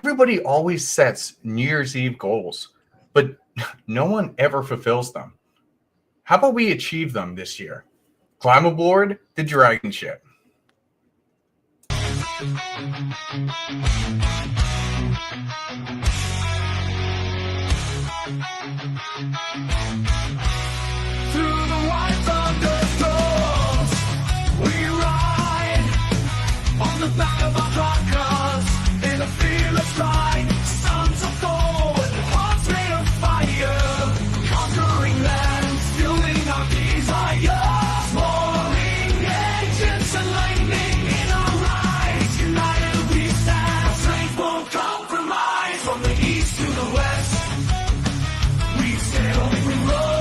everybody always sets New Year's Eve goals, but no one ever fulfills them. How about we achieve them this year? Climb aboard the DragonShip. Through the white thunderstorms, we ride on the back of our cars in a fearless ride. Sons of Thor, hearts made of fire, conquering lands, fueling our desire. Soaring engines and lightning in our rise. United we stand, strength won't compromise. From the east to the west, we sail, we roll.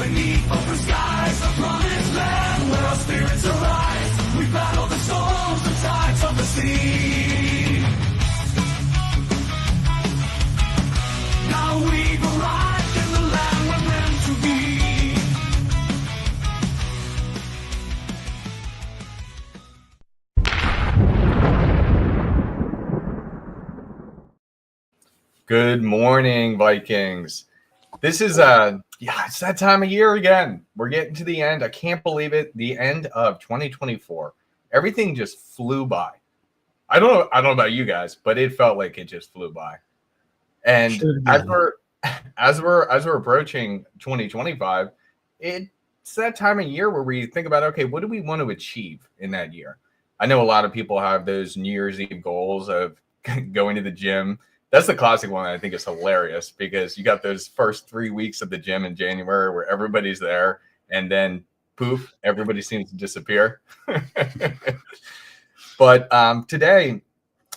Beneath open skies, a promised land where our spirits arise. We battle the storms, the tides of the sea. Now we've arrived in the land we're meant to be. Good morning, Vikings. This is it's that time of year again. We're getting to the end. I can't believe it. The end of 2024. Everything just flew by. I don't know about you guys, but it felt like it just flew by. And as we're approaching 2025, it's that time of year where we think about, okay, what do we want to achieve in that year? I know a lot of people have those New Year's Eve goals of going to the gym. That's the classic one that I think is hilarious because you got those first 3 weeks of the gym in January where everybody's there and then poof, everybody seems to disappear. But today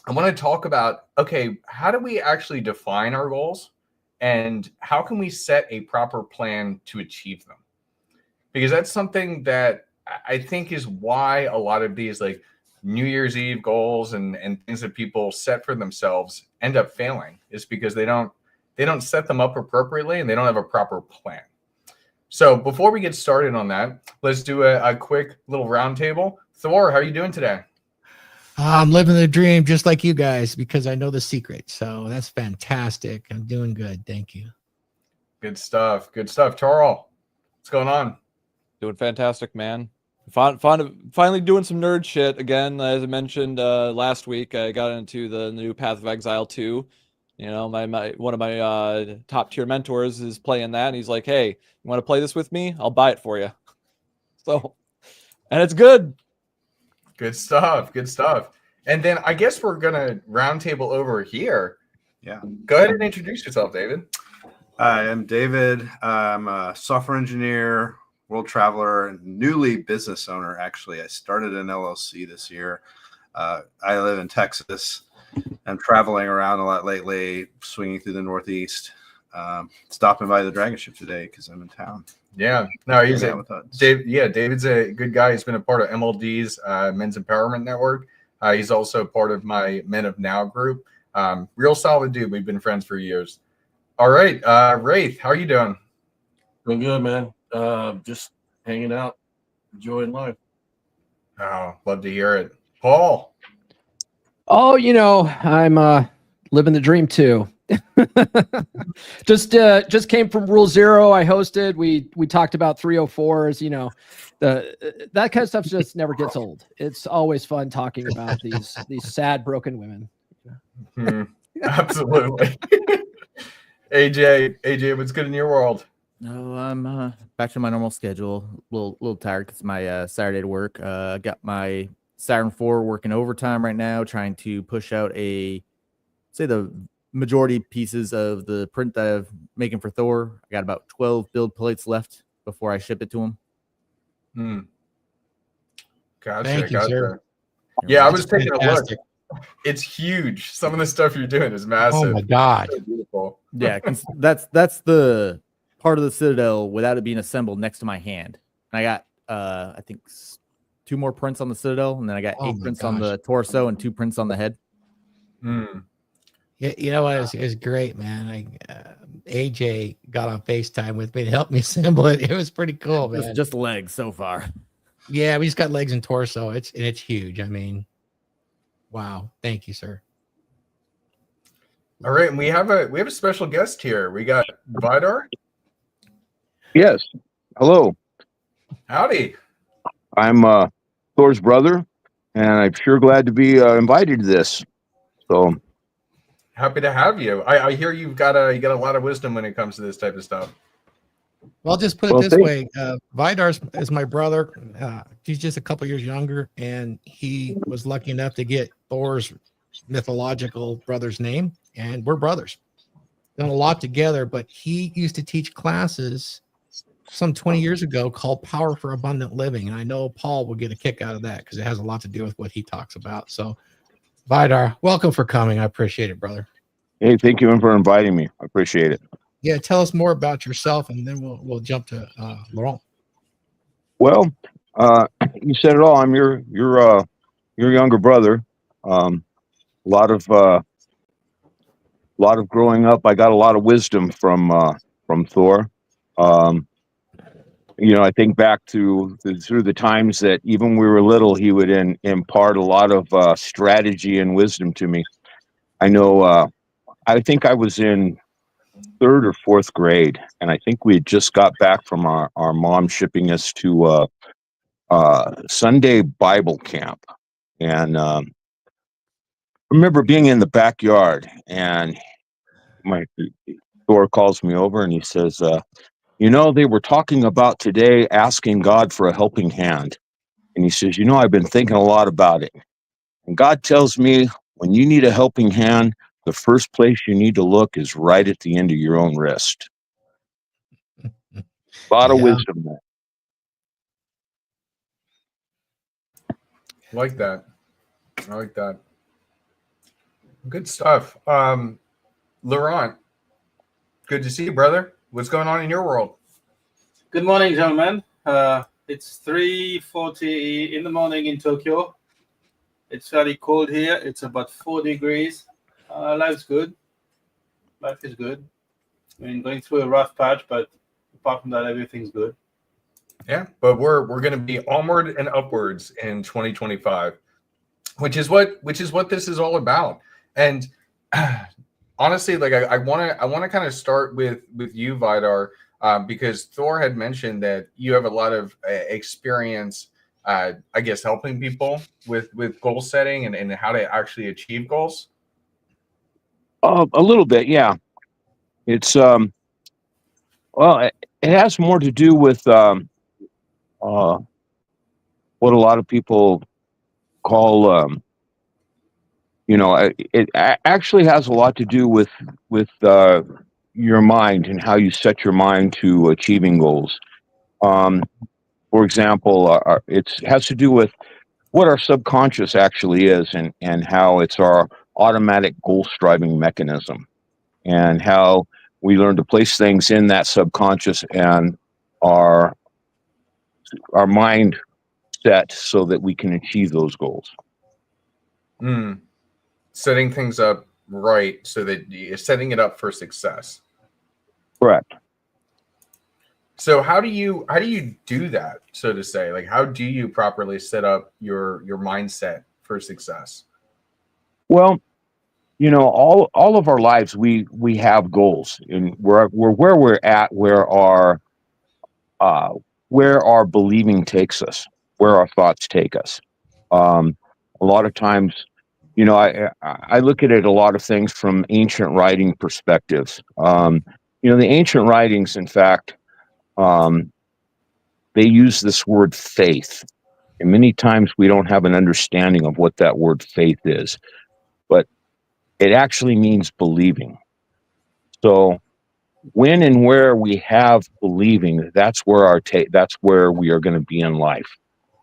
I want to talk about, okay, how do we actually define our goals and how can we set a proper plan to achieve them? Because that's something that I think is why a lot of these like New Year's Eve goals and things that people set for themselves end up failing is because they don't set them up appropriately and they don't have a proper plan. So before we get started on that, let's do a quick little roundtable. Thor, how are you doing today? I'm living the dream just like you guys because I know the secret. So that's fantastic. I'm doing good. Thank you. Good stuff. Good stuff. Charles, what's going on? Doing fantastic, man. Finally doing some nerd shit again. As I mentioned last week, I got into the new Path of Exile 2. You know, my one of my top tier mentors is playing that, and he's like, "Hey, you want to play this with me? I'll buy it for you." So, and it's good. Good stuff. Good stuff. And then I guess we're gonna roundtable over here. Yeah. Go ahead and introduce yourself, David. Hi, I'm David. I'm a software engineer, world traveler, and newly business owner. Actually, I started an LLC this year. I live in Texas. I'm traveling around a lot lately, swinging through the Northeast. Stopping by the DragonShip today because I'm in town. Yeah, no, he's with Huds. David's a good guy. He's been a part of MLD's Men's Empowerment Network. He's also part of my Men of Now group. Real solid dude. We've been friends for years. All right, Wraith, how are you doing? Doing good, man. Just hanging out, enjoying life. Oh, love to hear it. Paul. Oh, you know, I'm living the dream too. just came from Rule Zero. I hosted. We talked about 304s. You know, that kind of stuff just never gets old. It's always fun talking about these sad broken women. Absolutely. AJ, what's good in your world? No, I'm back to my normal schedule. A little tired because my Saturday to work. Got my Saturn 4 working overtime right now, trying to push out the majority pieces of the print that I'm making for Thor. I got about 12 build plates left before I ship it to him. Gotcha. Thank you, sir. Yeah, I was taking a look. It's huge. Some of the stuff you're doing is massive. Oh my God. So beautiful. Yeah, 'cause that's the part of the Citadel without it being assembled next to my hand. And I got I think 2 more prints on the Citadel, and then I got 8 prints on the torso and 2 prints on the head. Yeah, you know what? It's great, man. AJ got on FaceTime with me to help me assemble it. It was pretty cool, man. Just legs so far. Yeah, we just got legs and torso. It's huge. I mean, wow. Thank you, sir. All right, and we have a special guest here. We got Vidar. Yes. Hello. Howdy. I'm Thor's brother, and I'm sure glad to be invited to this. So Happy to have you. I hear you got a lot of wisdom when it comes to this type of stuff. Well, just put it Well, this thank- way. Vidar is my brother. He's just a couple years younger, and he was lucky enough to get Thor's mythological brother's name, and we're brothers. Done a lot together, but he used to teach classes some 20 years ago called Power for Abundant Living. And I know Paul will get a kick out of that because it has a lot to do with what he talks about. So, Vidar, welcome for coming. I appreciate it, brother. hey, thank you for inviting me. I appreciate it. Yeah, tell us more about yourself, and then we'll jump to Laurent. Well, you said it all. I'm your younger brother. A lot of growing up. I got a lot of wisdom from Thor. I think back to through the times that even when we were little, he would impart a lot of strategy and wisdom to me. I know. I think I was in 3rd or 4th grade, and I think we had just got back from our mom shipping us to Sunday Bible camp, and I remember being in the backyard, and my Thor calls me over and he says, they were talking about today asking God for a helping hand. And he says, I've been thinking a lot about it. And God tells me when you need a helping hand, the first place you need to look is right at the end of your own wrist. A lot of wisdom there. I like that. Good stuff. Laurent, good to see you, brother. What's going on in your world? Good morning, gentlemen. It's 3:40 in the morning in Tokyo. It's fairly cold here. It's about 4 degrees. Life's good. Life is good. I mean, going through a rough patch, but apart from that, everything's good. Yeah, but we're going to be onward and upwards in 2025, which is what this is all about. And honestly, like I want to kind of start with you, Vidar, because Thor had mentioned that you have a lot of experience, I guess, helping people with goal setting and how to actually achieve goals. A little bit, yeah. It's it has more to do with what a lot of people call it actually has a lot to do with your mind and how you set your mind to achieving goals. For example, it has to do with what our subconscious actually is and how it's our automatic goal striving mechanism, and how we learn to place things in that subconscious and our mind set so that we can achieve those goals. Setting things up right so that you're setting it up for success. Correct. So how do you do that, so to say? Like, how do you properly set up your mindset for success? Well, all of our lives we have goals, and we're where we're at, where our believing takes us, where our thoughts take us. A lot of times, I look at it a lot of things from ancient writing perspectives. The ancient writings, in fact, they use this word faith, and many times we don't have an understanding of what that word faith is, but it actually means believing. So when and where we have believing, that's where that's where we are going to be in life,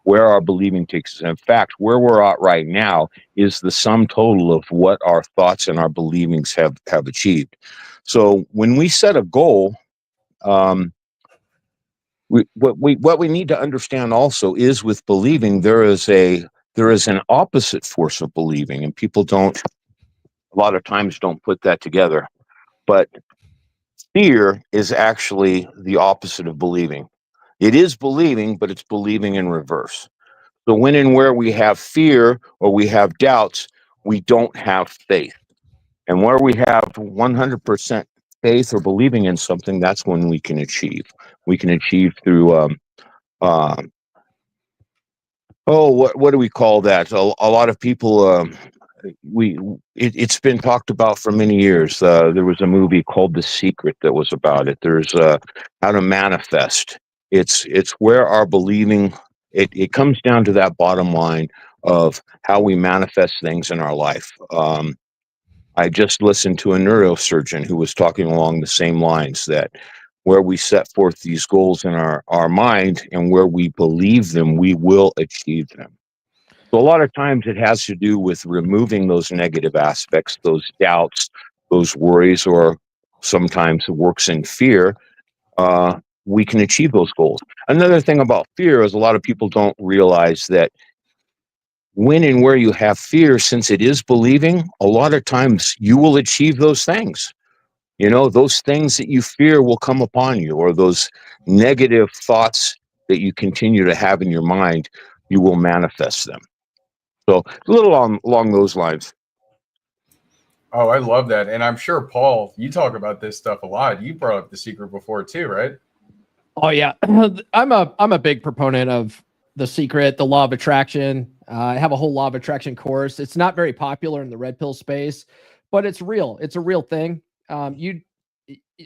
where our believing takes us. In fact, where we're at right now is the sum total of what our thoughts and our believings have achieved. So when we set a goal, what we need to understand also is, with believing, there is an opposite force of believing, and people a lot of times don't put that together. But Fear is actually the opposite of believing. It is believing, but it's believing in reverse. So when and where we have fear or we have doubts, we don't have faith. And where we have 100% faith or believing in something, that's when we can achieve. We can achieve through, what do we call that? A lot of people, it's been talked about for many years. There was a movie called The Secret that was about it. There's how to manifest. It's where our believing, it comes down to that bottom line of how we manifest things in our life. I just listened to a neurosurgeon who was talking along the same lines, that where we set forth these goals in our mind and where we believe them, we will achieve them. So a lot of times it has to do with removing those negative aspects, those doubts, those worries, or sometimes it works in fear. We can achieve those goals. Another thing about fear is a lot of people don't realize that when and where you have fear, since it is believing, a lot of times you will achieve those things. Those things that you fear will come upon you, or those negative thoughts that you continue to have in your mind, you will manifest them. So a little along those lines. Oh, I love that. And I'm sure, Paul, you talk about this stuff a lot. You brought up The Secret before too, right? Oh yeah, I'm a big proponent of The Secret, the law of attraction. I have a whole law of attraction course. It's not very popular in the red pill space, but it's real. It's a real thing.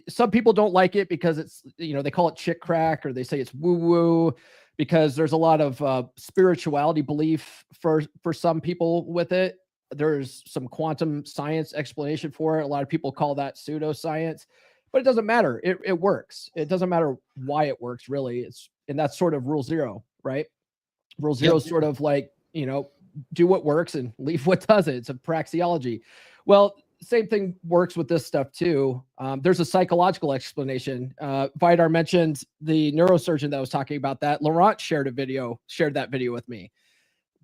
Some people don't like it because it's, they call it chick crack, or they say it's woo woo, because there's a lot of spirituality belief for some people with it. There's some quantum science explanation for it. A lot of people call that pseudoscience, but it doesn't matter. It works. It doesn't matter why it works, really. And that's sort of rule zero, right? Rule zero is sort of like, do what works and leave what doesn't. It's a praxeology. Well, same thing works with this stuff too. There's a psychological explanation. Vidar mentioned the neurosurgeon that was talking about that. Laurent shared that video with me.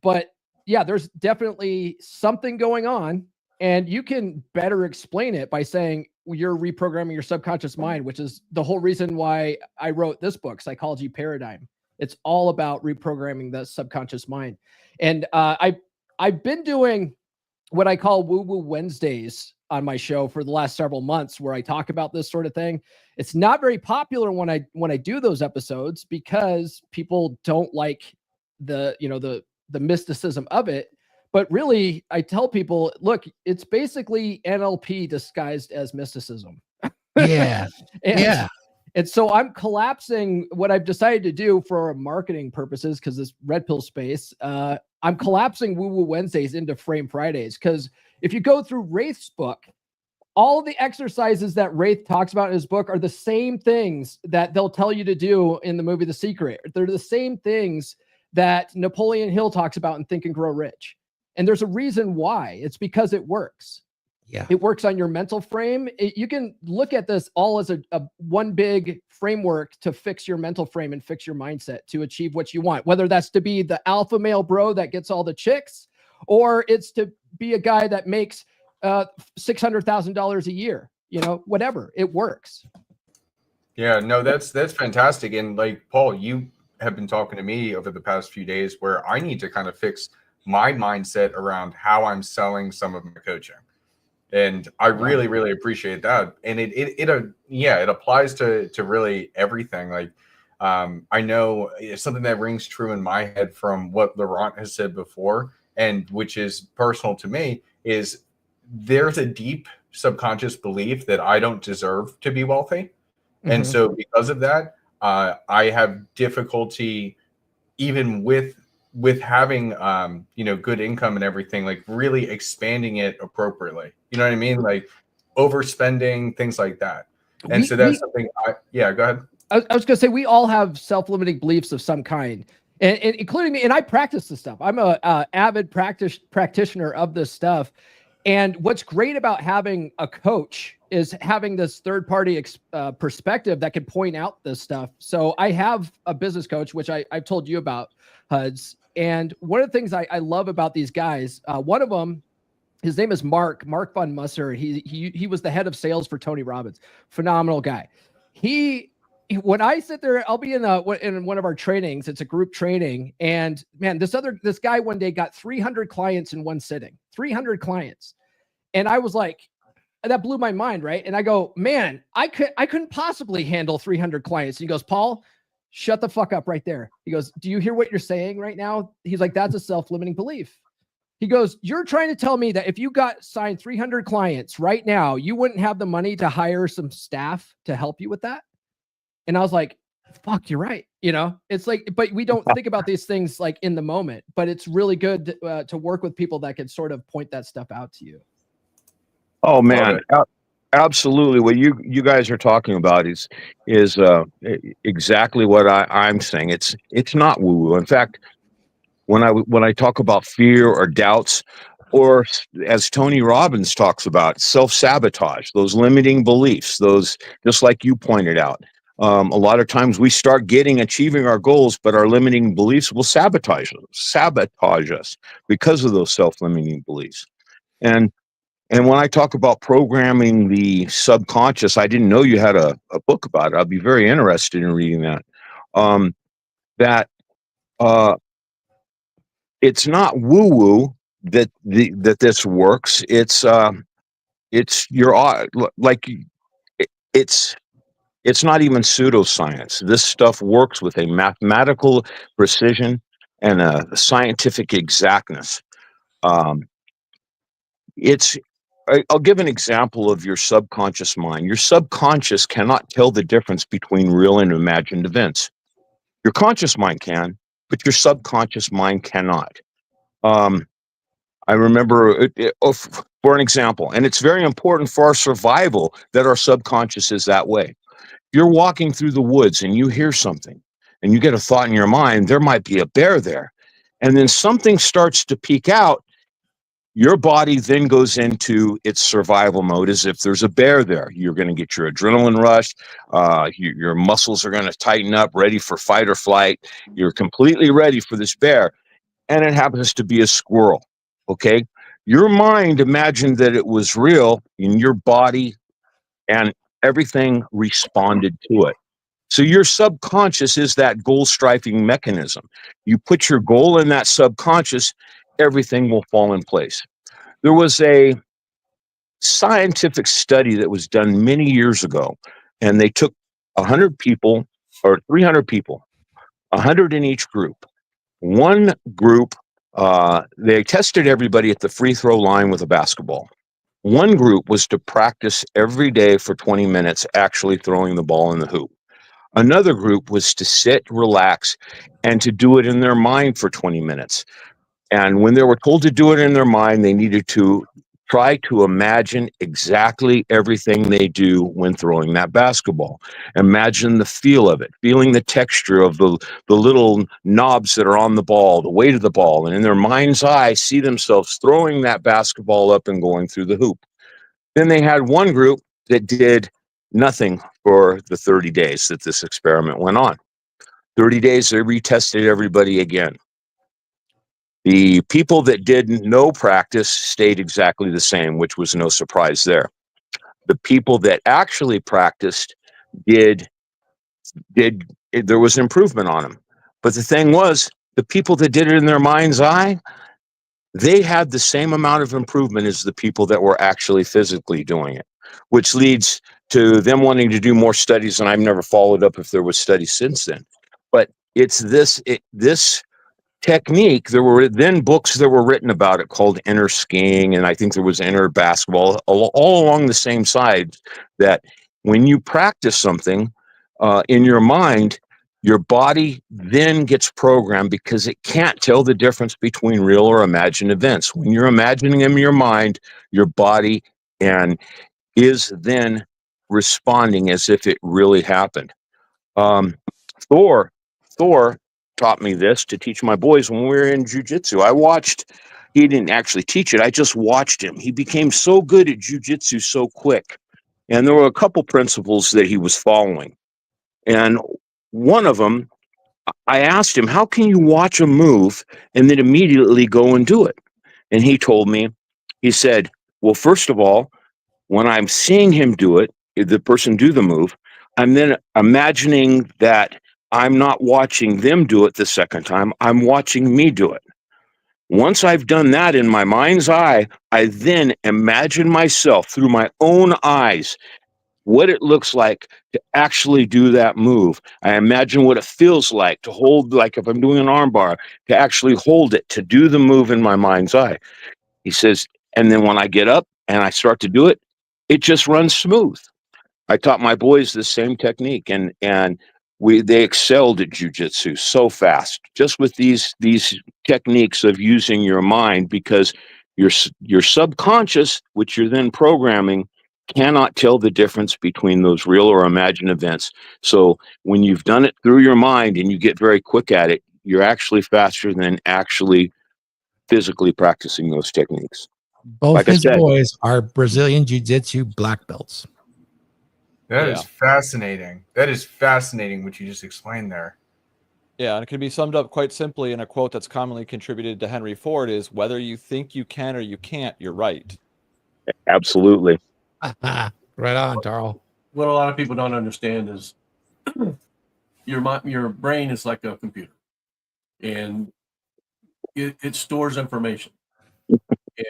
But yeah, there's definitely something going on, and you can better explain it by saying you're reprogramming your subconscious mind, which is the whole reason why I wrote this book, Psychology Paradigm. It's all about reprogramming the subconscious mind. And I've been doing what I call woo-woo Wednesdays on my show for the last several months, where I talk about this sort of thing. It's not very popular when I do those episodes, because people don't like the mysticism of it. But really, I tell people, look, it's basically NLP disguised as mysticism. Yeah. Yeah. And so I'm collapsing what I've decided to do for marketing purposes, because this red pill space, I'm collapsing Woo Woo Wednesdays into Frame Fridays. Because if you go through Wraith's book, all the exercises that Wraith talks about in his book are the same things that they'll tell you to do in the movie The Secret. They're the same things that Napoleon Hill talks about in Think and Grow Rich. And there's a reason why. It's because it works. Yeah. It works on your mental frame. You can look at this all as a one big framework to fix your mental frame and fix your mindset to achieve what you want, whether that's to be the alpha male bro that gets all the chicks, or it's to be a guy that makes $600,000 a year, whatever. It works. Yeah, no, that's fantastic. And like, Paul, you have been talking to me over the past few days where I need to kind of fix my mindset around how I'm selling some of my coaching. And I really, really appreciate that. And it applies to really everything. Like, I know it's something that rings true in my head from what Laurent has said before, and which is personal to me, is there's a deep subconscious belief that I don't deserve to be wealthy. Mm-hmm. And so because of that, I have difficulty even with having good income and everything, like really expanding it appropriately. You know what I mean? Like overspending, things like that. And so that's something go ahead. I was gonna say, we all have self-limiting beliefs of some kind, and including me. And I practice this stuff. I'm a avid practitioner of this stuff. And what's great about having a coach is having this third-party perspective that can point out this stuff. So I have a business coach, which I've told you about, Huds. And one of the things I love about these guys, one of them His name is Mark von Musser. He was the head of sales for Tony Robbins. Phenomenal guy. When I sit there, I'll be in one of our trainings. It's a group training, and man, this guy one day got 300 clients in one sitting. 300 clients, and I was like, that blew my mind, right? And I go, man, I couldn't possibly handle 300 clients. And he goes, Paul, shut the fuck up right there. He goes, do you hear what you're saying right now? He's like, that's a self-limiting belief. He goes, you're trying to tell me that if you got signed 300 clients right now, you wouldn't have the money to hire some staff to help you with that? And I was like, fuck, you're right. You know, it's like, but we don't think about these things like in the moment, but it's really good to work with people that can sort of point that stuff out to you. Oh man, absolutely. What you guys are talking about is exactly what I'm saying. It's not woo woo. In fact, when I talk about fear or doubts, or as Tony Robbins talks about, self-sabotage, those limiting beliefs, those, just like you pointed out, a lot of times we start achieving our goals, but our limiting beliefs will sabotage us because of those self-limiting beliefs. And when I talk about programming the subconscious, I didn't know you had a book about it. I'd be very interested in reading that. It's not woo-woo that this works. It's not even pseudoscience. This stuff works with a mathematical precision and a scientific exactness. I'll give an example of your subconscious mind. Your subconscious cannot tell the difference between real and imagined events. Your conscious mind can, but your subconscious mind cannot. I remember, for an example, and it's very important for our survival that our subconscious is that way. You're walking through the woods and you hear something and you get a thought in your mind, there might be a bear there. And then something starts to peek out. Your body then goes into its survival mode as if there's a bear there. You're going to get your adrenaline rush. Your muscles are going to tighten up, ready for fight or flight. You're completely ready for this bear. And it happens to be a squirrel. Okay. Your mind imagined that it was real, in your body and everything responded to it. So your subconscious is that goal striving mechanism. You put your goal in that subconscious, everything will fall in place. There was a scientific study that was done many years ago, and they took 100 people or 300 people, 100 in each group. One group, they tested everybody at the free throw line with a basketball. One group was to practice every day for 20 minutes actually throwing the ball in the hoop. Another group was to sit, relax, and to do it in their mind for 20 minutes. And when they were told to do it in their mind, they needed to try to imagine exactly everything they do when throwing that basketball. Imagine the feel of it, feeling the texture of the little knobs that are on the ball, the weight of the ball, and in their mind's eye, see themselves throwing that basketball up and going through the hoop. Then they had one group that did nothing for the 30 days that this experiment went on. 30 days, they retested everybody again. The people that did no practice stayed exactly the same, which was no surprise there. The people that actually practiced there was improvement on them. But the thing was, the people that did it in their mind's eye, they had the same amount of improvement as the people that were actually physically doing it, which leads to them wanting to do more studies. And I've never followed up if there was studies since then. But it's this technique. There were then books that were written about it called Inner Skiing, and I think there was Inner Basketball, all along the same side, that when you practice something in your mind, your body then gets programmed because it can't tell the difference between real or imagined events. When you're imagining them in your mind, your body is then responding as if it really happened. Thor taught me this to teach my boys when we were in jiu-jitsu. He didn't actually teach it. I just watched him. He became so good at jiu-jitsu so quick. And there were a couple principles that he was following. And one of them, I asked him, how can you watch a move and then immediately go and do it? And he told me, He said, well, first of all, when I'm seeing him do it, the person do the move, I'm then imagining that I'm not watching them do it the second time. I'm watching me do it. Once I've done that in my mind's eye, I then imagine myself through my own eyes what it looks like to actually do that move. I imagine what it feels like to hold, like if I'm doing an arm bar, to actually hold it, to do the move in my mind's eye. He says, and then when I get up and I start to do it, it just runs smooth. I taught my boys the same technique, and they excelled at jujitsu so fast, just with these techniques of using your mind, because your subconscious, which you're then programming, cannot tell the difference between those real or imagined events. So when you've done it through your mind and you get very quick at it, you're actually faster than actually physically practicing those techniques. Both Like I his said, boys are Brazilian Jiu-Jitsu black belts. That Yeah. is fascinating. That is fascinating what you just explained there. Yeah, and it can be summed up quite simply in a quote that's commonly contributed to Henry Ford is, whether you think you can or you can't, you're right. absolutely. Right on, Tarl. What a lot of people don't understand is your brain is like a computer, and it stores information,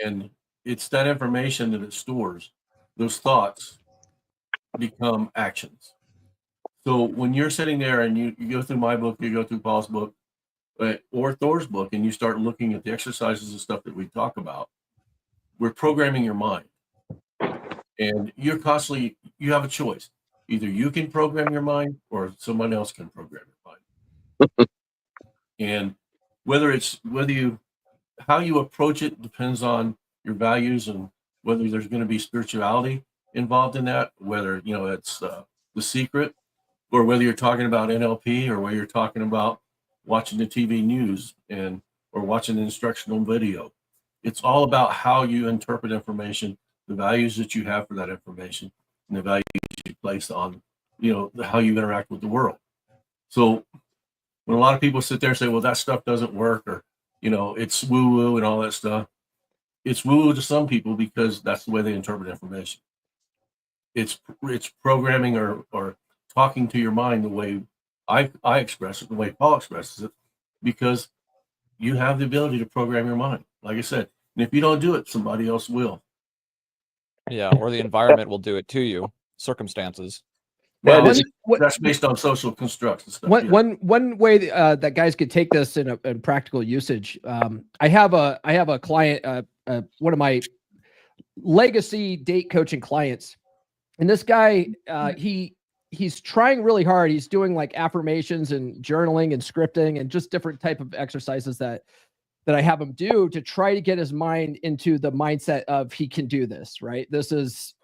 and it's that information that it stores. Those thoughts become actions. So when you're sitting there and you go through my book, you go through Paul's book, or Thor's book, and you start looking at the exercises and stuff that we talk about, we're programming your mind. And you have a choice. Either you can program your mind or someone else can program your mind. And how you approach it depends on your values and whether there's going to be spirituality involved in that, whether, it's The Secret, or whether you're talking about NLP, or whether you're talking about watching the TV news or watching an instructional video. It's all about how you interpret information, the values that you have for that information, and the values you place on, how you interact with the world. So when a lot of people sit there and say, well, that stuff doesn't work, or, it's woo-woo and all that stuff, it's woo-woo to some people because that's the way they interpret information. It's programming or talking to your mind the way I express it, the way Paul expresses it, because you have the ability to program your mind. Like I said, and if you don't do it, somebody else will. Yeah, or the environment will do it to you. Circumstances. Well, That is- that's based on social constructs and stuff. One way that guys could take this in practical usage. I have a client, one of my legacy date coaching clients, and this guy, he's trying really hard. He's doing like affirmations and journaling and scripting and just different type of exercises that I have him do to try to get his mind into the mindset of he can do this, right? This is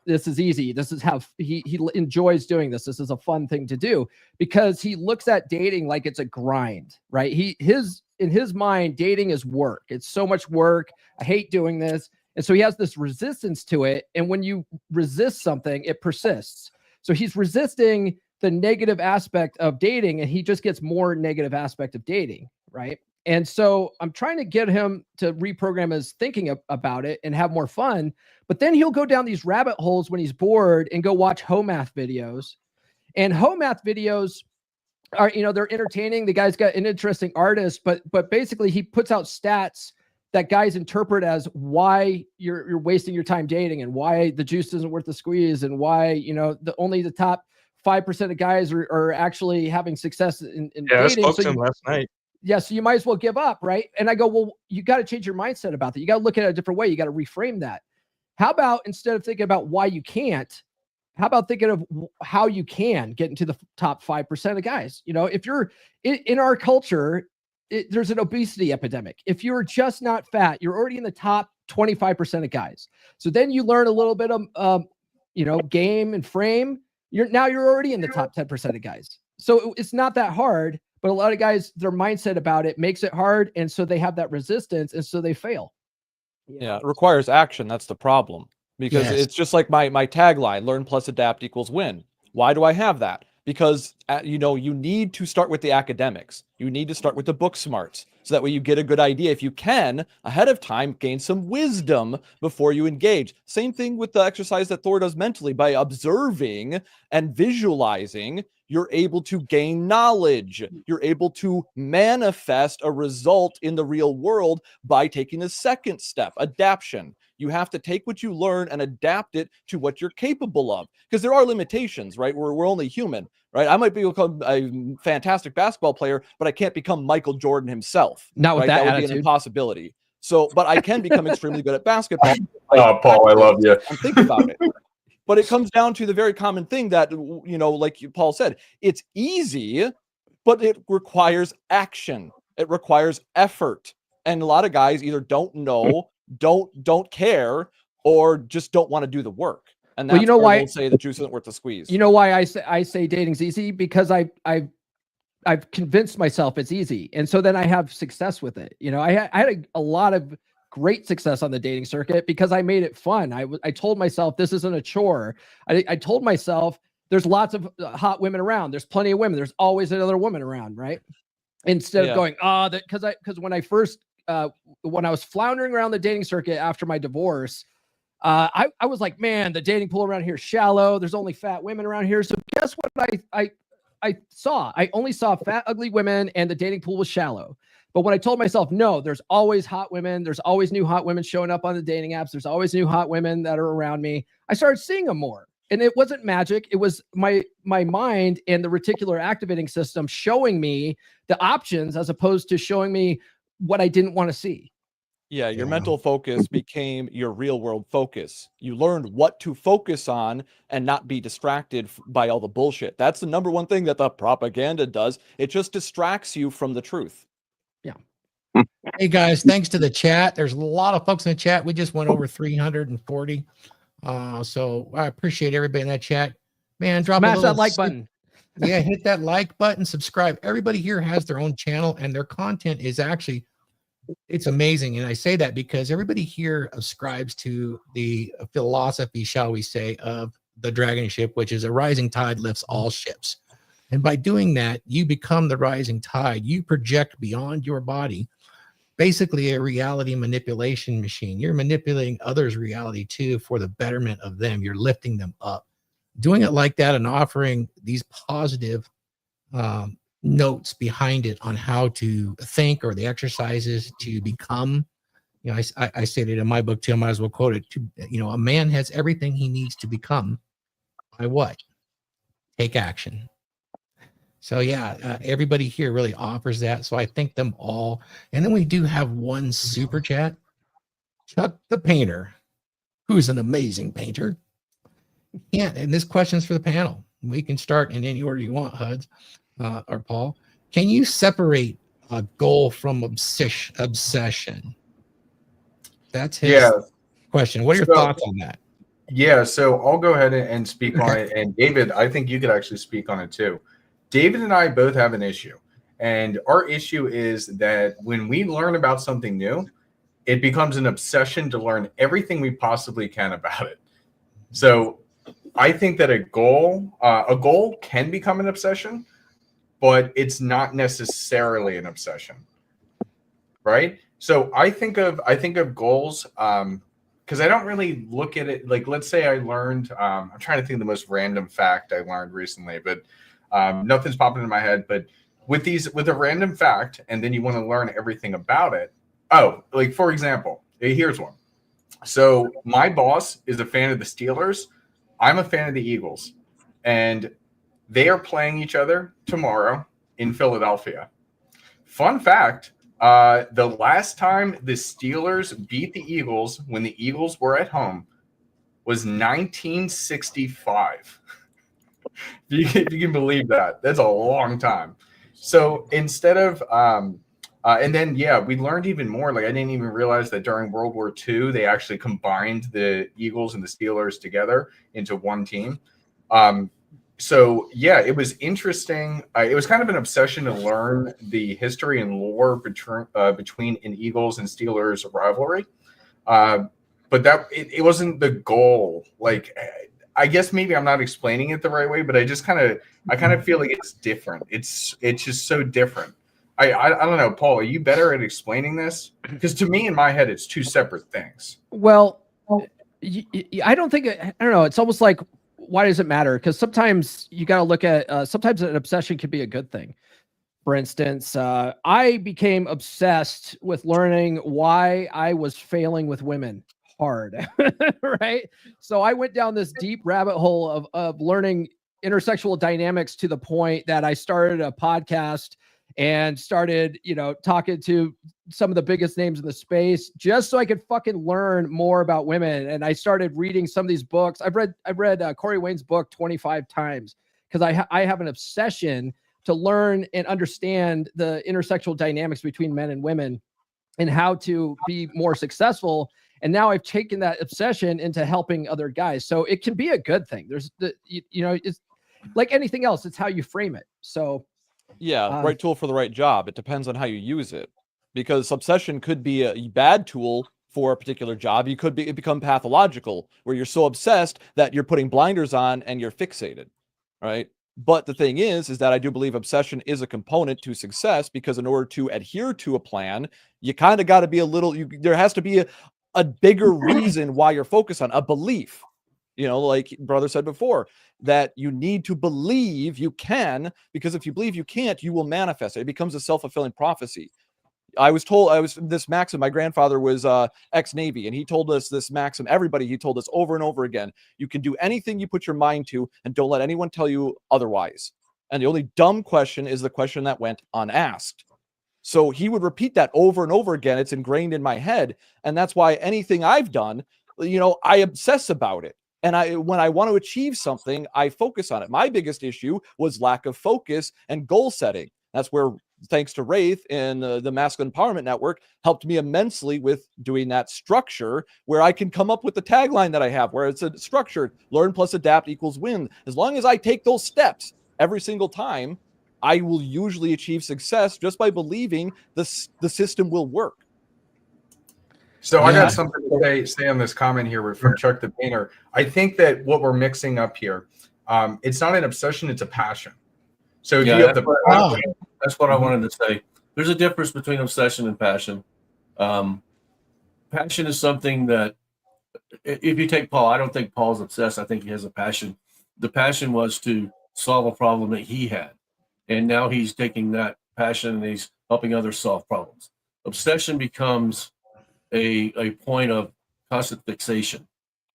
easy. This is how he enjoys doing this. This is a fun thing to do, because he looks at dating like it's a grind, right? In his mind, dating is work. It's so much work. I hate doing this. And so he has this resistance to it. And when you resist something, it persists. So he's resisting the negative aspect of dating, and he just gets more negative aspect of dating, right? And so I'm trying to get him to reprogram his thinking about it and have more fun. But then he'll go down these rabbit holes when he's bored and go watch home math videos. And home math videos are, they're entertaining. The guy's got an interesting artist, but basically he puts out stats that guys interpret as why you're wasting your time dating, and why the juice isn't worth the squeeze, and why, only the top 5% of guys are actually having success in dating. I spoke to him last night. Yeah, so you might as well give up, right? And I go, well, you got to change your mindset about that. You got to look at it a different way. You got to reframe that. How about, instead of thinking about why you can't, how about thinking of how you can get into the top 5% of guys? If you're in our culture, there's an obesity epidemic. If you're just not fat, you're already in the top 25% of guys. So then you learn a little bit of, game and frame. You're already in the top 10% of guys. So it's not that hard. But a lot of guys, their mindset about it makes it hard. And so they have that resistance, and so they fail. Yeah, it requires action. That's the problem. Because Yes. it's just like my tagline, learn plus adapt equals win. Why do I have that? because you know, you need to start with the academics. You need to start with the book smarts, so that way you get a good idea. If you can, ahead of time, gain some wisdom before you engage. Same thing with the exercise that Thor does mentally. By observing and visualizing, you're able to gain knowledge. You're able to manifest a result in the real world by taking the second step, adaptation. You have to take what you learn and adapt it to what you're capable of, because there are limitations, right? We're only human, right? I might become a fantastic basketball player, but I can't become Michael Jordan himself. Not with right? that That would be an attitude. impossibility. So, but I can become extremely good at basketball. Oh, Paul, I love you. And think about it. But it comes down to the very common thing that, you know, like Paul said, it's easy, but it requires action. It requires effort. And a lot of guys either don't know, don't care, or just don't want to do the work. And that's Well, you know where why- we'll say the juice isn't worth the squeeze. You know why I say dating's easy? Because I've convinced myself it's easy, and so then I have success with it. You know, I had a lot of great success on the dating circuit because I made it fun. I told myself this isn't a chore. I told myself there's lots of hot women around. There's plenty of women. There's always another woman around, right? Instead of going, because when I was floundering around the dating circuit after my divorce, I was like, man, the dating pool around here is shallow. There's only fat women around here. So guess what I saw? I only saw fat, ugly women, and the dating pool was shallow. But when I told myself, no, there's always hot women. There's always new hot women showing up on the dating apps. There's always new hot women that are around me. I started seeing them more. And it wasn't magic. It was my mind and the reticular activating system showing me the options as opposed to showing me what I didn't want to see. Yeah, your mental focus became your real world focus. You learned what to focus on and not be distracted by all the bullshit. That's the number one thing that the propaganda does. It just distracts you from the truth. Yeah. Hey guys, thanks to the chat. There's a lot of folks in the chat. We just went over 340. So I appreciate everybody in that chat. Man, drop Smash a that like button. Yeah, hit that like button, subscribe. Everybody here has their own channel, and their content is actually, it's amazing. And I say that because everybody here ascribes to the philosophy, shall we say, of the dragon ship, which is a rising tide lifts all ships. And by doing that, you become the rising tide. You project beyond your body, basically a reality manipulation machine. You're manipulating others' reality too for the betterment of them. You're lifting them up. Doing it like that and offering these positive notes behind it on how to think, or the exercises to become, you know, I stated in my book too, I might as well quote it, a man has everything he needs to become by what? Take action. So yeah, everybody here really offers that. So I thank them all. And then we do have one super chat. Chuck the painter, who's an amazing painter. Yeah, and this question's for the panel. We can start in any order you want, Huds or Paul. Can you separate a goal from obsession? That's his question. What are your thoughts on that? Yeah, so I'll go ahead and speak on it. And David, I think you could actually speak on it too. David and I both have an issue. And our issue is that when we learn about something new, it becomes an obsession to learn everything we possibly can about it. So I think that a goal can become an obsession, but it's not necessarily an obsession, right? So I think of goals because I don't really look at it like, let's say I learned. I'm trying to think of the most random fact I learned recently, but nothing's popping in my head. But with a random fact, and then you want to learn everything about it. Oh, like for example, here's one. So my boss is a fan of the Steelers. I'm a fan of the Eagles, and they are playing each other tomorrow in Philadelphia. Fun fact, the last time the Steelers beat the Eagles when the Eagles were at home was 1965. If you can believe that. That's a long time. So instead of and then, we learned even more. Like, I didn't even realize that during World War II, they actually combined the Eagles and the Steelers together into one team. So, it was interesting. It was kind of an obsession to learn the history and lore between an Eagles and Steelers rivalry. But that it wasn't the goal. Like, I guess maybe I'm not explaining it the right way, but I kind of feel like it's different. It's just so different. I don't know, Paul, are you better at explaining this? Because to me, in my head, it's two separate things. Well, I don't think, I don't know. It's almost like, why does it matter? Because sometimes you got to look at, sometimes an obsession can be a good thing. For instance, I became obsessed with learning why I was failing with women hard, right? So I went down this deep rabbit hole of learning intersexual dynamics to the point that I started a podcast and started, talking to some of the biggest names in the space just so I could fucking learn more about women. And I started reading some of these books. I've read Corey Wayne's book 25 times because I have an obsession to learn and understand the intersexual dynamics between men and women and how to be more successful. And now I've taken that obsession into helping other guys. So it can be a good thing. There's it's like anything else. It's how you frame it. So yeah, right tool for the right job. It depends on how you use it, because obsession could be a bad tool for a particular job. You could become pathological, where you're so obsessed that you're putting blinders on and you're fixated, right? But the thing is that I do believe obsession is a component to success, because in order to adhere to a plan, you kind of got to be there has to be a bigger reason why you're focused on a belief. Like brother said before, that you need to believe you can, because if you believe you can't, you will manifest it. It becomes a self-fulfilling prophecy. I was this maxim. My grandfather was ex-Navy, and he told us this maxim. He told us over and over again: you can do anything you put your mind to, and don't let anyone tell you otherwise. And the only dumb question is the question that went unasked. So he would repeat that over and over again. It's ingrained in my head, and that's why anything I've done, I obsess about it. And when I want to achieve something, I focus on it. My biggest issue was lack of focus and goal setting. That's where, thanks to Wraith and the Masculine Empowerment Network, helped me immensely with doing that structure, where I can come up with the tagline that I have, where it's a structured learn plus adapt equals win. As long as I take those steps every single time, I will usually achieve success just by believing the system will work. So I got something to say on this comment here from Chuck the Painter. I think that what we're mixing up here, it's not an obsession, it's a passion. So if you have that's what I wanted to say. There's a difference between obsession and passion. Passion is something that, if you take Paul, I don't think Paul's obsessed. I think he has a passion. The passion was to solve a problem that he had. And now he's taking that passion and he's helping others solve problems. Obsession becomes a point of constant fixation.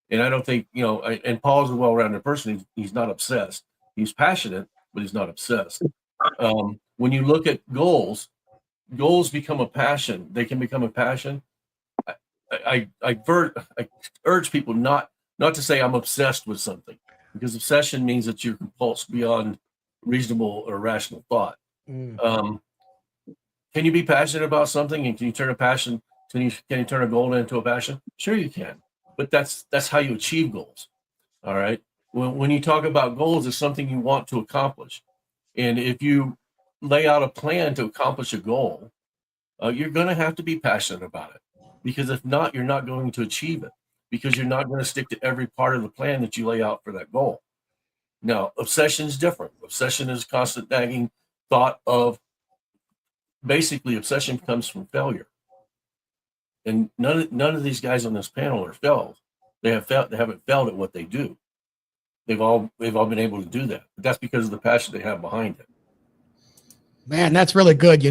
And I don't think, and Paul's a well-rounded person. He's not obsessed. He's passionate, but he's not obsessed. When you look at goals become a passion. They can become a passion. I urge people not to say I'm obsessed with something, because obsession means that you're compulsed beyond reasonable or rational thought. Can you be passionate about something, and can you turn a passion? Can you turn a goal into a passion? Sure, you can. But that's how you achieve goals. All right. When you talk about goals, it's something you want to accomplish, and if you lay out a plan to accomplish a goal, you're going to have to be passionate about it, because if not, you're not going to achieve it, because you're not going to stick to every part of the plan that you lay out for that goal. Now, obsession is different. Obsession is constant nagging thought of, basically, obsession comes from failure. And none of these guys on this panel are failed. They haven't failed at what they do. They've all been able to do that. But that's because of the passion they have behind it. Man, that's really good.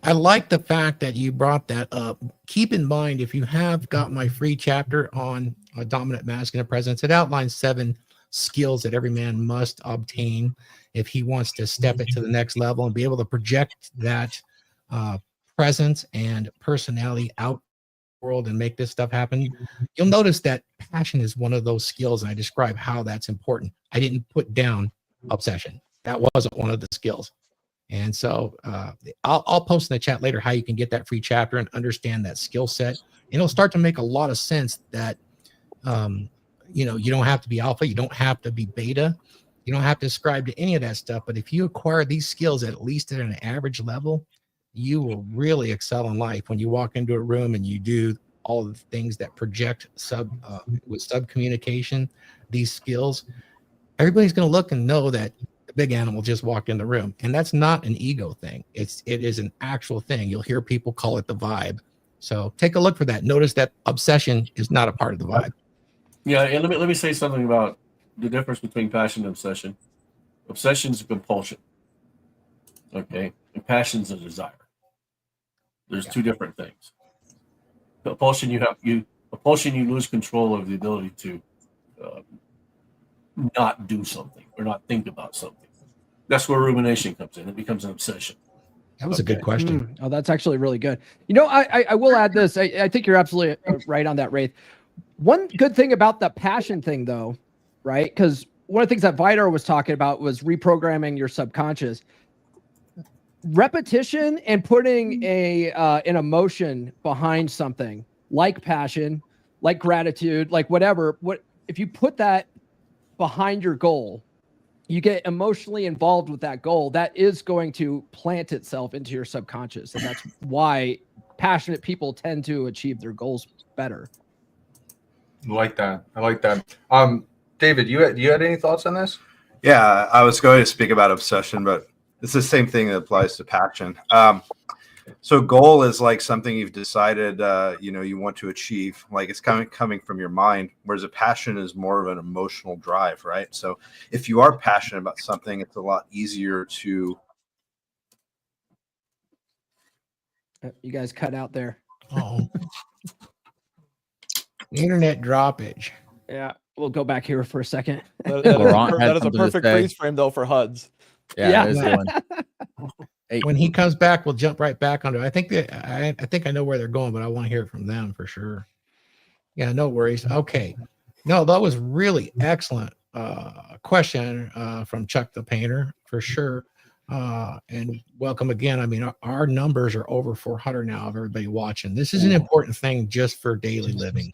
I like the fact that you brought that up. Keep in mind, if you have got my free chapter on a dominant masculine presence, it outlines 7 skills that every man must obtain if he wants to step it to the next level and be able to project that presence and personality out world and make this stuff happen. You'll notice that passion is one of those skills, and I describe how that's important. I didn't put down obsession. That wasn't one of the skills. And so I'll post in the chat later how you can get that free chapter and understand that skill set. And it'll start to make a lot of sense that you don't have to be alpha, you don't have to be beta, you don't have to ascribe to any of that stuff. But if you acquire these skills at least at an average level, you will really excel in life when you walk into a room and you do all of the things that project with sub communication. these skills, everybody's going to look and know that the big animal just walked in the room. And that's not an ego thing. It is an actual thing. You'll hear people call it the vibe. So take a look for that. Notice that obsession is not a part of the vibe. Yeah, and let me say something about the difference between passion and obsession. Obsession is a compulsion. Okay, and passion is a desire. There's two different things. Compulsion, you lose control of the ability to not do something or not think about something. That's where rumination comes in. It becomes an obsession. That was a good question. Oh, that's actually really good. You know, I will add this. I think you're absolutely right on that, Wraith. One good thing about the passion thing, though, right? Because one of the things that Vidar was talking about was reprogramming your subconscious. Repetition and putting an emotion behind something like passion, like gratitude, like whatever. If you put that behind your goal, you get emotionally involved with that goal, that is going to plant itself into your subconscious. And that's why passionate people tend to achieve their goals better. I like that. David, you had any thoughts on this? Yeah, I was going to speak about obsession, but it's the same thing that applies to passion. So goal is like something you've decided, you want to achieve, like it's coming from your mind, whereas a passion is more of an emotional drive, right? So if you are passionate about something, it's a lot easier to. You guys cut out there. Oh, internet droppage. Yeah, we'll go back here for a second. That is a perfect freeze frame though for Huds. Yeah. It is going. Hey. When he comes back, we'll jump right back onto it. I think I know where they're going, but I want to hear it from them for sure. Yeah, no worries. Okay. No, that was really excellent question from Chuck the Painter for sure. And welcome again. I mean, our numbers are over 400 now of everybody watching. This is an important thing just for daily living.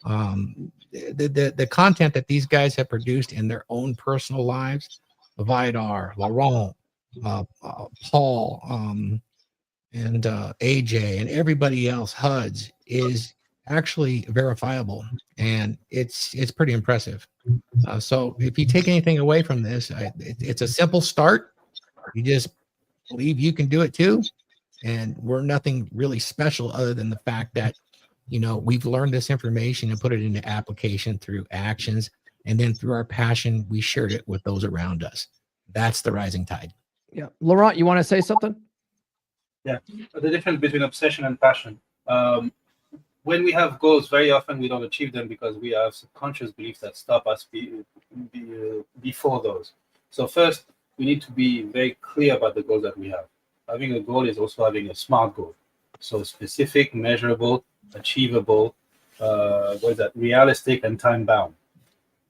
The content that these guys have produced in their own personal lives, Vidar, Laurent, Paul, and AJ, and everybody else, Huds, is actually verifiable, and it's pretty impressive. So if you take anything away from this, it's a simple start. You just believe you can do it too, and we're nothing really special other than the fact that we've learned this information and put it into application through actions, and then through our passion, we shared it with those around us. That's the rising tide. Yeah, Laurent, you want to say something? Yeah, the difference between obsession and passion. When we have goals, very often we don't achieve them because we have subconscious beliefs that stop us before those. So first, we need to be very clear about the goals that we have. Having a goal is also having a SMART goal. So specific, measurable, achievable, realistic and time bound.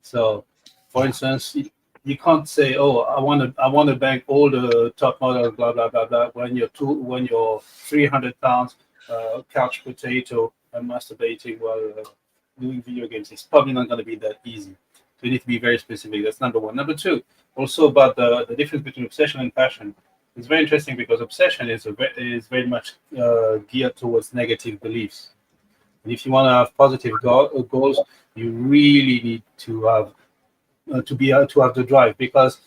So, for instance, you can't say, "Oh, I want to bank all the top models, blah blah blah blah." When you're 300 pounds, couch potato, and masturbating while doing video games, it's probably not going to be that easy. So you need to be very specific. That's number one. Number two, also about the difference between obsession and passion. It's very interesting because obsession is very much geared towards negative beliefs. And if you want to have positive goals, you really need to have the drive, because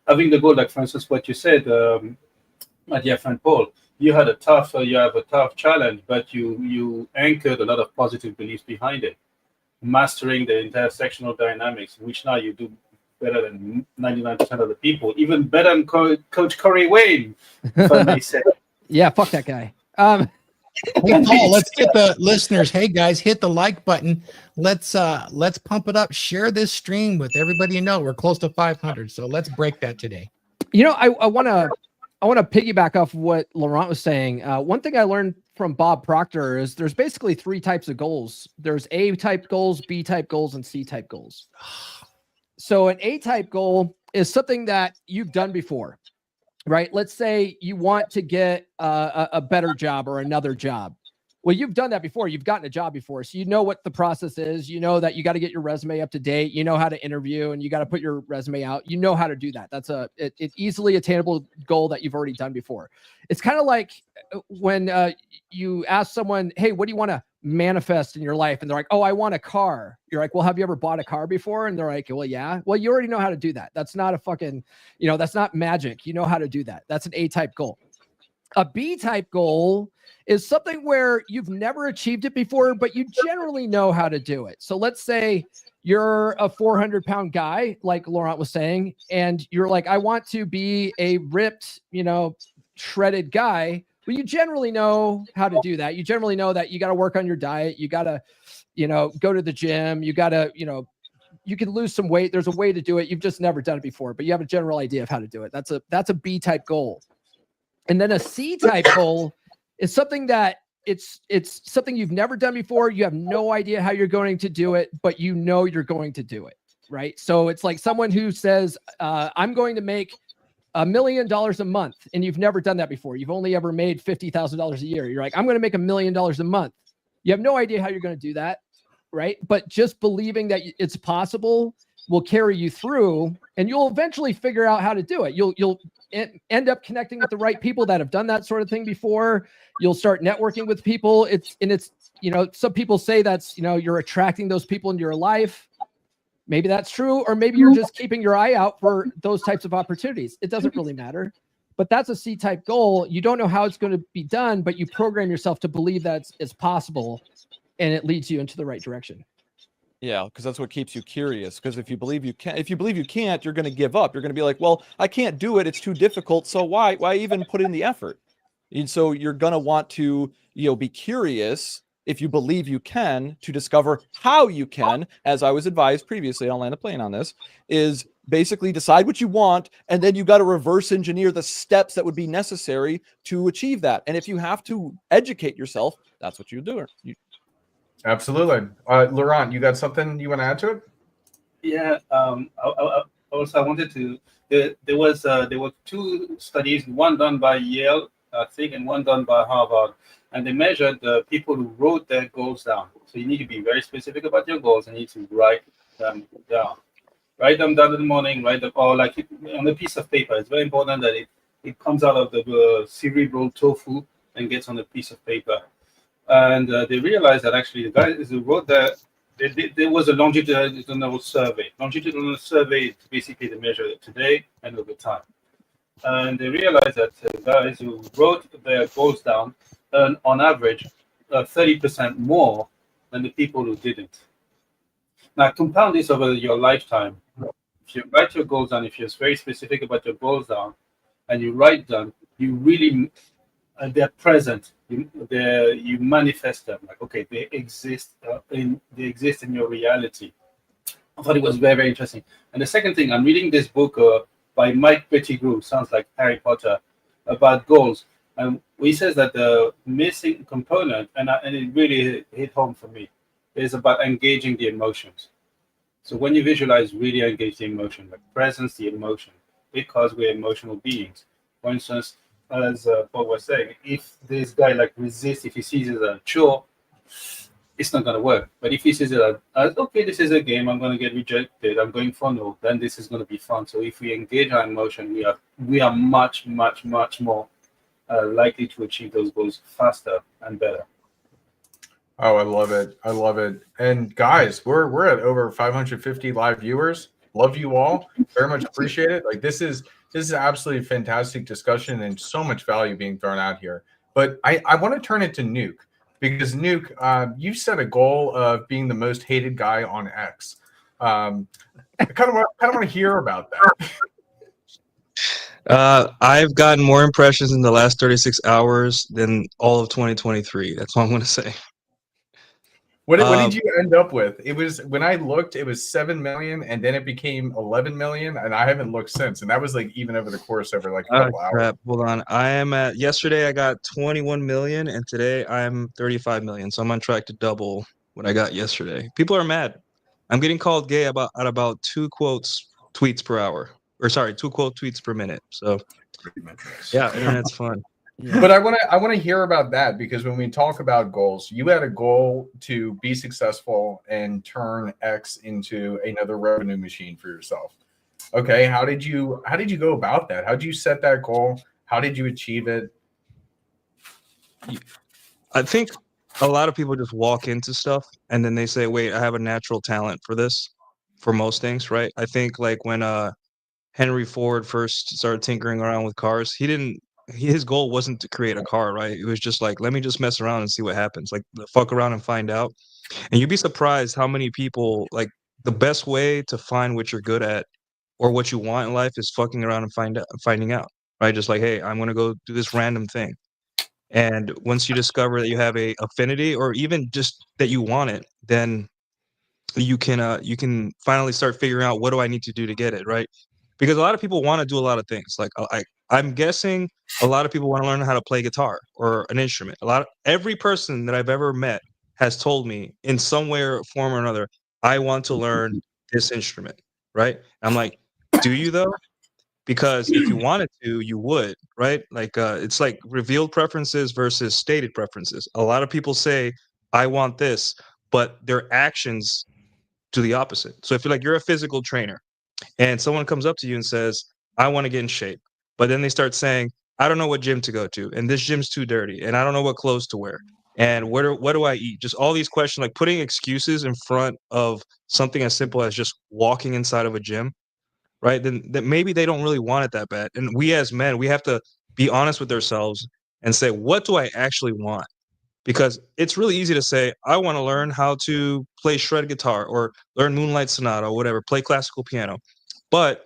having the goal, like for instance what you said, my dear friend Paul, you have a tough challenge, but you anchored a lot of positive beliefs behind it, mastering the intersectional dynamics, which now you do better than 99% of the people, even better than Coach Corey Wayne, if I may say. Yeah, fuck that guy. Hey, Paul, let's get the listeners. Hey guys, hit the like button. Let's pump it up. Share this stream with everybody you know. We're close to 500, so let's break that today. I want to piggyback off what Laurent was saying. One thing I learned from Bob Proctor is there's basically 3 types of goals. There's A-type goals, B-type goals, and C-type goals. So an A-type goal is something that you've done before. Right. Let's say you want to get a better job or another job. Well, you've done that before. You've gotten a job before. So you know what the process is. You know that you got to get your resume up to date. You know how to interview and you got to put your resume out. You know how to do that. That's it easily attainable goal that you've already done before. It's kind of like when you ask someone, hey, what do you want to manifest in your life? And they're like, oh, I want a car. You're like, well, have you ever bought a car before? And they're like, well, yeah. Well, you already know how to do that. That's not a fucking, that's not magic. You know how to do that. That's an A-type goal. A B-type goal is something where you've never achieved it before, but you generally know how to do it. So let's say you're a 400-pound guy, like Laurent was saying, and you're like, I want to be a ripped, shredded guy. But you generally know how to do that. You generally know that you got to work on your diet. You got to, go to the gym. You got to, you can lose some weight. There's a way to do it. You've just never done it before, but you have a general idea of how to do it. That's a B-type goal. And then a C-type goal is something that it's something you've never done before. You have no idea how you're going to do it, but you know you're going to do it, right? So it's like someone who says, I'm going to make $1 million a month, and you've never done that before. You've only ever made $50,000 a year. You're like, I'm going to make $1 million a month. You have no idea how you're going to do that, right? But just believing that it's possible will carry you through, and you'll eventually figure out how to do it. You'll end up connecting with the right people that have done that sort of thing before. You'll start networking with people. It's some people say that's, you're attracting those people into your life. Maybe that's true, or maybe you're just keeping your eye out for those types of opportunities. It doesn't really matter, but that's a C-type goal. You don't know how it's going to be done, but you program yourself to believe that it's possible, and it leads you into the right direction. Yeah, because that's what keeps you curious. Because if you believe you can't, you're going to give up. You're going to be like, well, I can't do it. It's too difficult. So why even put in the effort? And so you're going to want to, be curious if you believe you can, to discover how you can, as I was advised previously, I'll land a plane on this, is basically decide what you want, and then you got to reverse engineer the steps that would be necessary to achieve that. And if you have to educate yourself, that's what you do. Absolutely. Laurent, you got something you want to add to it? Yeah. I wanted to. There were two studies, one done by Yale, I think, and one done by Harvard, and they measured the people who wrote their goals down. So you need to be very specific about your goals, and you need to write them down. Write them down in the morning. Write them, or like on a piece of paper. It's very important that it comes out of the cerebral tofu and gets on a piece of paper. And they realized that actually the guys who wrote that, there was a longitudinal survey. Longitudinal survey is basically the measure of today and over time. And they realized that guys who wrote their goals down earn on average 30% more than the people who didn't. Now compound this over your lifetime. If you write your goals down, if you're very specific about your goals down, and you write them, you really they're present. You manifest them. Like, okay, they exist in your reality. I thought it was very, very interesting. And the second thing, I'm reading this book by Mike Pettigrew, sounds like Harry Potter, about goals. And he says that the missing component, and it really hit home for me, is about engaging the emotions. So when you visualize, really engage the emotion, like presence the emotion, because we're emotional beings. For instance, as Paul was saying, if this guy resists, if he sees it as a chore, it's not going to work. But if he sees it as, okay, this is a game, I'm going to get rejected, I'm going for no, then this is going to be fun. So if we engage our emotion, we are much, much, much more likely to achieve those goals faster and better. Oh, I love it. I love it. And guys, we're at over 550 live viewers. Love you all. Very much appreciate it. This is absolutely fantastic discussion and so much value being thrown out here. But I want to turn it to Nuke, because Nuke, you set a goal of being the most hated guy on X. I kind of want to hear about that. I've gotten more impressions in the last 36 hours than all of 2023. That's all I'm going to say. What did you end up with? It was, when I looked, it was 7 million, and then it became 11 million, and I haven't looked since. And that was even over the course over a couple hours. Crap. Hold on. I am at, yesterday I got 21 million, and today I'm 35 million. So I'm on track to double what I got yesterday. People are mad. I'm getting called gay at about 2 tweets per hour. Or sorry, 2 tweets per minute. So yeah, internet's fun. But I want to hear about that, because when we talk about goals, you had a goal to be successful and turn X into another revenue machine for yourself. Okay, how did you go about that? How did you set that goal? How did you achieve it? I think a lot of people just walk into stuff and then they say, "Wait, I have a natural talent for this," for most things, right? I think like when Henry Ford first started tinkering around with cars, his goal wasn't to create a car, right? It was just like, let me just mess around and see what happens. Like fuck around and find out. And you'd be surprised how many people, like, the best way to find what you're good at or what you want in life is fucking around and finding out, right? Just like, hey, I'm gonna go do this random thing. And once you discover that you have a affinity, or even just that you want it, then you can finally start figuring out, what do I need to do to get it, right? Because a lot of people want to do a lot of things. Like I'm guessing a lot of people want to learn how to play guitar or an instrument. Every person that I've ever met has told me in some way or form or another, I want to learn this instrument, right? I'm like, do you though? Because if you wanted to, you would, right? Like it's like revealed preferences versus stated preferences. A lot of people say, I want this, but their actions do the opposite. So if you're a physical trainer and someone comes up to you and says, I want to get in shape, but then they start saying, I don't know what gym to go to, and this gym's too dirty, and I don't know what clothes to wear, and what do I eat? Just all these questions, like putting excuses in front of something as simple as just walking inside of a gym, right? Then that maybe they don't really want it that bad. And we as men, we have to be honest with ourselves and say, what do I actually want? Because it's really easy to say, I want to learn how to play shred guitar or learn Moonlight Sonata or whatever, play classical piano. But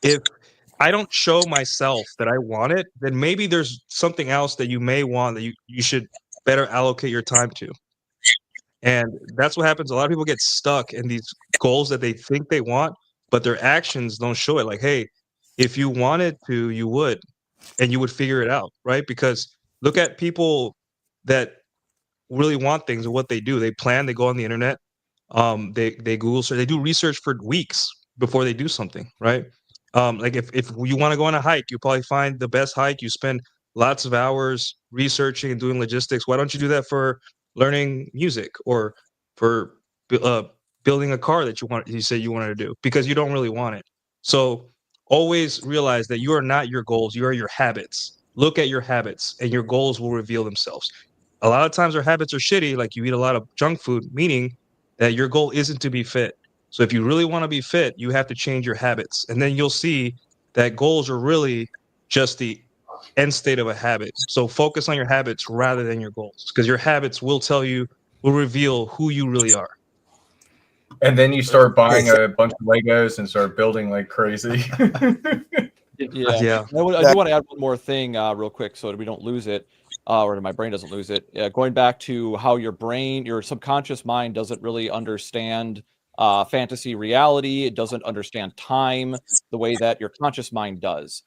if I don't show myself that I want it, then maybe there's something else that you may want that you should better allocate your time to. And that's what happens. A lot of people get stuck in these goals that they think they want, but their actions don't show it. Like, hey, if you wanted to, you would, and you would figure it out, right? Because look at people that really want things and what they do. They plan, they go on the internet, they Google search, they do research for weeks before they do something, right? Like if you want to go on a hike, you probably find the best hike. You spend lots of hours researching and doing logistics. Why don't you do that for learning music or for building a car that you say you wanted to do, because you don't really want it. So always realize that you are not your goals, you are your habits. Look at your habits and your goals will reveal themselves. A lot of times our habits are shitty, like you eat a lot of junk food, meaning that your goal isn't to be fit. So if you really want to be fit, you have to change your habits. And then you'll see that goals are really just the end state of a habit. So focus on your habits rather than your goals, because your habits will reveal who you really are. And then you start buying a bunch of Legos and start building like crazy. Yeah. I do want to add one more thing real quick so that we don't lose it, or my brain doesn't lose it. Going back to how your subconscious mind doesn't really understand fantasy reality. It doesn't understand time the way that your conscious mind does.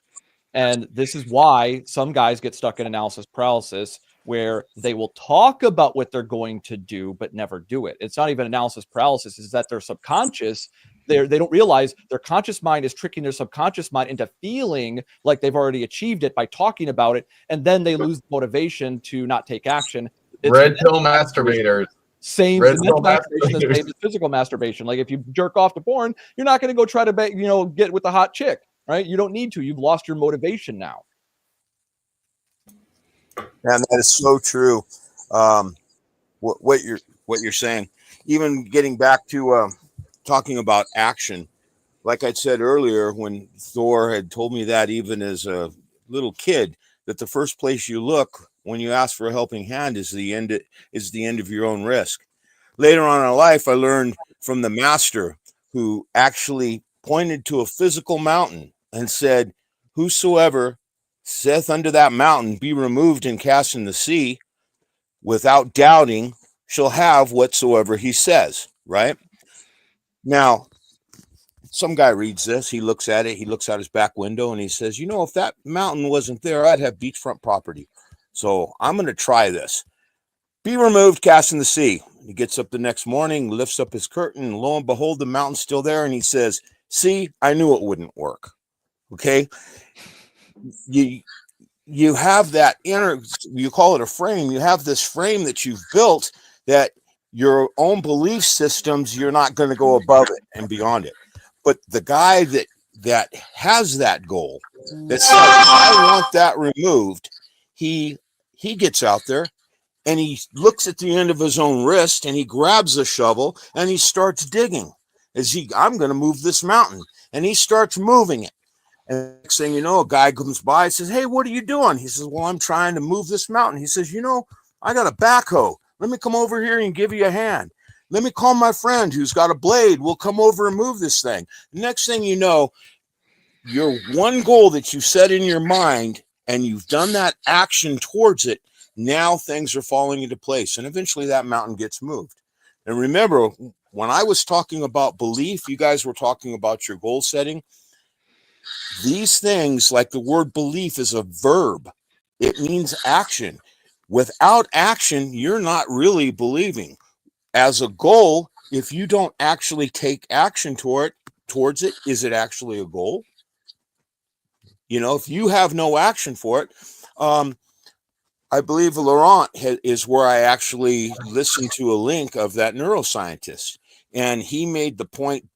And this is why some guys get stuck in analysis paralysis, where they will talk about what they're going to do, but never do it. It's not even analysis paralysis. It's that their subconscious, they don't realize their conscious mind is tricking their subconscious mind into feeling like they've already achieved it by talking about it. And then they lose motivation to not take action. It's Red pill masturbators. Same masturbation is same as physical masturbation. Like if you jerk off to porn, you're not going to go try to get with the hot chick, right? You don't need to. You've lost your motivation now. And that is so true. What you're saying, even getting back to talking about action, like I said earlier, when Thor had told me that even as a little kid, that the first place you look when you ask for a helping hand is the end of your own risk. Later on in life, I learned from the master, who actually pointed to a physical mountain and said, "Whosoever saith unto that mountain, be removed and cast in the sea, without doubting shall have whatsoever he says." Right? Now, some guy reads this, he looks at it, he looks out his back window and he says, if that mountain wasn't there, I'd have beachfront property. So I'm going to try this. Be removed, cast in the sea. He gets up the next morning, lifts up his curtain, and lo and behold, the mountain's still there. And he says, "See, I knew it wouldn't work." Okay. you have that inner, you call it a frame, you have this frame that you've built that your own belief systems, you're not going to go above it and beyond it. But the guy that has that goal, that says, I want that removed, he gets out there and he looks at the end of his own wrist and he grabs a shovel and he starts digging. I'm going to move this mountain, and he starts moving it. And next thing you know, a guy comes by and says, hey, what are you doing? He says, well, I'm trying to move this mountain. He says, I got a backhoe. Let me come over here and give you a hand. Let me call my friend who's got a blade. We'll come over and move this thing. Next thing you know, your one goal that you set in your mind and you've done that action towards it, now things are falling into place. And eventually that mountain gets moved. And remember, when I was talking about belief, you guys were talking about your goal setting. These things, like the word belief, is a verb. It means action. Without action, you're not really believing. As a goal, if you don't actually take action towards it, is it actually a goal? If you have no action for it, I believe Laurent is where I actually listened to a link of that neuroscientist. And he made the point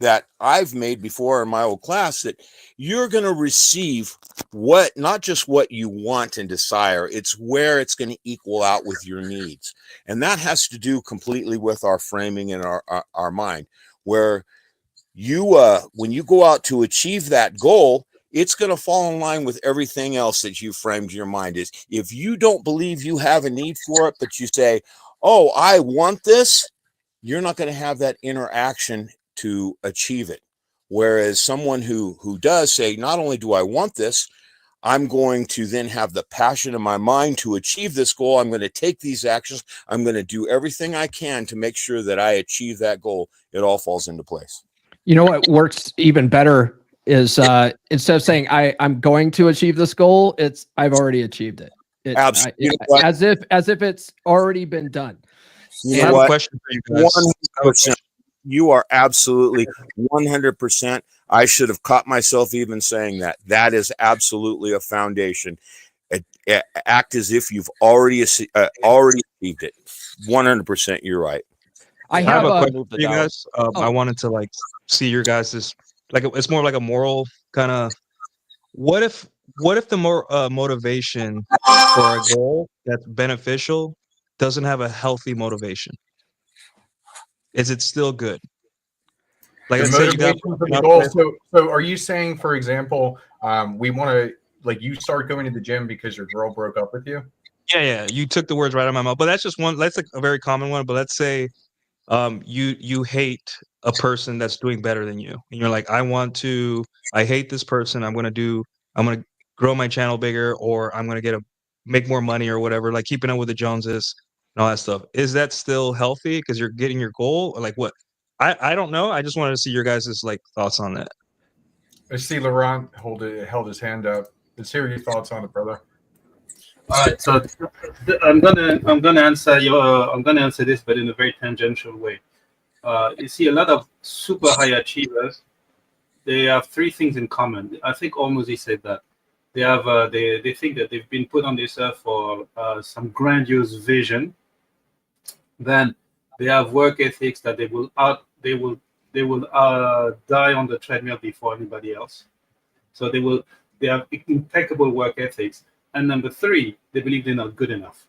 that I've made before in my old class, that you're going to receive not just what you want and desire, it's where it's going to equal out with your needs. And that has to do completely with our framing and our mind, where when you go out to achieve that goal, it's going to fall in line with everything else that you framed your mind is. If you don't believe you have a need for it, but you say, oh, I want this, you're not going to have that interaction to achieve it. Whereas someone who does say, not only do I want this, I'm going to then have the passion in my mind to achieve this goal. I'm going to take these actions. I'm going to do everything I can to make sure that I achieve that goal. It all falls into place. You know what works even better is instead of saying I'm going to achieve this goal, it's I've already achieved it. Absolutely. As if it's already been done. You know what? Question for you guys. 100%. You are absolutely 100%. I should have caught myself even saying that. That is absolutely a foundation. Act as if you've already achieved it. 100%. You're right. I have a question for you guys. I wanted to see your guys' it's more like a moral kind of. What if the more motivation for a goal that's beneficial doesn't have a healthy motivation? Is it still good? Like I said, you got for the goal. So are you saying, for example, we want to you start going to the gym because your girl broke up with you? Yeah. You took the words right out of my mouth. But that's just one. That's a very common one. But let's say you hate a person that's doing better than you, and you're like, I hate this person. I'm gonna grow my channel bigger, or I'm gonna make more money or whatever. Like keeping up with the Joneses and all that stuff. Is that still healthy because you're getting your goal? Or what? I don't know. I just wanted to see your guys' thoughts on that. I see Laurent held his hand up. Let's hear your thoughts on it, brother. All right, so I'm gonna answer this, but in a very tangential way. You see, a lot of super high achievers, they have three things in common. I think Ormuzi said that they have they think that they've been put on this earth for some grandiose vision. Then they have work ethics that they will die on the treadmill before anybody else. So they have impeccable work ethics. And number three, they believe they're not good enough.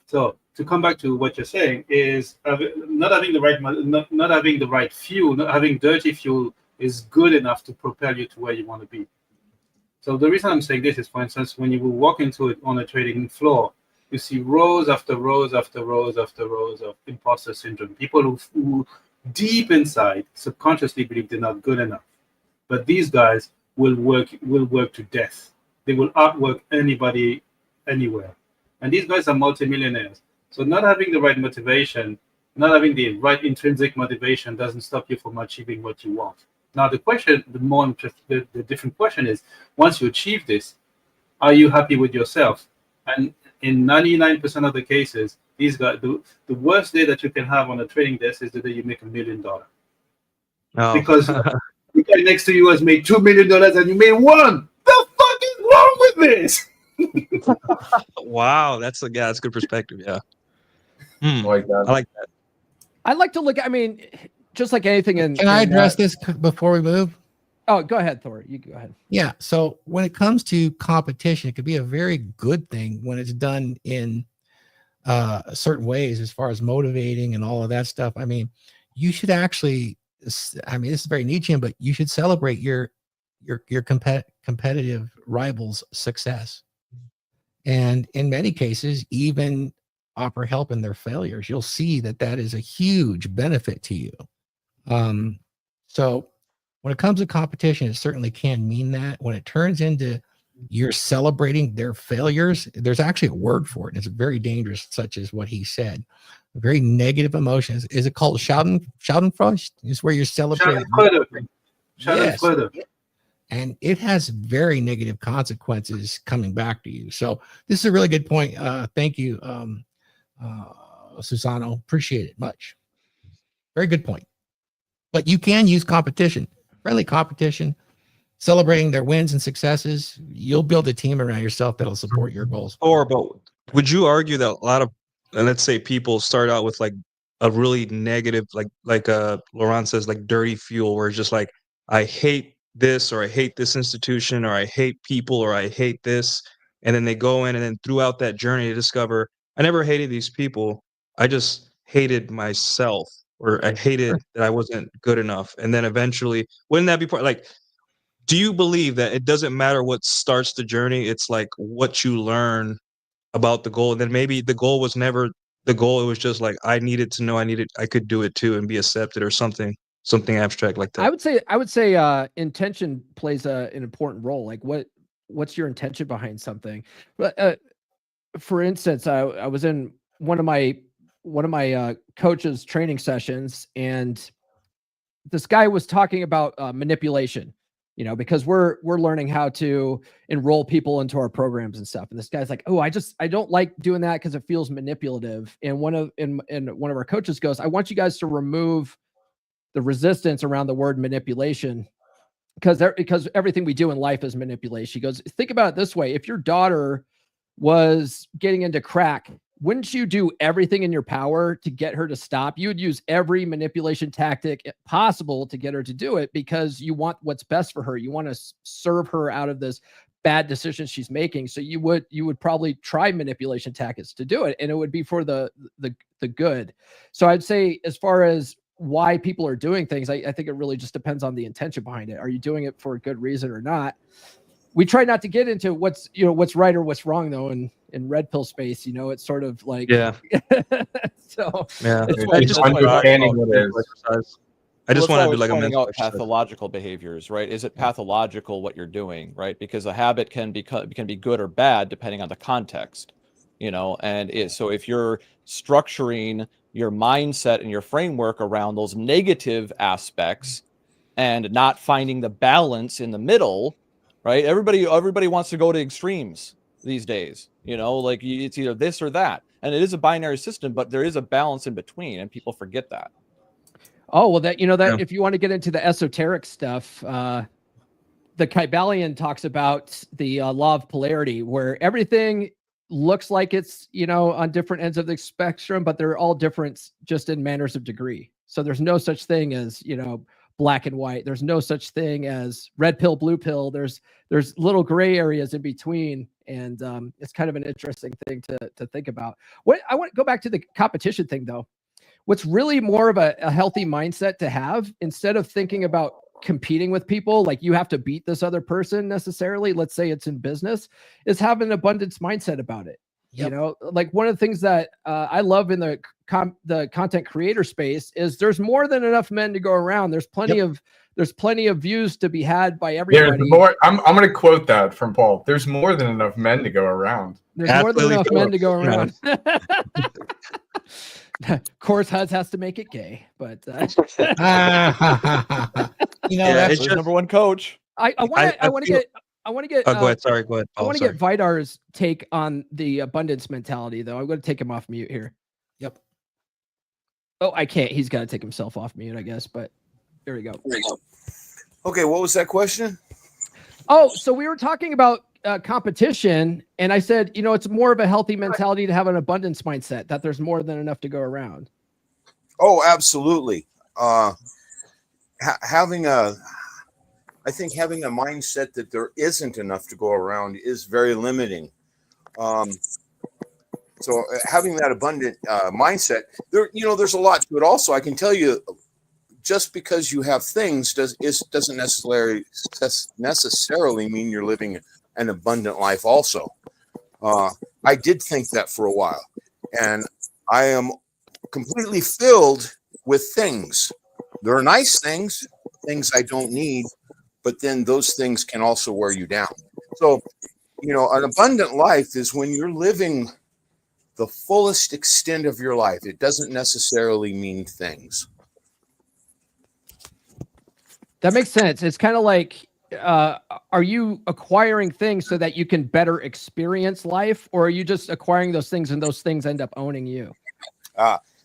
So to come back to what you're saying is not having the right fuel, not having dirty fuel is good enough to propel you to where you want to be. So the reason I'm saying this is, for instance, when you will walk into it on a trading floor, you see rows after rows after rows after rows of imposter syndrome. People who deep inside subconsciously believe they're not good enough. But these guys will work to death. They will outwork anybody anywhere. And these guys are multimillionaires. So not having the right motivation, not having the right intrinsic motivation doesn't stop you from achieving what you want. Now the different question is, once you achieve this, are you happy with yourself? And in 99% of the cases, these guys, the worst day that you can have on a trading desk is the day you make $1 million. Oh. Because the guy next to you has made $2 million and you made $1. The fuck is wrong with at this. Wow, that's that's good perspective. Yeah. Like that. I like that. I'd like to look. I mean, just like anything in. Can I in, address this before we move? Oh, go ahead, Thor. You go ahead. Yeah. So when it comes to competition, it could be a very good thing when it's done in certain ways, as far as motivating and all of that stuff. I mean, you should actually. I mean, this is very Nietzschean, but you should celebrate your competitive rivals' success, and in many cases, even offer help in their failures. You'll see that that is a huge benefit to you. So when it comes to competition, it certainly can mean that. When it turns into you're celebrating their failures, there's actually a word for it, and it's very dangerous, such as what he said. Very negative emotions. Is it called Schadenfreude? It's where you're celebrating. Yes. And it has very negative consequences coming back to you. So this is a really good point. Thank you, Susano. Appreciate it much. Very good point. But you can use competition, friendly competition, celebrating their wins and successes. You'll build a team around yourself that'll support your goals. Or, but would you argue that a lot of, let's say, people start out with like a really negative, like Laurent says, like dirty fuel, where it's just like, I hate this, or I hate this institution, or I hate people, or I hate this, and then they go in, and then throughout that journey, they discover, I never hated these people, I just hated myself, or I hated that I wasn't good enough, and then eventually, wouldn't that be part, like, do you believe that it doesn't matter what starts the journey, it's like what you learn about the goal, and then maybe the goal was never the goal, it was just like, I needed to know I could do it too and be accepted, or something abstract like that? I would say intention plays an important role. Like what's your intention behind something? But for instance, I was in one of my coach's training sessions, and this guy was talking about manipulation, because we're learning how to enroll people into our programs and stuff. And this guy's like, oh, I don't like doing that because it feels manipulative. And one of our coaches goes, I want you guys to remove the resistance around the word manipulation, because everything we do in life is manipulation. He goes, think about it this way. If your daughter was getting into crack, wouldn't you do everything in your power to get her to stop? You would use every manipulation tactic possible to get her to do it, because you want what's best for her. You want to serve her out of this bad decision she's making. So you would probably try manipulation tactics to do it, and it would be for the good. So I'd say, as far as why people are doing things, I think it really just depends on the intention behind it. Are you doing it for a good reason or not? We try not to get into what's right or what's wrong, though. In red pill space, it's sort of like, yeah. So yeah, it's just understanding what it is. I just want to do like a pointing mental out pathological behaviors, right? Is it pathological what you're doing, right? Because a habit can be good or bad depending on the context, and so if you're structuring your mindset and your framework around those negative aspects and not finding the balance in the middle, right? Everybody wants to go to extremes these days, like it's either this or that. And it is a binary system, but there is a balance in between, and people forget that. Oh, well, if you want to get into the esoteric stuff, the Kybalion talks about the law of polarity, where everything looks like it's, on different ends of the spectrum, but they're all different just in manners of degree. So there's no such thing as, black and white. There's no such thing as red pill, blue pill. There's little gray areas in between. And it's kind of an interesting thing to think about. I want to go back to the competition thing, though. What's really more of a healthy mindset to have, instead of thinking about competing with people, like you have to beat this other person necessarily, let's say it's in business, is have an abundance mindset about it. Yep. Like one of the things that I love in the content creator space is there's more than enough men to go around. There's plenty of views to be had by everybody. There's more. I'm going to quote that from Paul. There's more than enough men to go around. There's more than enough men to go around. Of course, Huds has to make it gay, but that's number one coach. I want to get. go ahead. Sorry, go ahead. I want to get Vidar's take on the abundance mentality, though. I'm going to take him off mute here. Yep. Oh, I can't. He's got to take himself off mute, I guess. But there we go. Okay, what was that question? Oh, so we were talking about competition, and I said, you know, it's more of a healthy mentality to have an abundance mindset, that there's more than enough to go around. Oh, absolutely. I think having a mindset that there isn't enough to go around is very limiting. So having that abundant mindset, there's a lot to it. Also, I can tell you, just because you have things doesn't necessarily mean you're living an abundant life. Also, I did think that for a while, and I am completely filled with things. There are nice things I don't need, but then those things can also wear you down. So, an abundant life is when you're living the fullest extent of your life. It doesn't necessarily mean things. That makes sense. It's kind of like, are you acquiring things so that you can better experience life, or are you just acquiring those things and those things end up owning you?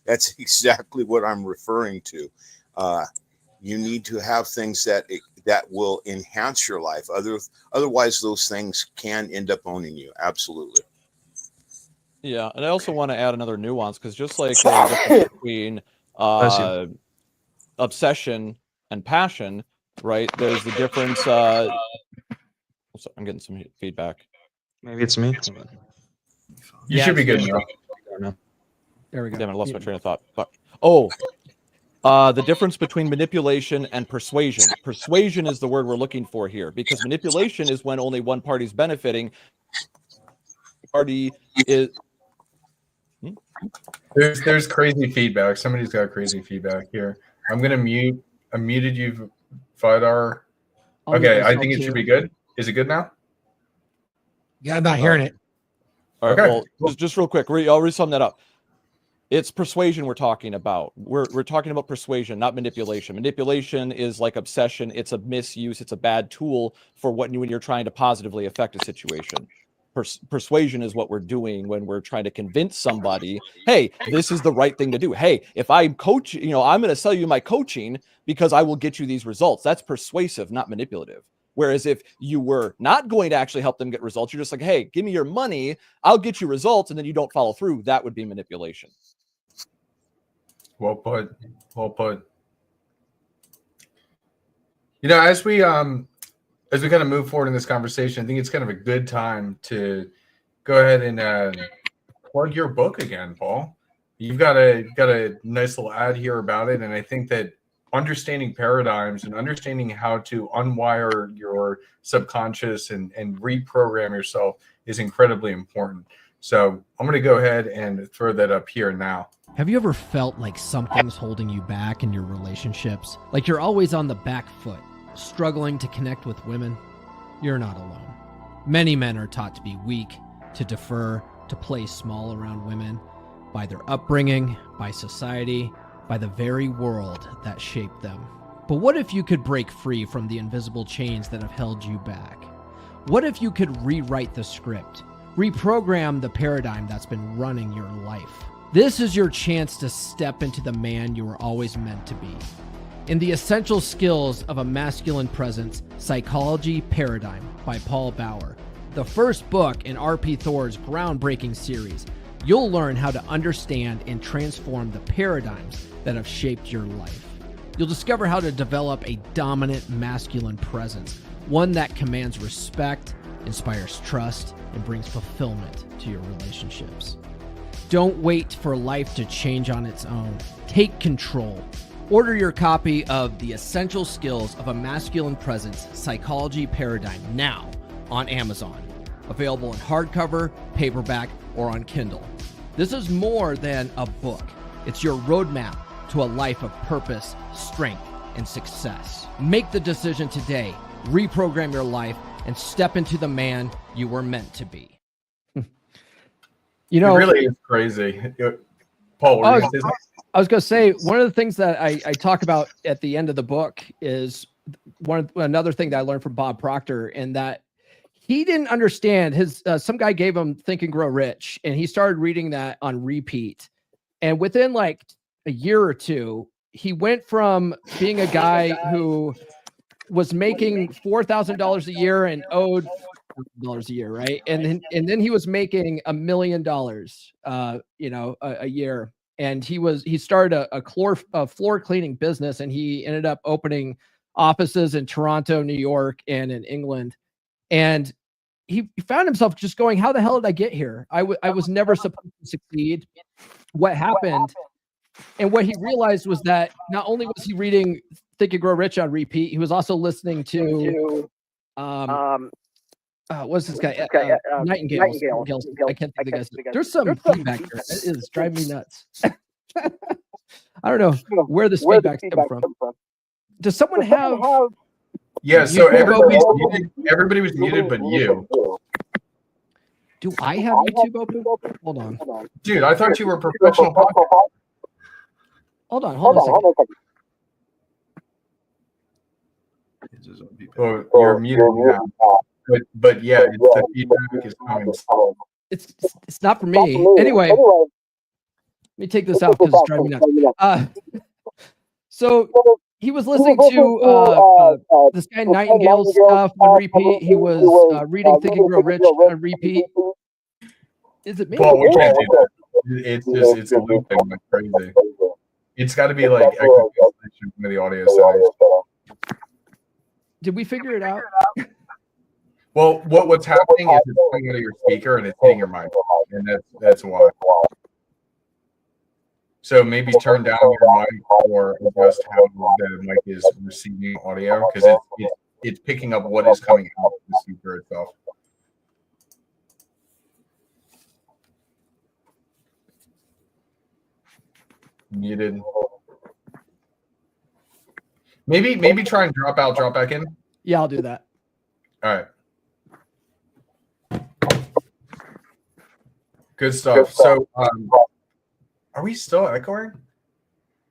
That's exactly what I'm referring to. You need to have things that will enhance your life. Otherwise, those things can end up owning you. Absolutely. Yeah, and I also want to add another nuance, because just like the difference between obsession and passion, right? There's the difference. I'm getting some feedback. Maybe it's me. You should be good now. There we go. Damn it, I lost my train of thought. Fuck. Oh, the difference between manipulation and persuasion. Persuasion is the word we're looking for here, because manipulation is when only one party's benefiting. Party is. There's crazy feedback. Somebody's got crazy feedback here. I'm gonna mute. I muted you, Vidar. Okay, I think it should be good. Is it good now? Yeah, I'm not hearing it. All right. Okay. Well, just real quick, I'll resum that up. It's persuasion we're talking about. We're talking about persuasion, not manipulation. Manipulation is like obsession. It's a misuse. It's a bad tool for when you're trying to positively affect a situation. Persuasion is what we're doing when we're trying to convince somebody, hey, this is the right thing to do. Hey, if I'm coaching, I'm going to sell you my coaching because I will get you these results. That's persuasive, not manipulative. Whereas if you were not going to actually help them get results, you're just like, hey, give me your money, I'll get you results, and then you don't follow through. That would be manipulation. Well put. Well put. As we kind of move forward in this conversation, I think it's kind of a good time to go ahead and plug your book again, Paul. You've got a nice little ad here about it, and I think that understanding paradigms and understanding how to unwire your subconscious and reprogram yourself is incredibly important. So I'm going to go ahead and throw that up here now. Have you ever felt like something's holding you back in your relationships? Like you're always on the back foot, struggling to connect with women? You're not alone. Many men are taught to be weak, to defer, to play small around women by their upbringing, by society, by the very world that shaped them. But what if you could break free from the invisible chains that have held you back? What if you could rewrite the script, reprogram the paradigm that's been running your life? This is your chance to step into the man you were always meant to be. In The Essential Skills of a Masculine Presence, Psychology Paradigm by Paul Bauer, the first book in R.P. Thor's groundbreaking series, you'll learn how to understand and transform the paradigms that have shaped your life. You'll discover how to develop a dominant masculine presence, one that commands respect, inspires trust, and brings fulfillment to your relationships. Don't wait for life to change on its own. Take control. Order your copy of The Essential Skills of a Masculine Presence, Psychology Paradigm now on Amazon. Available in hardcover, paperback, or on Kindle. This is more than a book. It's your roadmap to a life of purpose, strength, and success. Make the decision today. Reprogram your life and step into the man you were meant to be. It really is crazy. Paul, I was going to say, one of the things that I talk about at the end of the book is another thing that I learned from Bob Proctor, and that he didn't understand his, some guy gave him Think and Grow Rich, and he started reading that on repeat. And within like a year or two, he went from being a guy who was making $4,000 a year and owed $100,000 a year, right? And then he was making $1 million, a year. And he started a floor cleaning business, and he ended up opening offices in Toronto, New York, and in England. And he found himself just going, how the hell did I get here? I was never supposed to succeed. What happened? And what he realized was that not only was he reading Think and Grow Rich on repeat, he was also listening to what's this guy? Nightingales. I can't think of the guy's name. There's some feedback here. It is driving me nuts. I don't know where this feedback's coming from. Does someone have? Yeah, so everybody was muted, but you. Do I have YouTube open? Hold on. Dude, I thought you were a professional podcast. Hold on a second. Well, you're muted now. But yeah, the feedback is coming. It's not for me. Anyway, let me take this out because it's driving me nuts. So he was listening to this guy Nightingale's stuff on repeat. He was reading Think and Grow Rich on repeat. Is it me? Well, we can't do that. It's looping like crazy. It's got to be like echo cancellation from the audio settings. Did we figure it out? Well, what's happening is it's coming out of your speaker and it's hitting your mic, and that's why. So maybe turn down your mic or adjust how the mic is receiving audio, because it's picking up what is coming out of the speaker itself. Muted. Maybe try and drop out, drop back in. Yeah, I'll do that. All right. Good stuff. So, are we still echoing?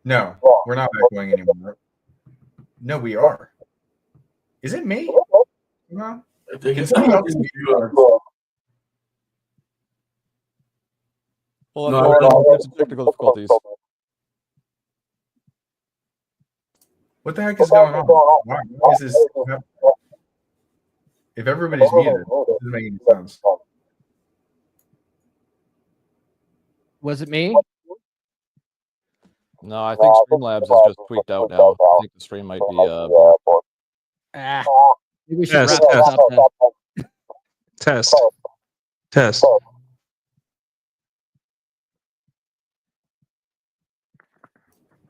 No, we're not echoing anymore. No, we are. Is it me? No. Can somebody else mute us? Hold on, there's some technical difficulties. What the heck is going on? Why is this? If everybody's muted, it doesn't make any sense. Was it me? No, I think Streamlabs is just tweaked out now. I think the stream might be Maybe we should Test, wrap this up then. Test.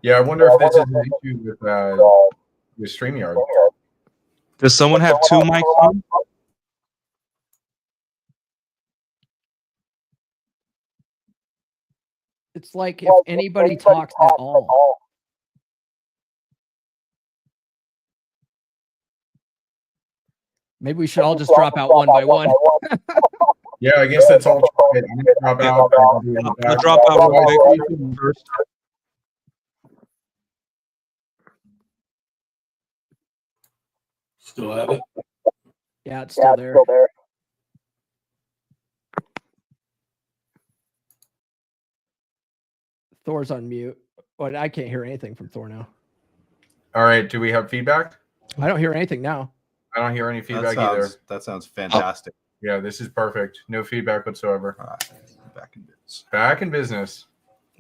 Yeah, I wonder if this is an issue with StreamYard. Does someone have two mics on? It's like if anybody talks at all. Maybe we should all just drop out one by one. Yeah, I guess that's all. I'm gonna drop out. I'll drop out real quick first. Still have it? Yeah, it's still there. Thor's on mute. But I can't hear anything from Thor now. All right, do we have feedback? I don't hear anything now. I don't hear any feedback either. That sounds fantastic. Yeah, this is perfect. No feedback whatsoever. All right, back in business. Back in business.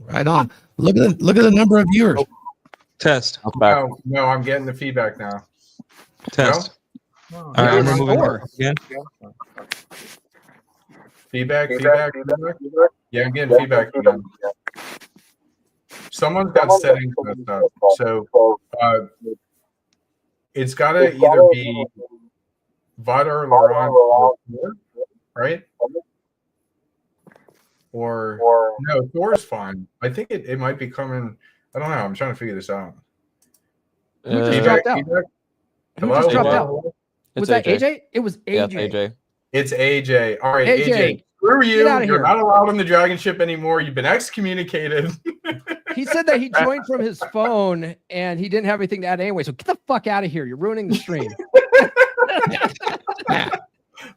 Right on. Look at the number of viewers. Test. No, I'm getting the feedback now. Test. No? All right, I'm removing again. Feedback. Yeah, I'm getting feedback again. Someone's got settings messed up. So it's got to either be Vada or Laurent or Thor, right? Or no, Thor's fine. I think it might be coming. I don't know. I'm trying to figure this out. Who just dropped out? Who just dropped out? Was that AJ? It was AJ. Yeah, it's AJ. It's AJ. All right, AJ. Screw you. Get out of You're here. not allowed on the DragonShip anymore. You've been excommunicated. He said that he joined from his phone and he didn't have anything to add anyway. So get the fuck out of here. You're ruining the stream.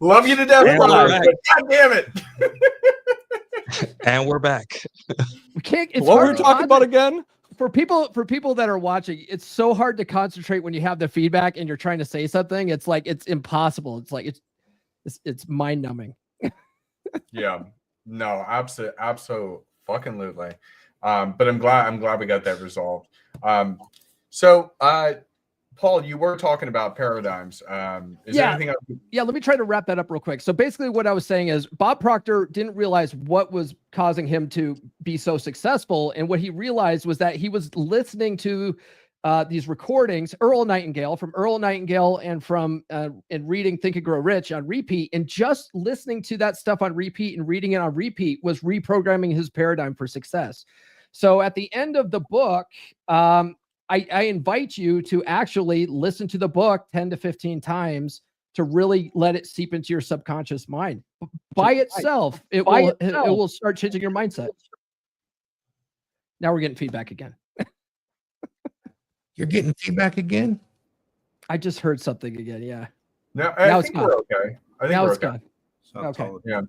Love you to death, brother. But God damn it. And we're back. We can't. It's What were hard we to talking about again? For people that are watching, it's so hard to concentrate when you have the feedback and you're trying to say something. It's like it's impossible. It's like It's mind numbing. Yeah, no, absolutely, fucking lutely. But I'm glad we got that resolved. So, Paul, you were talking about paradigms. Is there Yeah. anything else? Yeah, let me try to wrap that up real quick. So basically what I was saying is Bob Proctor didn't realize what was causing him to be so successful. And what he realized was that he was listening to these recordings, Earl Nightingale, and from and reading Think and Grow Rich on repeat. And just listening to that stuff on repeat and reading it on repeat was reprogramming his paradigm for success. So at the end of the book, I invite you to actually listen to the book 10 to 15 times to really let it seep into your subconscious mind. By itself, it will start changing your mindset. Now we're getting feedback again. You're getting feedback again? I just heard something again. Yeah. No, Now I it's think gone. we're okay. I think Now we're it's okay. gone. Okay. Yeah.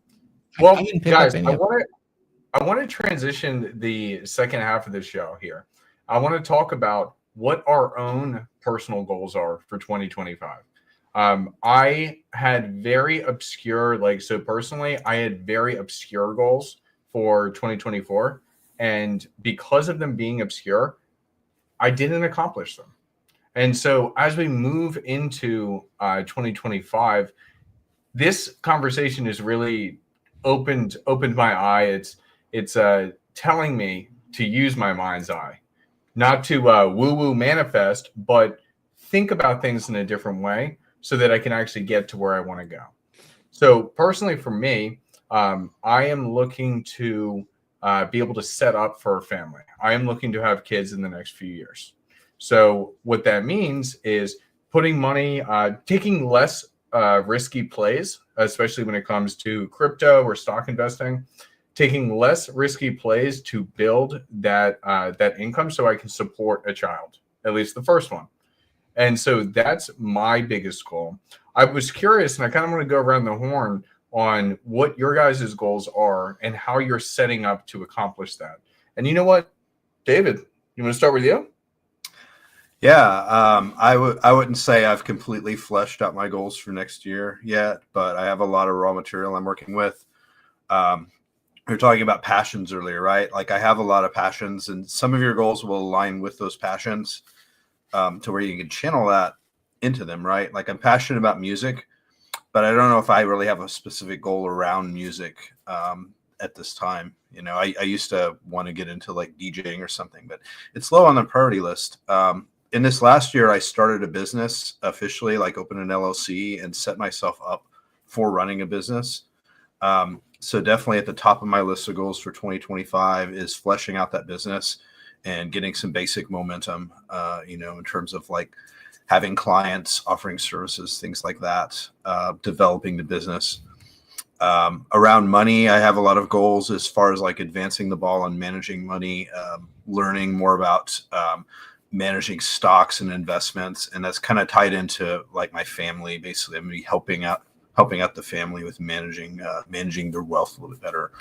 Well, I didn't pick guys, up I any want to transition the second half of the show here. I want to talk about what our own personal goals are for 2025. I had very obscure, so personally, I had very obscure goals for 2024. And because of them being obscure, I didn't accomplish them. And so as we move into 2025, this conversation has really opened my eye. It's telling me to use my mind's eye, not to woo-woo manifest, but think about things in a different way so that I can actually get to where I want to go. So personally for me, I am looking to be able to set up for a family. I am looking to have kids in the next few years. So what that means is putting money, taking less risky plays, especially when it comes to crypto or stock investing, taking less risky plays to build that income so I can support a child, at least the first one. And so that's my biggest goal. I was curious, and I kind of want to go around the horn on what your guys' goals are and how you're setting up to accomplish that. And you know what, David, you want to start with you? Yeah, I wouldn't say I've completely fleshed out my goals for next year yet, but I have a lot of raw material I'm working with. We were talking about passions earlier, right? Like I have a lot of passions, and some of your goals will align with those passions to where you can channel that into them, right? Like I'm passionate about music, but I don't know if I really have a specific goal around music at this time. You know, I used to want to get into like DJing or something, but it's low on the priority list. In this last year, I started a business officially, like opened an LLC and set myself up for running a business. So definitely at the top of my list of goals for 2025 is fleshing out that business and getting some basic momentum, in terms of like having clients, offering services, things like that, developing the business. Around money, I have a lot of goals as far as like advancing the ball on managing money, learning more about managing stocks and investments, and that's kind of tied into like my family. Basically, I'm gonna be helping out the family with managing their wealth a little bit better.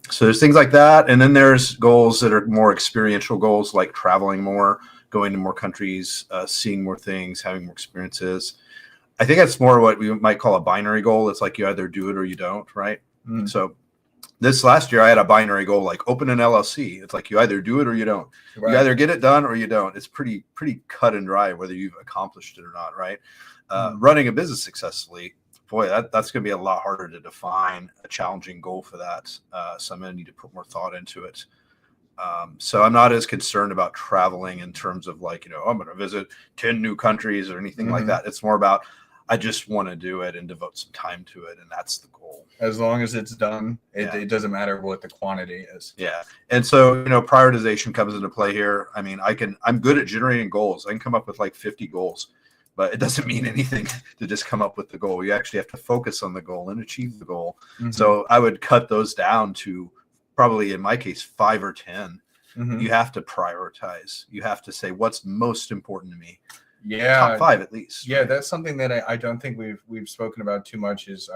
So there's things like that, and then there's goals that are more experiential goals, like traveling more, going to more countries, seeing more things, having more experiences. I think that's more what we might call a binary goal. It's like you either do it or you don't, right? So this last year I had a binary goal, like open an LLC. It's like you either do it or you don't. Right. You either get it done or you don't. It's pretty cut and dry whether you've accomplished it or not, right? Running a business successfully, boy, that's going to be a lot harder to define, a challenging goal for that. So I'm going to need to put more thought into it. So I'm not as concerned about traveling in terms of like, I'm going to visit 10 new countries or anything like that. It's more about, I just want to do it and devote some time to it. And that's the goal. As long as it's done, it doesn't matter what the quantity is. Yeah. And so, prioritization comes into play here. I mean, I'm good at generating goals. I can come up with like 50 goals, but it doesn't mean anything to just come up with the goal. You actually have to focus on the goal and achieve the goal. So I would cut those down to probably, in my case, 5 or 10. You have to prioritize. You have to say what's most important to me. Yeah, top 5 at least. Yeah, that's something that I don't think we've spoken about too much is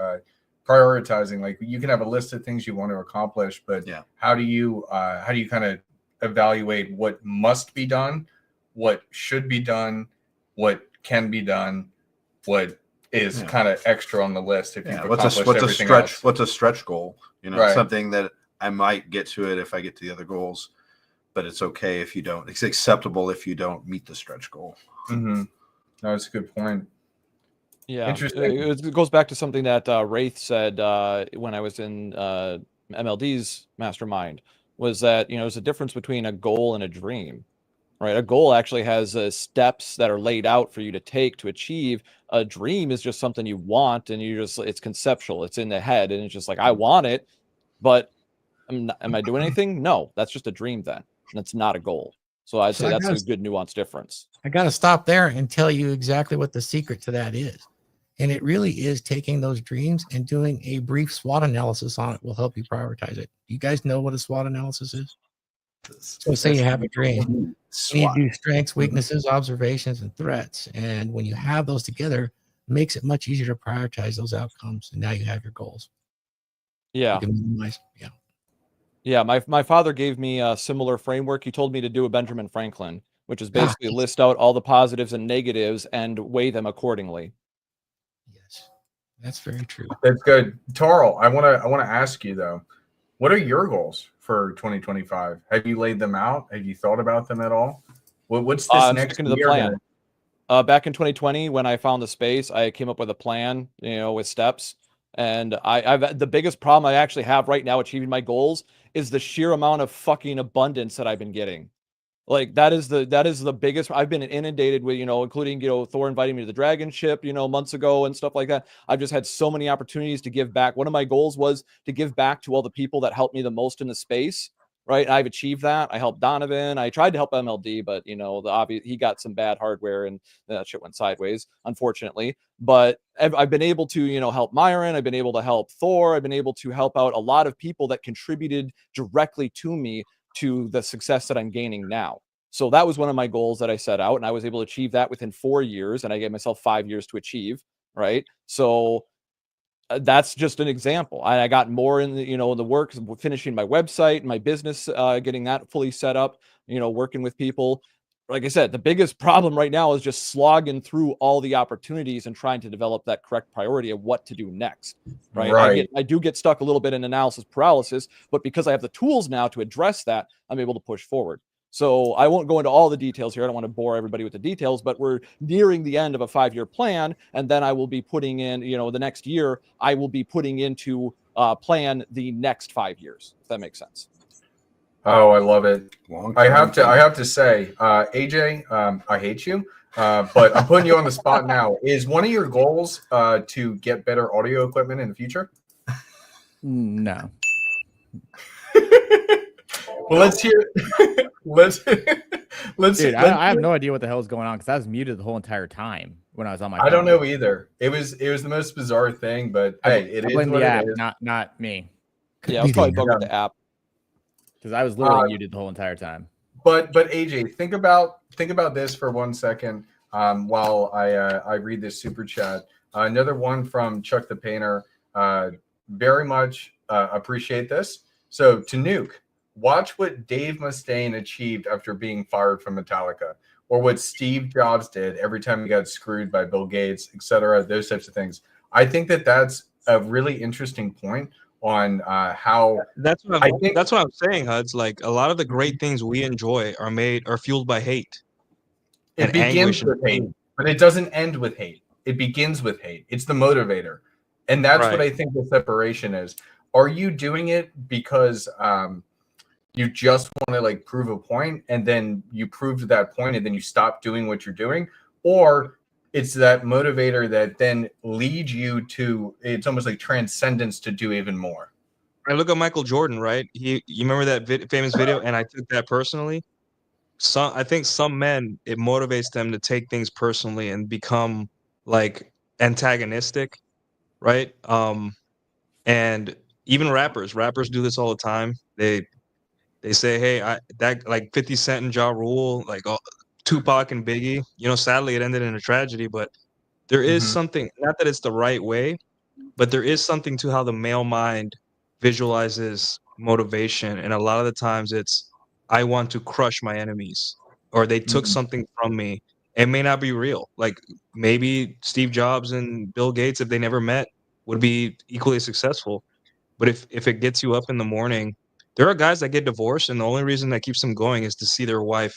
prioritizing. Like you can have a list of things you want to accomplish, but how do you kind of evaluate what must be done, what should be done, what can be done, what is Yeah. kind of extra on the list if Yeah, you've what's accomplished a everything stretch? else. What's a stretch goal? You know, Right. something that I might get to it if I get to the other goals, but it's okay if you don't. It's acceptable if you don't meet the stretch goal. Mm-hmm. That's a good point. Yeah, Interesting. it goes back to something that Wraith said when I was in MLD's mastermind, was that there's a difference between a goal and a dream, right? A goal actually has steps that are laid out for you to take to achieve. A dream is just something you want, and it's conceptual, it's in the head, and it's just like, I want it, but am I doing anything? No, that's just a dream then. That's not a goal. So I'd So say I that's gotta- a good nuanced difference. I got to stop there and tell you exactly what the secret to that is. And it really is taking those dreams and doing a brief SWOT analysis on it will help you prioritize it. You guys know what a SWOT analysis is? So say you have a dream. You need SWAT. to do strengths, weaknesses, observations, and threats. And when you have those together, it makes it much easier to prioritize those outcomes. And now you have your goals. Yeah. You can minimize. Yeah. Yeah, my father gave me a similar framework. He told me to do a Benjamin Franklin, which is basically list out all the positives and negatives and weigh them accordingly. Yes, that's very true. That's good. Tarl, I want to ask you though, what are your goals for 2025? Have you laid them out? Have you thought about them at all? What's this I'm next sticking to the year plan. gonna- Back in 2020, when I found the space, I came up with a plan, with steps. And I've the biggest problem I actually have right now achieving my goals is the sheer amount of fucking abundance that I've been getting. Like that is the biggest. I've been inundated with, including, Thor inviting me to the DragonShip, months ago and stuff like that. I've just had so many opportunities to give back. One of my goals was to give back to all the people that helped me the most in the space. Right. And I've achieved that. I helped Donovan. I tried to help MLD, but he got some bad hardware and that shit went sideways, unfortunately. But I've been able to, help Myron. I've been able to help Thor. I've been able to help out a lot of people that contributed directly to me to the success that I'm gaining now. So that was one of my goals that I set out, and I was able to achieve that within 4 years, and I gave myself 5 years to achieve. Right. So that's just an example. I got more in the, the work, finishing my website, my business, getting that fully set up, working with people. Like I said, the biggest problem right now is just slogging through all the opportunities and trying to develop that correct priority of what to do next. Right. I do get stuck a little bit in analysis paralysis, but because I have the tools now to address that, I'm able to push forward. So I won't go into all the details here. I don't want to bore everybody with the details, but we're nearing the end of a 5-year plan. And then I will be putting in, the next year, I will be putting into plan the next 5 years, if that makes sense. Oh, I love it. Long I term have to say, AJ, I hate you, but I'm putting you on the spot now. Is one of your goals to get better audio equipment in the future? No. Well, let's hear. let's. Dude, I have no idea what the hell is going on because I was muted the whole entire time when I was on my phone. I don't know either. It was the most bizarre thing, but hey, it I is blame what the app, it is. not me. Yeah, I was probably bugged with the app. Because I was literally muted the whole entire time. But AJ, think about this for 1 second while I read this super chat. Another one from Chuck the Painter. Very much appreciate this. So to Nuke, watch what Dave Mustaine achieved after being fired from Metallica, or what Steve Jobs did every time he got screwed by Bill Gates, etc. Those types of things. I think that's a really interesting point on how that's what I'm saying, Huds. Like a lot of the great things we enjoy are fueled by hate. It and begins anguish with hate, but it doesn't end with hate. It begins with hate. It's the motivator. And that's what I think the separation is. Are you doing it because you just want to like prove a point, and then you proved that point and then you stop doing what you're doing? Or it's that motivator that then leads you to, it's almost like transcendence to do even more. I look at Michael Jordan, right? You remember that famous video, and I took that personally. I think some men, it motivates them to take things personally and become like antagonistic, right? And even rappers do this all the time. They say, hey, that like 50 Cent and Ja Rule, like Tupac and Biggie, sadly it ended in a tragedy, but there is something, not that it's the right way, but there is something to how the male mind visualizes motivation. And a lot of the times it's, I want to crush my enemies, or they took something from me it may not be real. Like maybe Steve Jobs and Bill Gates, if they never met, would be equally successful. But if it gets you up in the morning, there are guys that get divorced, and the only reason that keeps them going is to see their wife,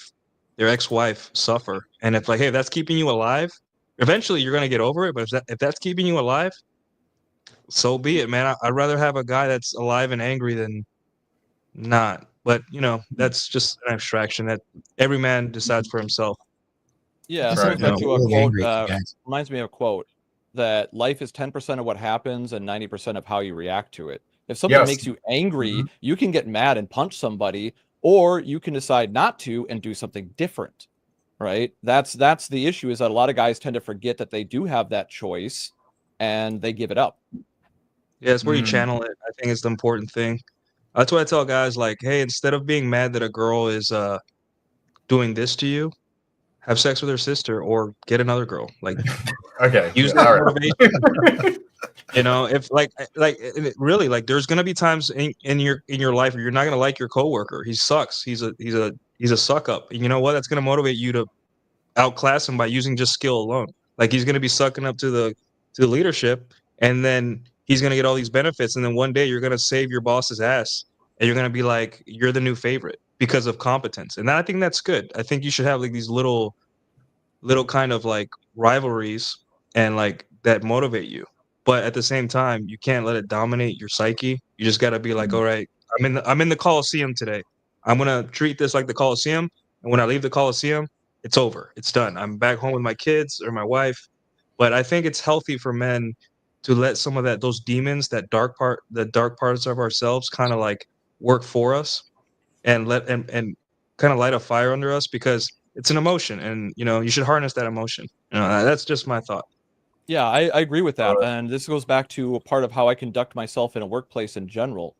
their ex-wife, suffer. And if like, hey, that's keeping you alive, eventually you're gonna get over it. But if that's keeping you alive, so be it, man. I'd rather have a guy that's alive and angry than not. But that's just an abstraction that every man decides for himself. Yeah, Just it Right. goes back to a really quote. angry at you guys. Reminds me of a quote that life is 10% of what happens and 90% of how you react to it. If something Yes. makes you angry, you can get mad and punch somebody, or you can decide not to and do something different. Right? That's the issue, is that a lot of guys tend to forget that they do have that choice and they give it up. Yeah, it's where you Mm. channel it. I think it's the important thing. That's why I tell guys like, hey, instead of being mad that a girl is doing this to you, have sex with her sister or get another girl. Like Okay. use Yeah, that all right. motivation. If really, like there's gonna be times in your life where you're not gonna like your coworker. He sucks. He's a suck up. And you know what? That's gonna motivate you to outclass him by using just skill alone. Like he's gonna be sucking up to the leadership, and then he's gonna get all these benefits, and then one day you're gonna save your boss's ass, and you're gonna be like you're the new favorite because of competence. And I think that's good. I think you should have like these little kind of like rivalries and like that motivate you. But at the same time, you can't let it dominate your psyche. You just got to be like, all right, I'm in the Coliseum today. I'm going to treat this like the Coliseum, and when I leave the Coliseum, it's over. It's done. I'm back home with my kids or my wife. But I think it's healthy for men to let some of those demons, the dark parts of ourselves kind of like work for us and and kind of light a fire under us, because it's an emotion, and you should harness that emotion. That's just my thought. Yeah, I agree with that. And this goes back to a part of how I conduct myself in a workplace in general.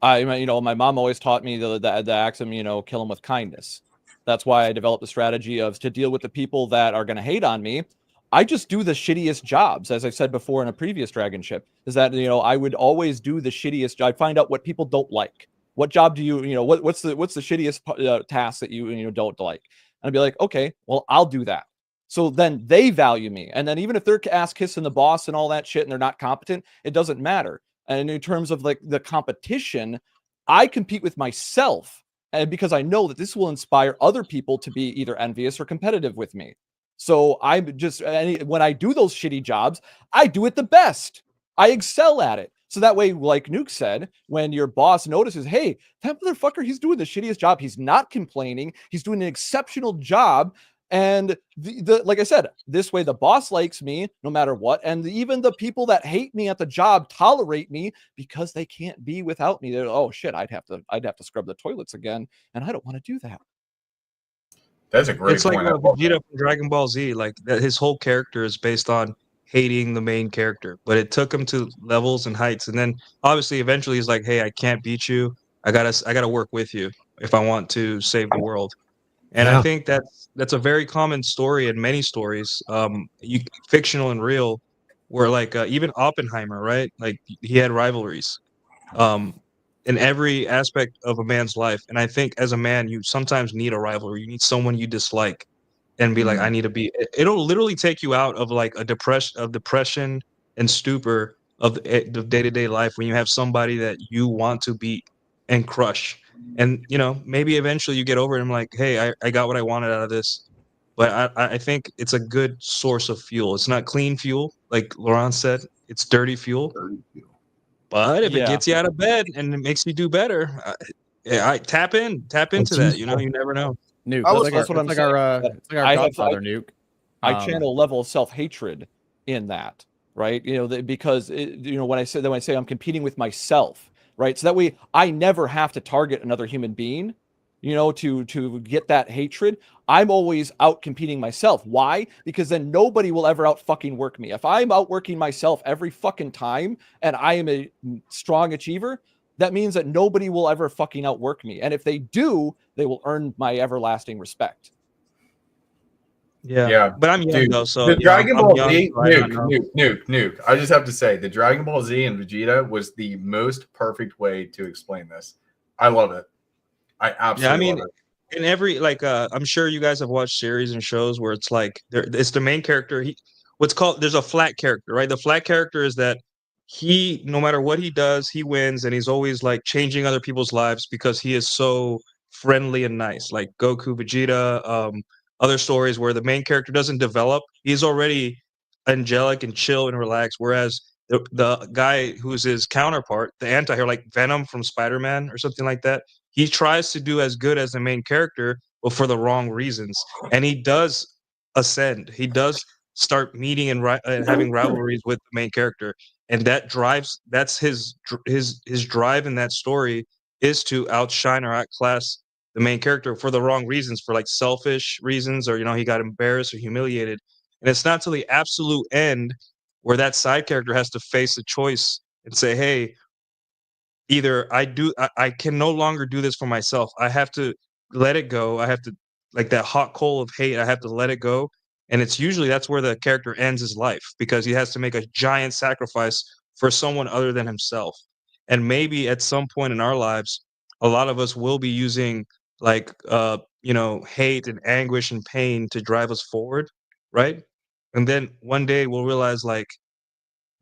My mom always taught me the axiom, kill them with kindness. That's why I developed the strategy of to deal with the people that are going to hate on me. I just do the shittiest jobs, as I said before in a previous DragonShip, is that, I would always do the shittiest job. I'd find out what people don't like. What job do what's the shittiest task that you don't like? And I'd be like, okay, well, I'll do that. So then they value me. And then even if they're ass kissing the boss and all that shit and they're not competent, it doesn't matter. And in terms of like the competition, I compete with myself, and because I know that this will inspire other people to be either envious or competitive with me. So when I do those shitty jobs, I do it the best. I excel at it. So that way, like Nuke said, when your boss notices, hey, that motherfucker, he's doing the shittiest job. He's not complaining. He's doing an exceptional job. And like I said, this way the boss likes me no matter what. And even the people that hate me at the job tolerate me because they can't be without me. They're, oh shit, I'd have to scrub the toilets again. And I don't want to do that. That's a great It's like point. I love Vegeta that. from Dragon Ball Z. Like his whole character is based on hating the main character, but it took him to levels and heights. And then obviously, eventually, he's like, "Hey, I can't beat you. I gotta work with you if I want to save the world." And I Yeah. think that's a very common story in many stories, fictional and real, where like even Oppenheimer, right? Like he had rivalries, um, in every aspect of a man's life. And I think as a man, you sometimes need a rivalry. You need someone you dislike, and be like, I need to be. It'll literally take you out of like depression and stupor of the day-to-day life when you have somebody that you want to beat and crush. And maybe eventually you get over it and I'm like, hey, I got what I wanted out of this. But I think it's a good source of fuel. It's not clean fuel, like Laurent said. It's dirty fuel. But if it Yeah. gets you out of bed and it makes you do better, I tap into that. You never know. Nuke. I was- That's what I'm saying. It's like our I Godfather, Nuke. I channel a level of self-hatred in that, right? Because when I say I'm competing with myself, right? So that way I never have to target another human being, to get that hatred. I'm always out competing myself. Why? Because then nobody will ever out fucking work me. If I'm outworking myself every fucking time and I am a strong achiever, that means that nobody will ever fucking outwork me. And if they do, they will earn my everlasting respect. Yeah, but I'm young Dude, though, so the Dragon I'm Ball young, Z, so I don't know. nuke. I just have to say, the Dragon Ball Z and Vegeta was the most perfect way to explain this. I love it. I absolutely love it. in every like I'm sure you guys have watched series and shows where it's like it's the main character. There's a flat character, right? The flat character is that he, no matter what he does, he wins, and he's always like changing other people's lives because he is so friendly and nice. Like Goku, Vegeta, other stories where the main character doesn't develop. He's already angelic and chill and relaxed, whereas the guy who's his counterpart, the anti-hero, like Venom from Spider-Man or something like that, he tries to do as good as the main character, but for the wrong reasons. And he does ascend. He does start meeting and having rivalries with the main character, and that's his drive in that story is to outshine or outclass the main character for the wrong reasons, for like selfish reasons, or he got embarrassed or humiliated. And it's not till the absolute end where that side character has to face a choice and say, hey, either I can no longer do this for myself. I have to let it go. I have to, like that hot coal of hate, I have to let it go. And it's usually that's where the character ends his life, because he has to make a giant sacrifice for someone other than himself. And maybe at some point in our lives, a lot of us will be using like hate and anguish and pain to drive us forward, right? And then one day we'll realize, like,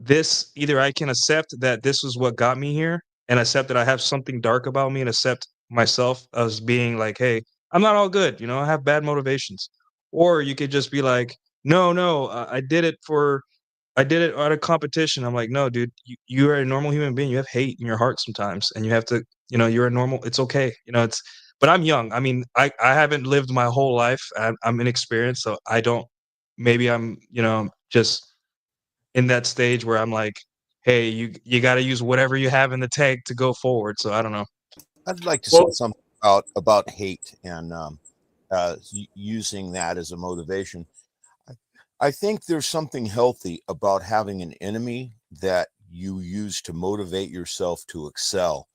this, either I can accept that this is what got me here and accept that I have something dark about me and accept myself as being like, hey, I'm not all good, I have bad motivations. Or you could just be like, no, I did it out of competition. I'm like, no, dude, you are a normal human being. You have hate in your heart sometimes, and you have to, you're a normal. It's okay, it's. But I'm young. I mean, I haven't lived my whole life. I'm inexperienced, so I don't. Maybe I'm, just in that stage where I'm like, hey, you got to use whatever you have in the tank to go forward. So I don't know. I'd like to say something about hate and using that as a motivation. I think there's something healthy about having an enemy that you use to motivate yourself to excel.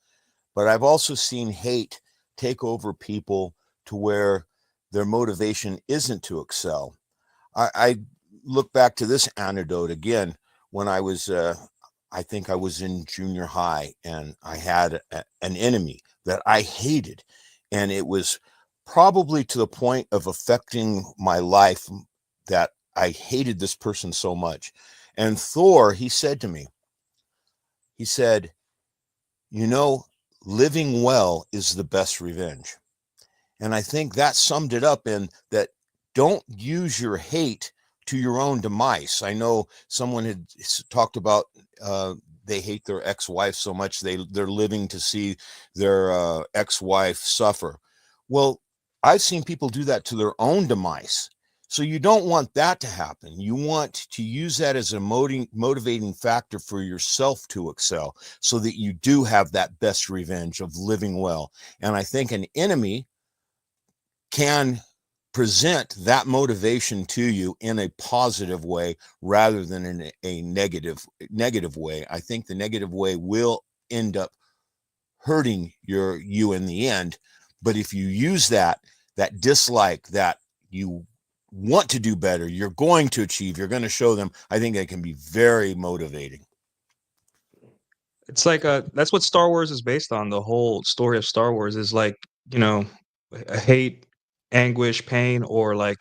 But I've also seen hate take over people to where their motivation isn't to excel. I look back to this anecdote again when I was, I think I was in junior high, and I had an enemy that I hated. And it was probably to the point of affecting my life that I hated this person so much. And Thor, he said to me, he said, living well is the best revenge. And I think that summed it up in that don't use your hate to your own demise. I know someone had talked about they hate their ex-wife so much they're living to see their ex-wife suffer. Well, I've seen people do that to their own demise. So you don't want that to happen. You want to use that as a motivating factor for yourself to excel, so that you do have that best revenge of living well. And I think an enemy can present that motivation to you in a positive way rather than in a negative way. I think the negative way will end up hurting you in the end. But if you use that dislike, that you want to do better, you're going to achieve, you're going to show them, I think that can be very motivating. It's like that's what Star Wars is based on. The whole story of Star Wars is like, hate, anguish, pain, or like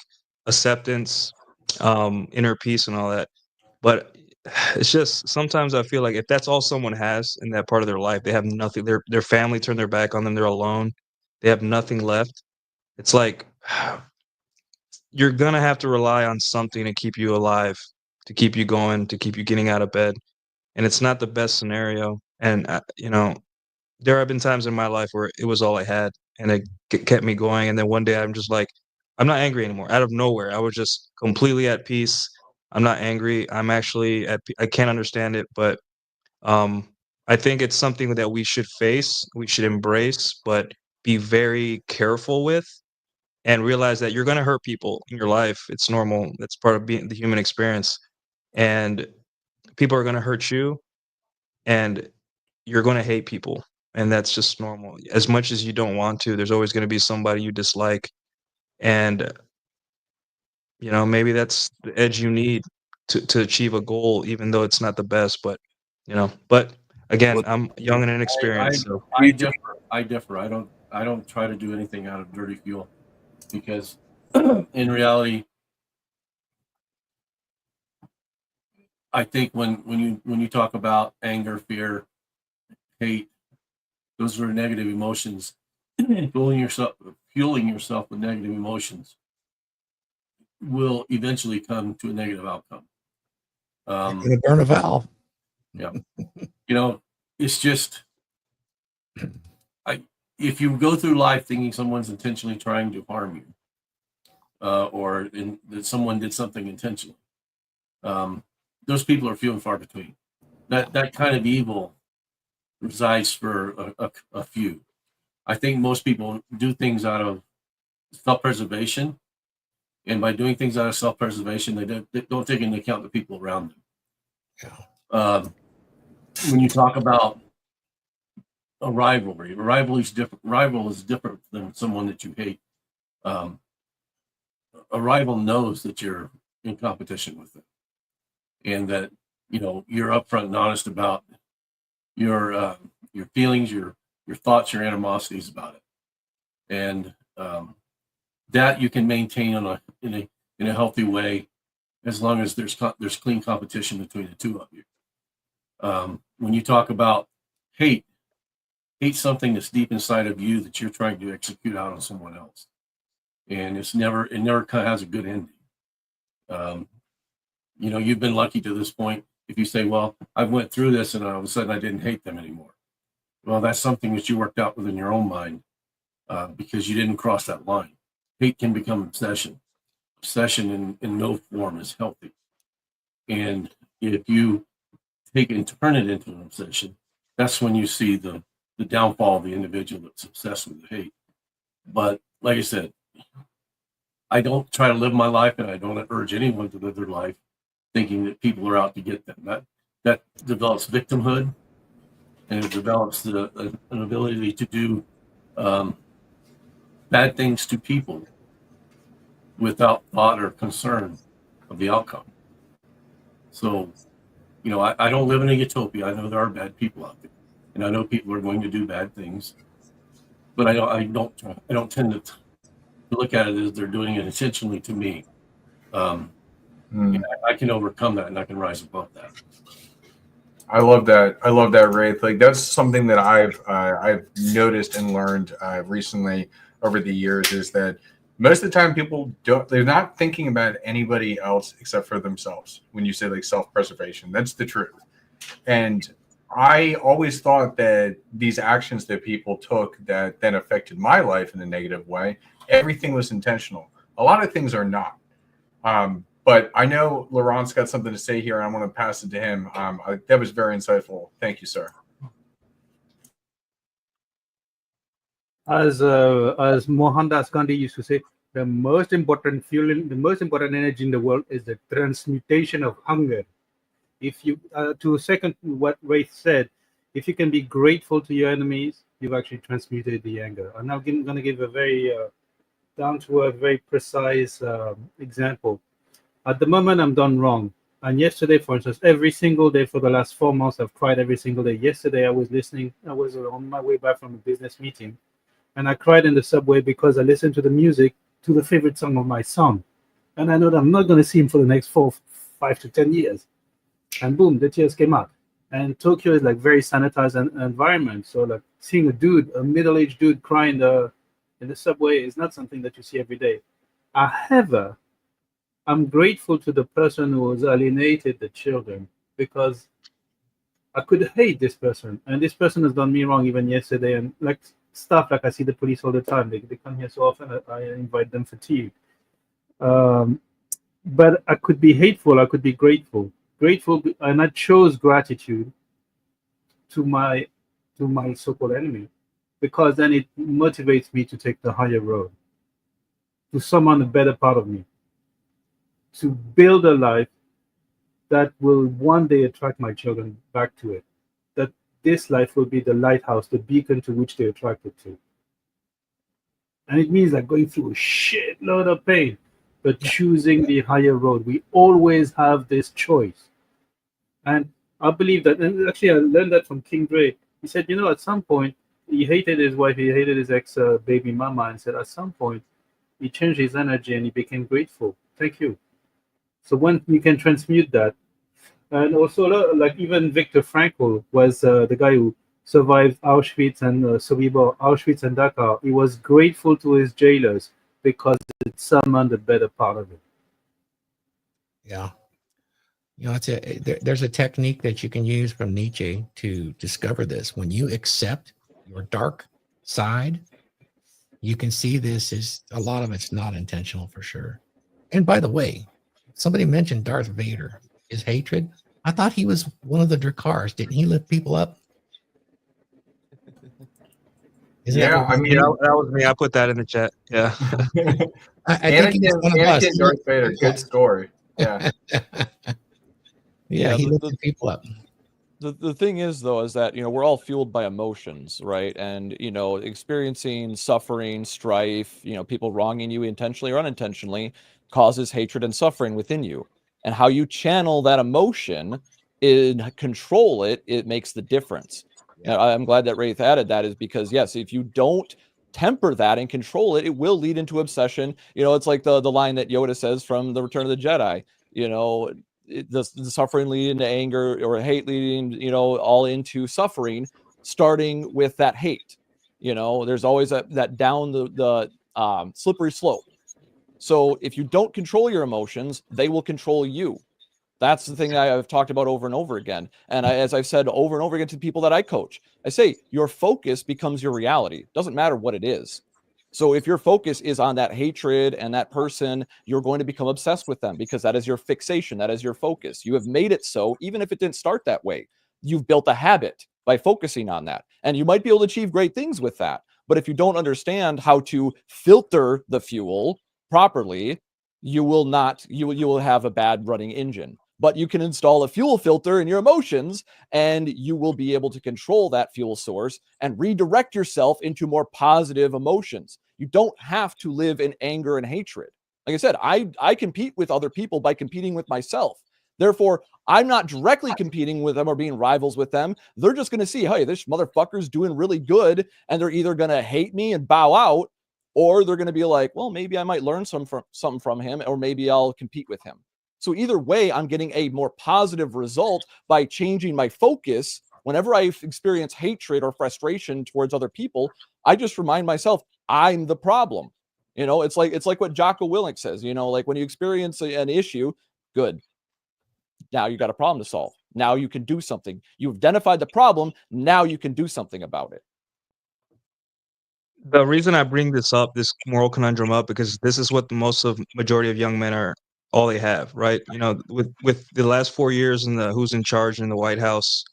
acceptance, inner peace and all that. But it's just sometimes I feel like if that's all someone has in that part of their life, they have nothing. Their family turned their back on them. They're alone. They have nothing left. It's like you're gonna have to rely on something to keep you alive, to keep you going, to keep you getting out of bed. And it's not the best scenario. And there have been times in my life where it was all I had, and it kept me going. And then one day I'm just like, I'm not angry anymore. Out of nowhere, I was just completely at peace. I'm not angry. I'm actually I can't understand it, but I think it's something that we should face, we should embrace, but be very careful with, and realize that you're going to hurt people in your life. It's normal. That's part of being the human experience. And people are going to hurt you, and you're going to hate people. And that's just normal. As much as you don't want to, there's always going to be somebody you dislike. And, maybe that's the edge you need to achieve a goal, even though it's not the best. But again, I'm young and inexperienced. So I differ. I I don't try to do anything out of dirty fuel, because in reality, I think when you talk about anger, fear, hate, those are negative emotions. fueling yourself with negative emotions will eventually come to a negative outcome. Gonna burn a valve. Yeah, it's just if you go through life thinking someone's intentionally trying to harm you, or that someone did something intentionally, those people are few and far between. That kind of evil resides for a few. I think most people do things out of self-preservation, and by doing things out of self-preservation, they don't take into account the people around them. Yeah. When you talk about a rivalry, rival is different than someone that you hate. A rival knows that you're in competition with them, and that you're upfront and honest about your feelings, your thoughts, your animosities about it, and that you can maintain in a healthy way, as long as there's clean competition between the two of you. When you talk about hate something that's deep inside of you that you're trying to execute out on someone else, and it never kind of has a good ending. You've been lucky to this point. If you say, well, I went through this and all of a sudden I didn't hate them anymore. Well, that's something that you worked out within your own mind, because you didn't cross that line. Hate can become obsession. Obsession in no form is healthy. And if you take it and turn it into an obsession, that's when you see the downfall of the individual that's obsessed with the hate. But like I said, I don't try to live my life, and I don't urge anyone to live their life thinking that people are out to get them. That develops victimhood, and it develops an ability to do bad things to people without thought or concern of the outcome. So, I don't live in a utopia. I know there are bad people out there, and I know people are going to do bad things, but I don't tend to look at it as they're doing it intentionally to me. I can overcome that, and I can rise above that. I love that. I love that, Wraith. Like, that's something that I've noticed and learned recently over the years, is that most of the time they're not thinking about anybody else except for themselves. When you say like self-preservation, that's the truth. And I always thought that these actions that people took that then affected my life in a negative way, everything was intentional. A lot of things are not. But I know Laurent's got something to say here, and I want to pass it to him. That was very insightful. Thank you, sir. As Mohandas Gandhi used to say, the most important fuel, the most important energy in the world is the transmutation of hunger. If you, to second what Wraith said, if you can be grateful to your enemies, you've actually transmuted the anger. I'm now going to give a very down to earth, very precise example. At the moment, I'm done wrong. And yesterday, for instance, every single day for the last 4 months, I've cried every single day. Yesterday, I was on my way back from a business meeting, and I cried in the subway because I listened to the music to the favorite song of my son. And I know that I'm not going to see him for the next 5 to 10 years. And boom, the tears came out. And Tokyo is like very sanitized environment. So like seeing a middle-aged dude cry in the subway is not something that you see every day. However, I'm grateful to the person who has alienated the children, because I could hate this person, and this person has done me wrong even yesterday. And like stuff like I see the police all the time. They come here so often. I invite them for tea. But I could be hateful. I could be grateful, and I chose gratitude to my so-called enemy, because then it motivates me to take the higher road, to summon a better part of me, to build a life that will one day attract my children back to it. That this life will be the lighthouse, the beacon to which they're attracted to. And it means like going through a shitload of pain, but choosing the higher road. We always have this choice. And I believe that, and actually I learned that from King Dre. He said, at some point, he hated his wife, he hated his ex baby mama, and said at some point he changed his energy and he became grateful. Thank you. So when you can transmute that, and also like even Viktor Frankl was the guy who survived Auschwitz and Sobibor, Auschwitz and Dachau. He was grateful to his jailers because it summoned the better part of it. Yeah. There's a technique that you can use from Nietzsche to discover this. When you accept your dark side, you can see this is a lot of it's not intentional for sure. And by the way, somebody mentioned Darth Vader, his hatred. I thought he was one of the Drakars. Didn't he lift people up? Yeah, I mean, that was me. I put that in the chat. Yeah. I think he was one of us. Anakin, Darth Vader, good story. Yeah. Yeah, he lifted people up. The thing is, though, is that, we're all fueled by emotions, right? And, experiencing suffering, strife, people wronging you intentionally or unintentionally causes hatred and suffering within you. And how you channel that emotion and control it, it makes the difference. Yeah. I'm glad that Wraith added that, is because, yes, if you don't temper that and control it, it will lead into obsession. It's like the line that Yoda says from The Return of the Jedi, the suffering leading to anger, or hate leading, all into suffering, starting with that hate. There's always that down the slippery slope. So if you don't control your emotions, they will control you. That's the thing I've talked about over and over again. And as I've said over and over again to people that I coach, I say your focus becomes your reality. Doesn't matter what it is. So if your focus is on that hatred and that person, you're going to become obsessed with them, because that is your fixation. That is your focus. You have made it so, even if it didn't start that way. You've built a habit by focusing on that. And you might be able to achieve great things with that. But if you don't understand how to filter the fuel properly, you will have a bad running engine. But you can install a fuel filter in your emotions, and you will be able to control that fuel source and redirect yourself into more positive emotions. You don't have to live in anger and hatred. Like I said, I compete with other people by competing with myself. Therefore, I'm not directly competing with them or being rivals with them. They're just going to see, hey, this motherfucker's doing really good, and they're either going to hate me and bow out, or they're going to be like, well, maybe I might learn something from him, or maybe I'll compete with him. So either way, I'm getting a more positive result by changing my focus. Whenever I experience hatred or frustration towards other people, I just remind myself, I'm the problem. It's like what Jocko Willink says, like when you experience an issue, good. Now you got a problem to solve. Now you can do something. You've identified the problem. Now you can do something about it. The reason I bring this moral conundrum up, because this is what the majority of young men are all they have, right? With the last 4 years and the who's in charge in the White House,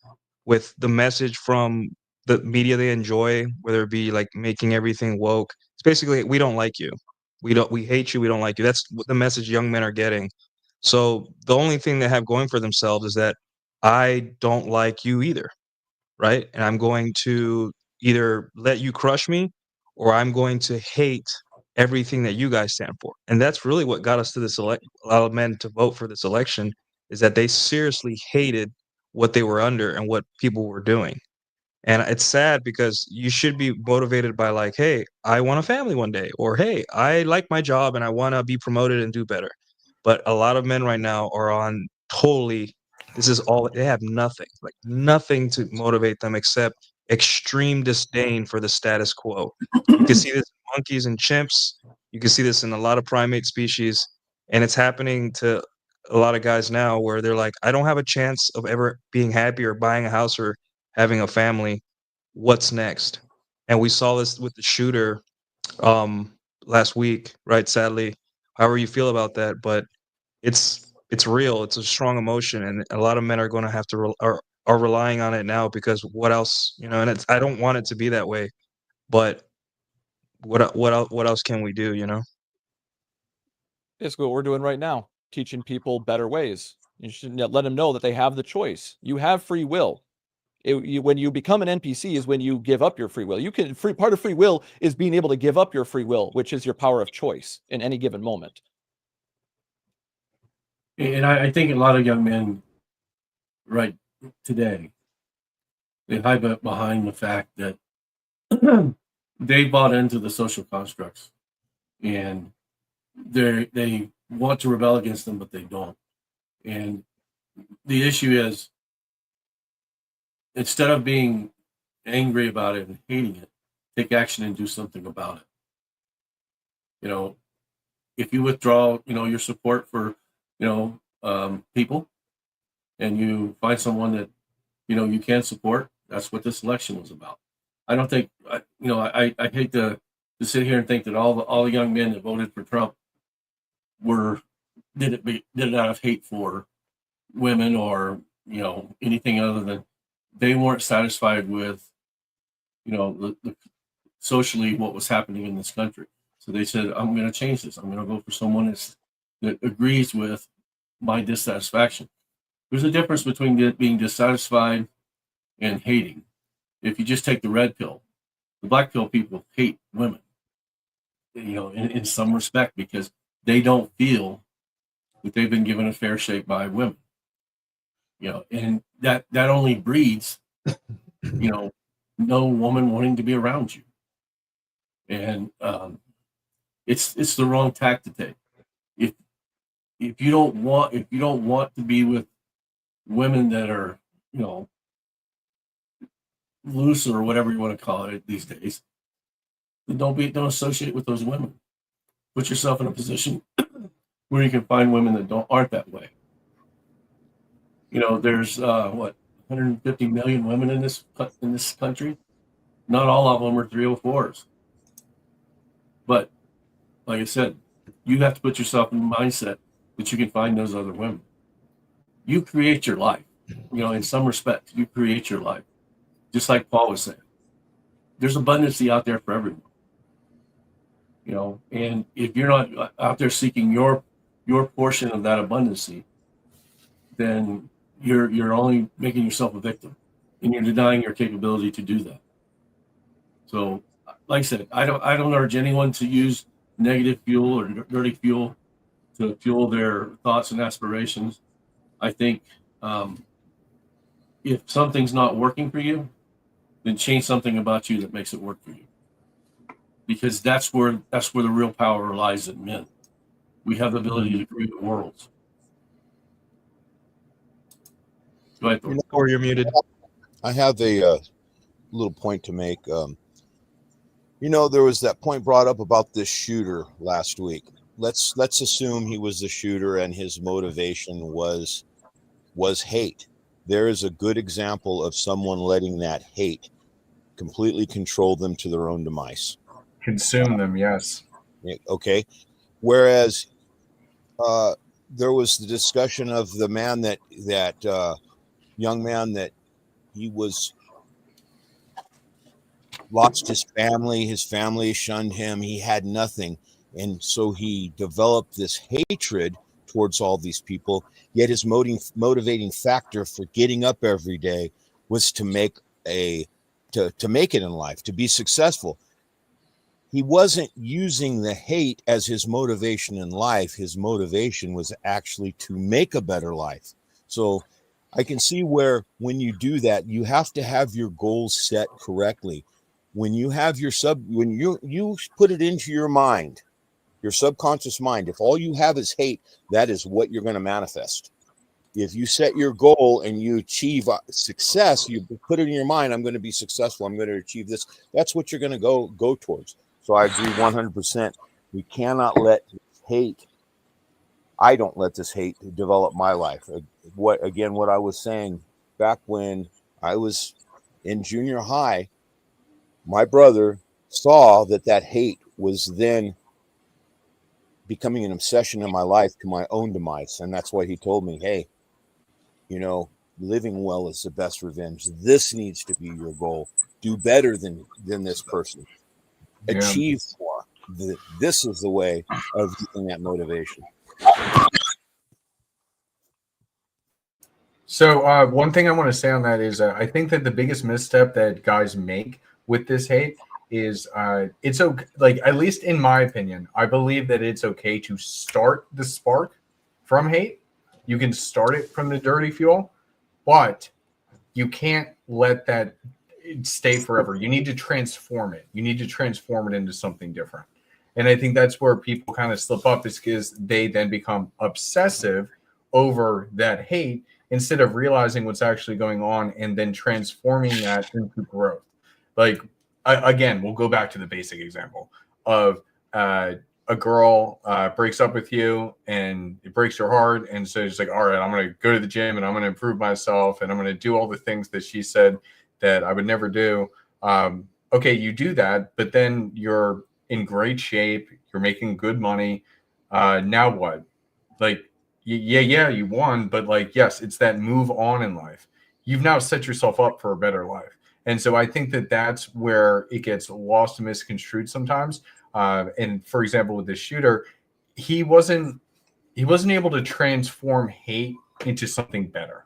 with the message from the media they enjoy, whether it be like making everything woke, it's basically, we don't like you. We hate you. We don't like you. That's what the message young men are getting. So the only thing they have going for themselves is that I don't like you either, right? And I'm going to either let you crush me, or I'm going to hate everything that you guys stand for. And that's really what got us to this a lot of men to vote for this election, is that they seriously hated what they were under and what people were doing. And it's sad, because you should be motivated by like, hey, I want a family one day, or hey, I like my job and I want to be promoted and do better. But a lot of men right now are on totally, this is all, they have nothing, like nothing to motivate them except extreme disdain for the status quo. You can see this in monkeys and chimps. You can see this in a lot of primate species. And it's happening to a lot of guys now, where they're like, I don't have a chance of ever being happy or buying a house or having a family. What's next? And we saw this with the shooter last week, right? Sadly, however you feel about that, but it's real. It's a strong emotion, and a lot of men are going to have to are relying on it now, because what else, and it's, I don't want it to be that way, but what else can we do, Basically, what we're doing right now, teaching people better ways. You should let them know that they have the choice. You have free will. When you become an NPC is when you give up your free will. Part of free will is being able to give up your free will, which is your power of choice in any given moment. And I think a lot of young men right today, they hide behind the fact that they bought into the social constructs, and they want to rebel against them, but they don't. And the issue is, instead of being angry about it and hating it, take action and do something about it. You know, if you withdraw, your support for, people, and you find someone that, you can support, that's what this election was about. I don't think, I hate to sit here and think that all the young men that voted for Trump did it out of hate for women or, anything other than they weren't satisfied with, the socially what was happening in this country. So they said, I'm going to change this. I'm going to go for someone that agrees with my dissatisfaction. There's a difference between being dissatisfied and hating. If you just take the red pill, the black pill people hate women, in some respect, because they don't feel that they've been given a fair shake by women. And that only breeds, no woman wanting to be around you. And it's the wrong tack to take. If you don't want to be with women that are, loose or whatever you want to call it these days, then don't associate with those women. Put yourself in a position where you can find women that aren't that way. There's 150 million women in this country. Not all of them are 304s. But like I said, you have to put yourself in the mindset that you can find those other women. You create your life. In some respects, you create your life. Just like Paul was saying, there's abundance out there for everyone. And if you're not out there seeking your portion of that abundance, then you're only making yourself a victim, and you're denying your capability to do that. So, like I said, I don't urge anyone to use negative fuel or dirty fuel to fuel their thoughts and aspirations. I think if something's not working for you, then change something about you that makes it work for you. Because that's where the real power lies in men. We have the ability to create worlds. Go ahead, Thor. Or you're muted. I have a little point to make. There was that point brought up about this shooter last week. Let's assume he was the shooter and his motivation was hate. There is a good example of someone letting that hate completely control them to their own demise. Consume them, yes. Okay. Whereas there was the discussion of the man that young man that he was lost his family shunned him, he had nothing, and so he developed this hatred towards all these people, yet his motivating factor for getting up every day was to make to make it in life, to be successful. He wasn't using the hate as his motivation in life. His motivation was actually to make a better life. So I can see where when you do that, you have to have your goals set correctly. When you have when you put it into your mind, your subconscious mind, if all you have is hate, that is what you're going to manifest. If you set your goal and you achieve success, you put it in your mind, I'm going to be successful, I'm going to achieve this. That's what you're going to go towards. So I agree 100%. We cannot let hate. I don't let this hate develop my life. What I was saying back when I was in junior high, my brother saw that hate was then becoming an obsession in my life to my own demise. And that's why he told me, hey, living well is the best revenge. This needs to be your goal. Do better than this person. Achieve more. This is the way of getting that motivation. So one thing I want to say on that is I think that the biggest misstep that guys make with this hate is it's okay. Like, at least in my opinion, I believe that it's okay to start the spark from hate. You can start it from the dirty fuel, but you can't let that stay forever. You need to transform it. You need to transform it into something different. And I think that's where people kind of slip up, is because they then become obsessive over that hate instead of realizing what's actually going on and then transforming that into growth. Like, again, we'll go back to the basic example of a girl breaks up with you and it breaks your heart. And so she's like, all right, I'm going to go to the gym and I'm going to improve myself and I'm going to do all the things that she said that I would never do. Okay, you do that, but then you're in great shape. You're making good money. Now what? Like, yeah, you won, but like, yes, it's that move on in life. You've now set yourself up for a better life. And so I think that that's where it gets lost and misconstrued sometimes. And for example, with this shooter, he wasn't able to transform hate into something better.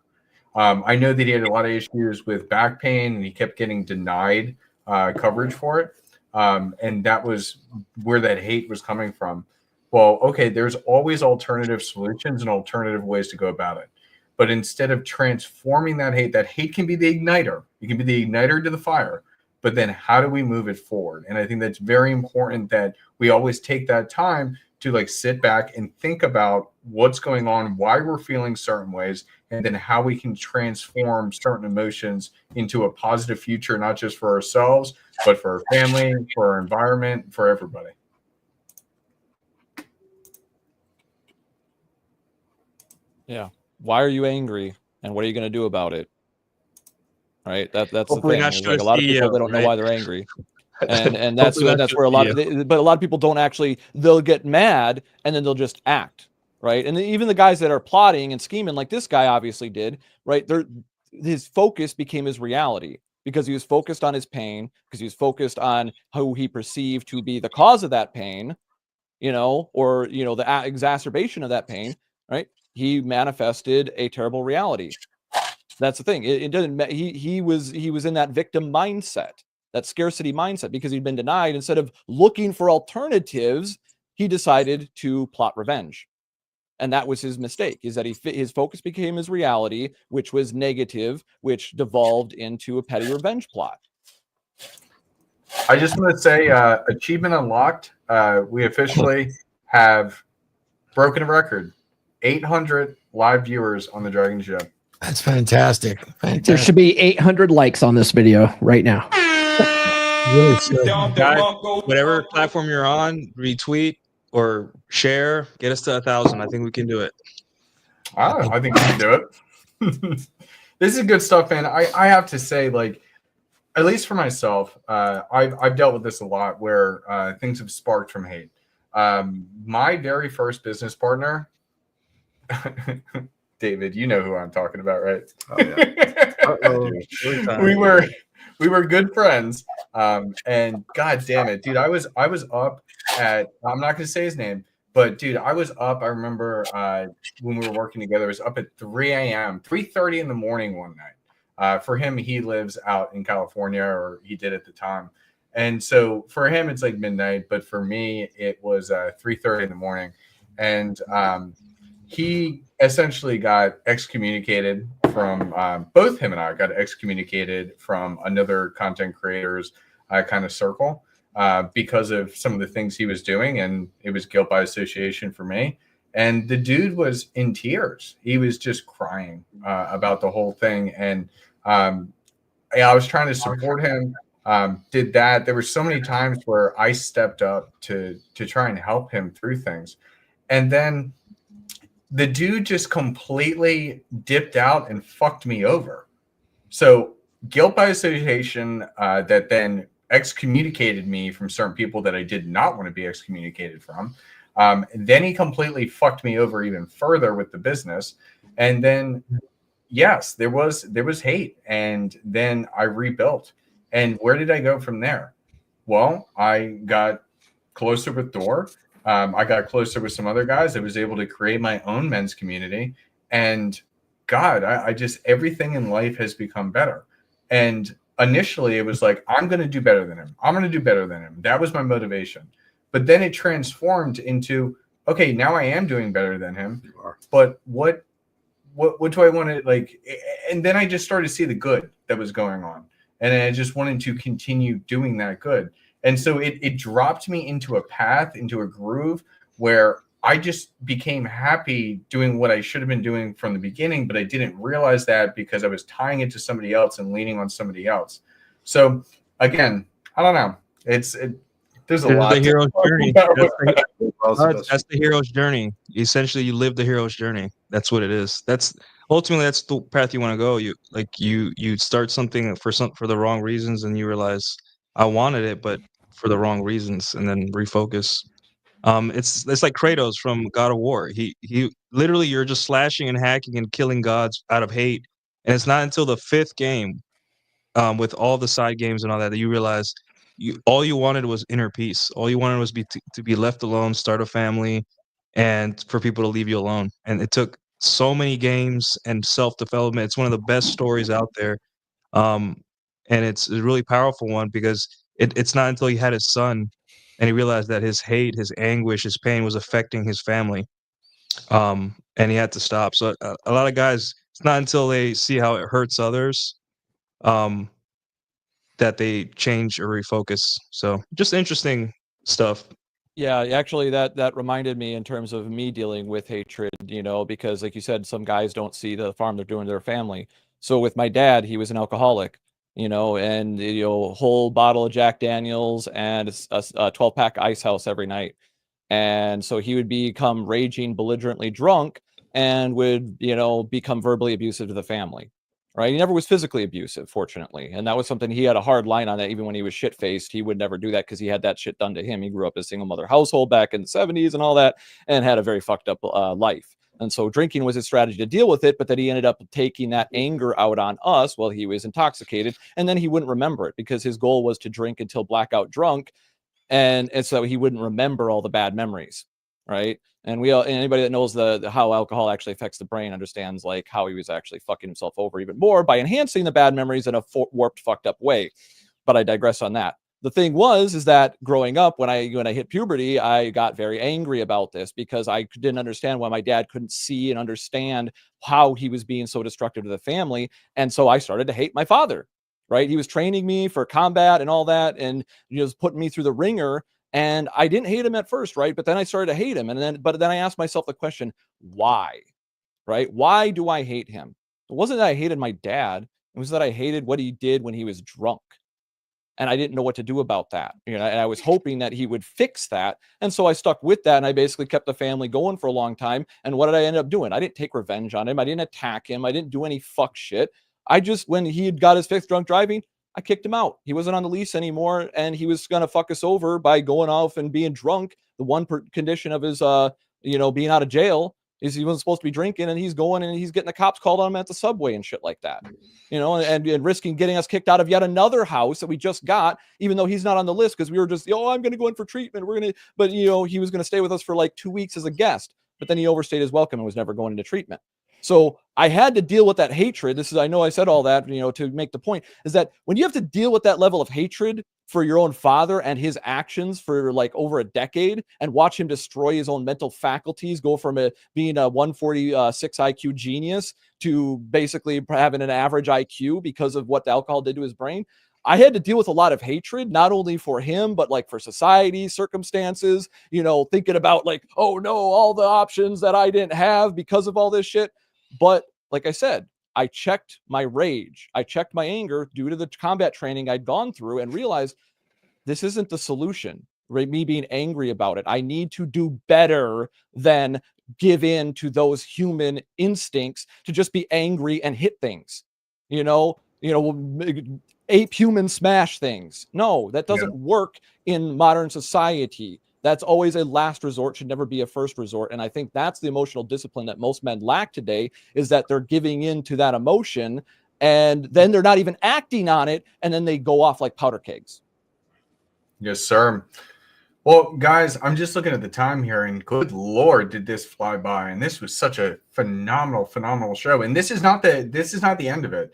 I know that he had a lot of issues with back pain and he kept getting denied coverage for it. And that was where that hate was coming from. Well, okay, there's always alternative solutions and alternative ways to go about it. But instead of transforming that hate can be the igniter. It can be the igniter to the fire. But then how do we move it forward? And I think that's very important that we always take that time to like sit back and think about what's going on, why we're feeling certain ways, and then how we can transform certain emotions into a positive future, not just for ourselves, but for our family, for our environment, for everybody. Yeah. Why are you angry? And what are you going to do about it? Right. That's Hopefully the thing. Like a lot of people, they don't know why they're angry. And that's where a lot of but a lot of people don't actually, they'll get mad and then they'll just act. Right. And even the guys that are plotting and scheming like this guy obviously did, right? His focus became his reality because he was focused on his pain, because he was focused on who he perceived to be the cause of that pain, or, the exacerbation of that pain. Right. He manifested a terrible reality. That's the thing. It doesn't. He was in that victim mindset, that scarcity mindset, because he'd been denied. Instead of looking for alternatives, he decided to plot revenge, and that was his mistake. Is that his focus became his reality, which was negative, which devolved into a petty revenge plot. I just want to say, achievement unlocked. We officially have broken a record. 800 live viewers on the DragonShip. That's fantastic. There should be 800 likes on this video right now. Really should. Guys, whatever platform you're on, retweet or share, get us to 1,000. I think we can do it. I think we can do it. This is good stuff, man. I have to say, like, at least for myself, I've dealt with this a lot where things have sparked from hate. My very first business partner, David, you know who I'm talking about, right? Oh, yeah. we were good friends, and god damn it, dude, I was up at, I'm not gonna say his name, but dude, I was up. I remember when we were working together, I was up at 3 a.m., 3:30 in the morning one night. For him, he lives out in California, or he did at the time, and so for him it's like midnight, but for me it was 3:30 in the morning, and he essentially got excommunicated from both him and I got excommunicated from another content creator's kind of circle because of some of the things he was doing. And it was guilt by association for me. And the dude was in tears. He was just crying about the whole thing. And I was trying to support him, did that. There were so many times where I stepped up to try and help him through things. And then the dude just completely dipped out and fucked me over. So guilt by association that then excommunicated me from certain people that I did not want to be excommunicated from. Then he completely fucked me over even further with the business. And then, yes, there was hate. And then I rebuilt. And where did I go from there? Well, I got closer with Thor. I got closer with some other guys. I was able to create my own men's community. And God, I just, everything in life has become better. And initially it was like, I'm going to do better than him. I'm going to do better than him. That was my motivation. But then it transformed into, okay, now I am doing better than him. But what do I want to like? And then I just started to see the good that was going on. and I just wanted to continue doing that good. And so it dropped me into a path, into a groove where I just became happy doing what I should have been doing from the beginning, but I didn't realize that because I was tying it to somebody else and leaning on somebody else. So again, I don't know. There's a This is lot. the hero's journey. Also That's the hero's journey. Essentially, you live the hero's journey. That's what it is. That's ultimately that's the path you want to go. You start something for the wrong reasons, and you realize I wanted it, but for the wrong reasons, and then refocus. It's like Kratos from God of War. He literally, you're just slashing and hacking and killing gods out of hate, and it's not until the fifth game, with all the side games and all that you realize all you wanted was inner peace. All you wanted was to be left alone, start a family, and for people to leave you alone. And it took so many games and self development. It's one of the best stories out there, and it's a really powerful one because it's not until he had his son and he realized that his hate, his anguish, his pain was affecting his family, and he had to stop. So a lot of guys, it's not until they see how it hurts others, that they change or refocus. So just interesting stuff. Yeah, actually, that reminded me in terms of me dealing with hatred, because like you said, some guys don't see the harm they're doing to their family. So with my dad, he was an alcoholic, and whole bottle of Jack Daniels and a 12-pack Ice House every night. And so he would become raging, belligerently drunk and would, become verbally abusive to the family. Right. He never was physically abusive, fortunately. And that was something he had a hard line on that. Even when he was shit faced, he would never do that because he had that shit done to him. He grew up in a single mother household back in the 70s and all that, and had a very fucked up life. And so drinking was his strategy to deal with it. But then he ended up taking that anger out on us while he was intoxicated. And then he wouldn't remember it because his goal was to drink until blackout drunk. And so he wouldn't remember all the bad memories. Right. And anybody that knows how alcohol actually affects the brain understands like how he was actually fucking himself over even more by enhancing the bad memories in a warped, fucked up way. But I digress on that. The thing is that growing up, when I hit puberty, I got very angry about this because I didn't understand why my dad couldn't see and understand how he was being so destructive to the family. And so I started to hate my father. Right. He was training me for combat and all that, and just putting me through the ringer. And I didn't hate him at first, right? But then I started to hate him. But then I asked myself the question, why? Right? Why do I hate him? It wasn't that I hated my dad. It was that I hated what he did when he was drunk. And I didn't know what to do about that. And I was hoping that he would fix that. And so I stuck with that. And I basically kept the family going for a long time. And what did I end up doing? I didn't take revenge on him. I didn't attack him. I didn't do any fuck shit. When he had got his fifth drunk driving, I kicked him out. He wasn't on the lease anymore, and he was going to fuck us over by going off and being drunk. The one condition of his, being out of jail is he wasn't supposed to be drinking, and he's going and he's getting the cops called on him at the subway and shit like that, and risking getting us kicked out of yet another house that we just got, even though he's not on the list because we were just, I'm going to go in for treatment. But he was going to stay with us for like 2 weeks as a guest, but then he overstayed his welcome and was never going into treatment. So I had to deal with that hatred. I know I said all that, to make the point is that when you have to deal with that level of hatred for your own father and his actions for like over a decade and watch him destroy his own mental faculties, go from being a 146 IQ genius to basically having an average IQ because of what the alcohol did to his brain. I had to deal with a lot of hatred, not only for him, but like for society, circumstances, thinking about like, oh no, all the options that I didn't have because of all this shit. But like I said, I checked my rage. I checked my anger due to the combat training I'd gone through and realized this isn't the solution, right? Me being angry about it. I need to do better than give in to those human instincts to just be angry and hit things, ape human smash things. No, that doesn't work in modern society. That's always a last resort, should never be a first resort. And I think that's the emotional discipline that most men lack today, is that they're giving in to that emotion and then they're not even acting on it. And then they go off like powder kegs. Yes, sir. Well, guys, I'm just looking at the time here, and good Lord, did this fly by. And this was such a phenomenal show. And this is not the end of it.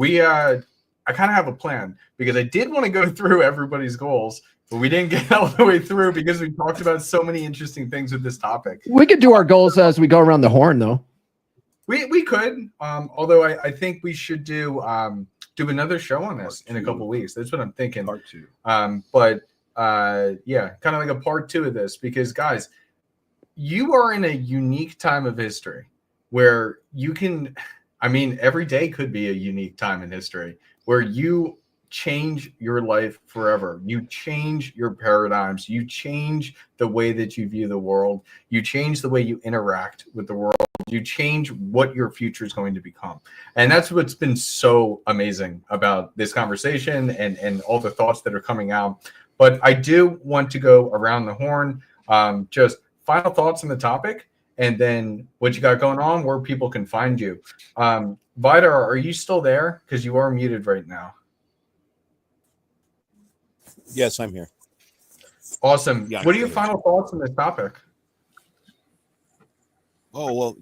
I kind of have a plan because I did want to go through everybody's goals, but we didn't get all the way through because we talked about so many interesting things with this topic. We could do our goals as we go around the horn, though. We could, although I think we should do do another show on this in a couple of weeks. That's what I'm thinking. Part 2. Yeah, kind of like a part 2 of this, because guys, you are in a unique time of history where you can, I mean, every day could be a unique time in history where you change your life forever. You change your paradigms. You change the way that you view the world. You change the way you interact with the world. You change what your future is going to become. And that's what's been so amazing about this conversation and all the thoughts that are coming out. But I do want to go around the horn. Just final thoughts on the topic, and then what you got going on, where people can find you. Vidar, are you still there? Because you are muted right now. Yes, I'm here. Awesome. Yeah, What are your I'm here. final thoughts on this topic? Oh, well,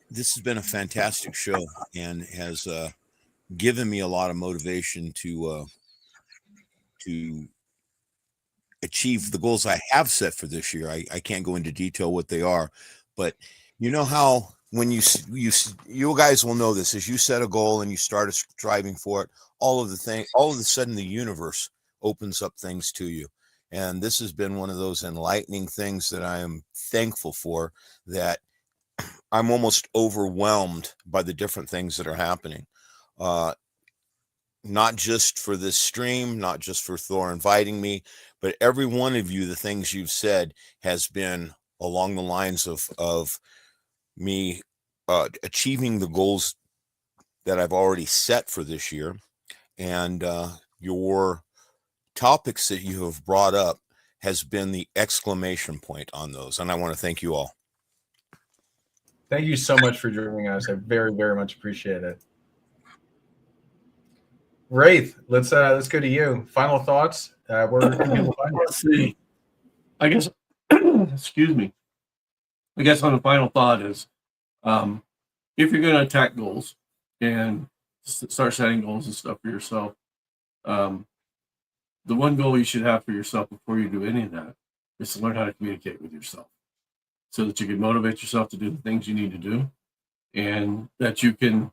this has been a fantastic show and has given me a lot of motivation to achieve the goals I have set for this year. I can't go into detail what they are, but you know how when you guys will know this, as you set a goal and you start striving for it, all of a sudden the universe opens up things to you. And this has been one of those enlightening things that I am thankful for, that I'm almost overwhelmed by the different things that are happening. Not just for this stream, not just for Thor inviting me, but every one of you, the things you've said has been along the lines of me achieving the goals that I've already set for this year. And your topics that you have brought up has been the exclamation point on those. And I want to thank you all. Thank you so much for joining us. I very, very much appreciate it. Wraith, let's go to you. Final thoughts. Where can people find you? Let's see. I guess, excuse me. I guess on the final thought is, if you're going to attack goals and start setting goals and stuff for yourself, the one goal you should have for yourself before you do any of that is to learn how to communicate with yourself, so that you can motivate yourself to do the things you need to do, and that you can,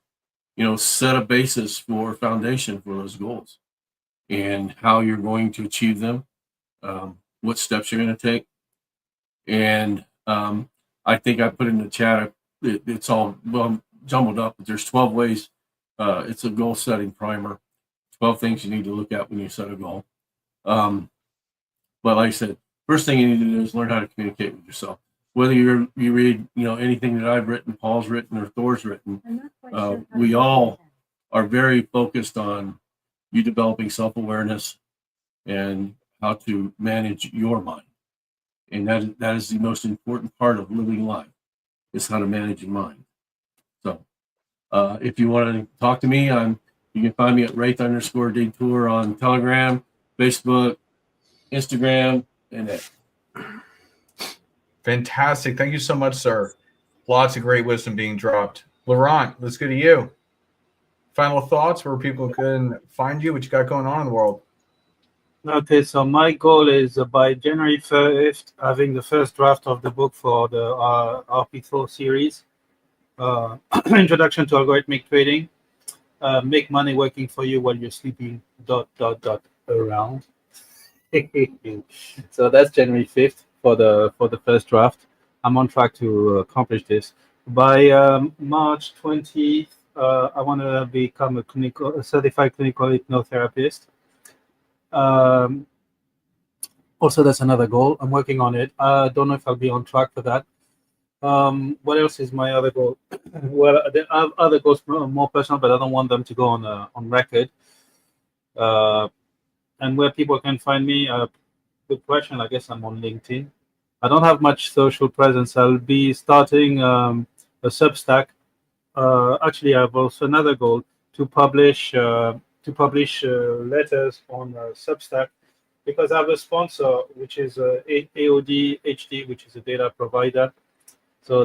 set a basis for foundation for those goals and how you're going to achieve them, what steps you're going to take. And I think I put in the chat, it's all jumbled up, but there's 12 ways. It's a goal setting primer, 12 things you need to look at when you set a goal. But like I said, first thing you need to do is learn how to communicate with yourself. Whether you read, anything that I've written, Paul's written, or Thor's written, we all are very focused on you developing self-awareness and how to manage your mind. And that is the most important part of living life, is how to manage your mind. So if you want to talk to me, you can find me at Wraith_Detour on Telegram, Facebook, Instagram, and that. Fantastic. Thank you so much, sir. Lots of great wisdom being dropped. Laurent, let's go to you. Final thoughts, where people can find you, what you got going on in the world. Okay, so my goal is by January 1st, having the first draft of the book for the RP4 series, Introduction to Algorithmic Trading. Make money working for you while you're sleeping, ... around. So that's January 5th for the first draft. I'm on track to accomplish this. By March 20th, I want to become a certified clinical hypnotherapist. Also, that's another goal. I'm working on it. I don't know if I'll be on track for that. What else is my other goal? Well, there are other goals more personal, but I don't want them to go on record. And where people can find me, good question. I guess I'm on LinkedIn. I don't have much social presence. I'll be starting a Substack. Actually, I have also another goal to publish letters on Substack, because I have a sponsor, which is AOD HD, which is a data provider. So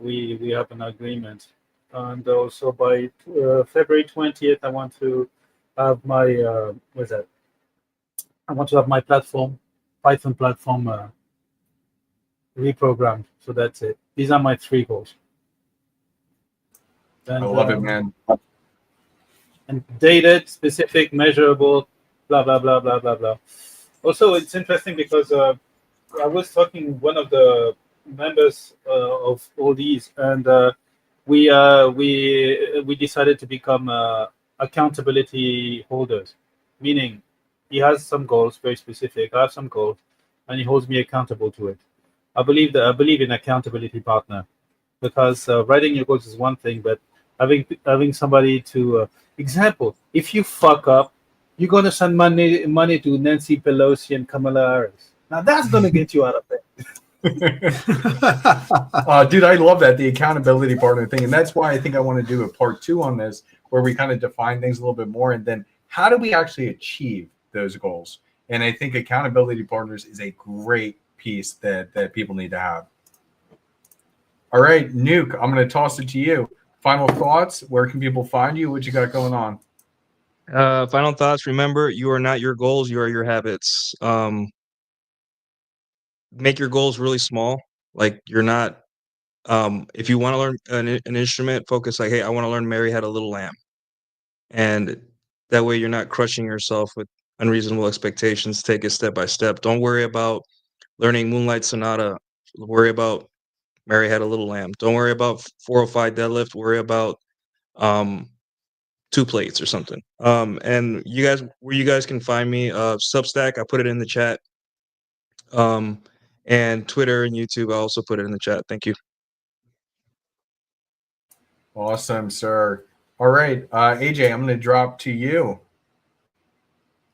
we have an agreement. And also by February 20th, I want to have my I want to have my platform, Python platform, reprogrammed. So that's it. These are my 3 goals. And, I love it, man. and dated, specific, measurable, blah blah blah blah blah blah. Also, it's interesting because I was talking with one of the members of all these, and we decided to become accountability holders, meaning he has some goals, very specific. I have some goals, and he holds me accountable to it. I believe in accountability partner, because writing your goals is one thing, but having somebody to example, if you fuck up, you're gonna send money to Nancy Pelosi and Kamala Harris. Now that's gonna get you out of bed. Dude, I love that, the accountability partner thing. And that's why I think I want to do a part 2 on this, where we kind of define things a little bit more. And then how do we actually achieve those goals? And I think accountability partners is a great piece that people need to have. All right, Nuke, I'm going to toss it to you. Final thoughts. Where can people find you? What you got going on? Final thoughts. Remember, you are not your goals. You are your habits. Make your goals really small. Like, you're not, if you want to learn an instrument, focus like, hey, I want to learn Mary Had a Little Lamb. And that way you're not crushing yourself with unreasonable expectations. Take it step by step. Don't worry about learning Moonlight Sonata. Worry about Mary Had a Little Lamb. Don't worry about 405 deadlift. Worry about 2 plates or something. And you guys, where you guys can find me, Substack, I put it in the chat. And Twitter and YouTube, I also put it in the chat. Thank you. Awesome, sir. All right, AJ, I'm going to drop to you.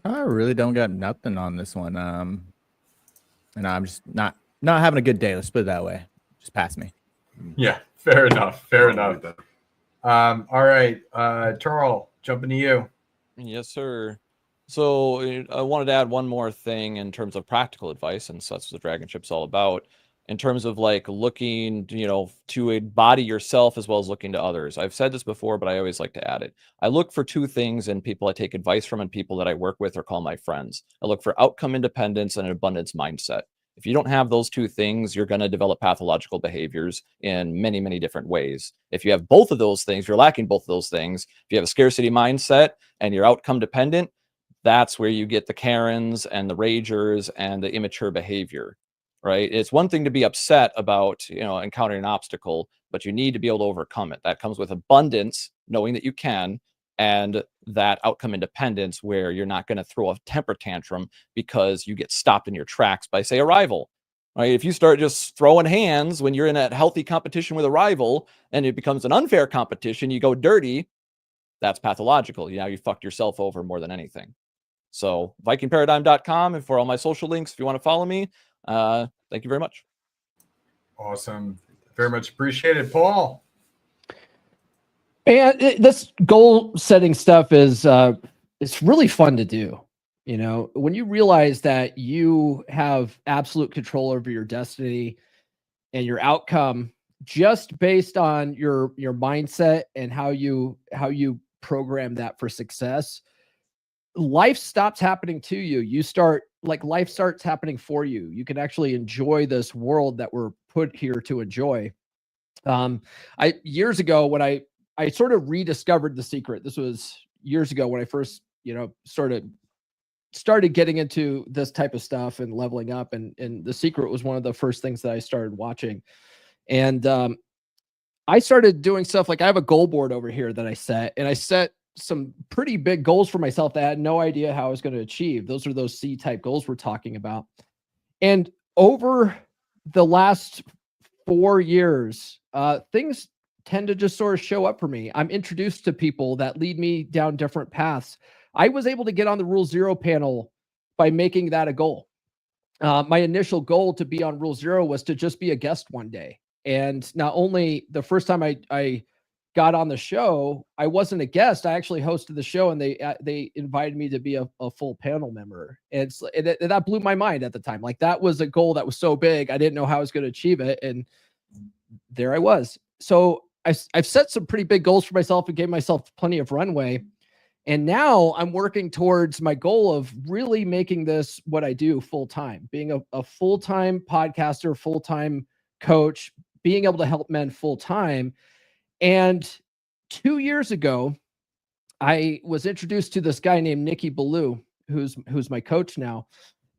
I really don't got nothing on this one. And I'm just not having a good day. Let's put it that way. Just pass me. Yeah, fair enough. Fair enough. All right, Turl, jumping to you. Yes, sir. So I wanted to add one more thing in terms of practical advice, and so that's what the DragonShip's all about. In terms of like looking, to embody yourself as well as looking to others. I've said this before, but I always like to add it. I look for 2 things in people I take advice from and people that I work with or call my friends. I look for outcome independence and an abundance mindset. If you don't have those 2 things, you're going to develop pathological behaviors in many, many different ways. If you have both of those things, you're lacking both of those things. If you have a scarcity mindset and you're outcome dependent, that's where you get the Karens and the ragers and the immature behavior, right? It's one thing to be upset about, encountering an obstacle, but you need to be able to overcome it. That comes with abundance, knowing that you can, and that outcome independence where you're not going to throw a temper tantrum because you get stopped in your tracks by, say, a rival, right? If you start just throwing hands when you're in a healthy competition with a rival and it becomes an unfair competition, you go dirty, that's pathological. You fucked yourself over more than anything. So VikingParadigm.com, and for all my social links, if you want to follow me, thank you very much. Awesome. Very much appreciated. Paul. And this goal setting stuff is it's really fun to do. When you realize that you have absolute control over your destiny and your outcome just based on your mindset and how you program that for success, life stops happening to you. Life starts happening for you. You can actually enjoy this world that we're put here to enjoy. Years ago when I sort of rediscovered The Secret. This was years ago when I first, started getting into this type of stuff and leveling up. And The Secret was one of the first things that I started watching. And I started doing stuff like I have a goal board over here that I set some pretty big goals for myself that I had no idea how I was going to achieve. Those are those C-type goals we're talking about. And over the last 4 years, things tend to just sort of show up for me. I'm introduced to people that lead me down different paths. I was able to get on the Rule Zero panel by making that a goal. My initial goal to be on Rule Zero was to just be a guest one day. And not only the first time I got on the show, I wasn't a guest. I actually hosted the show, and they invited me to be a full panel member. And that blew my mind at the time. Like, that was a goal that was so big, I didn't know how I was going to achieve it. And there I was. So I've set some pretty big goals for myself and gave myself plenty of runway. And now I'm working towards my goal of really making this what I do full time, being a full-time podcaster, full-time coach, being able to help men full time. And 2 years ago, I was introduced to this guy named Nikki Ballou, who's my coach now.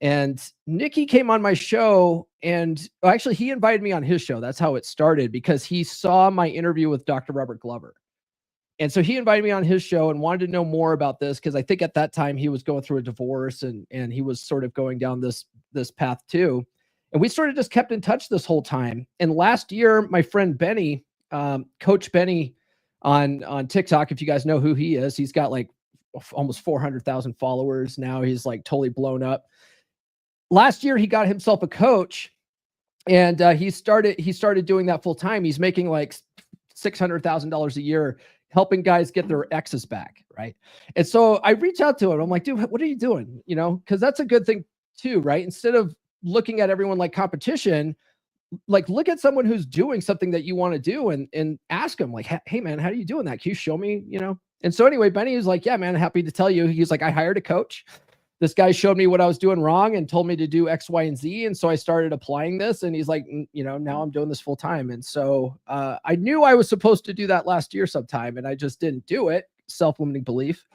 And Nikki came on my show, and actually he invited me on his show. That's how it started, because he saw my interview with Dr. Robert Glover. And so he invited me on his show and wanted to know more about this, because I think at that time he was going through a divorce, and he was sort of going down this path too. And we sort of just kept in touch this whole time. And last year, my friend Benny, Coach Benny on TikTok, if you guys know who he is, he's got like almost 400,000 followers now. He's like totally blown up. Last year, he got himself a coach, and he started doing that full time. He's making like $600,000 a year, helping guys get their exes back, right? And so I reach out to him. I'm like, dude, what are you doing? You know, because that's a good thing too, right? Instead of looking at everyone like competition, like look at someone who's doing something that you want to do, and ask them like, hey man, how are you doing that? Can you show me? You know? And so anyway, Benny was like, yeah, man, happy to tell you. He's like, I hired a coach. This guy showed me what I was doing wrong and told me to do X, Y, and Z. And so I started applying this, and he's like, you know, now I'm doing this full time. And so I knew I was supposed to do that last year sometime, and I just didn't do it. Self-limiting belief.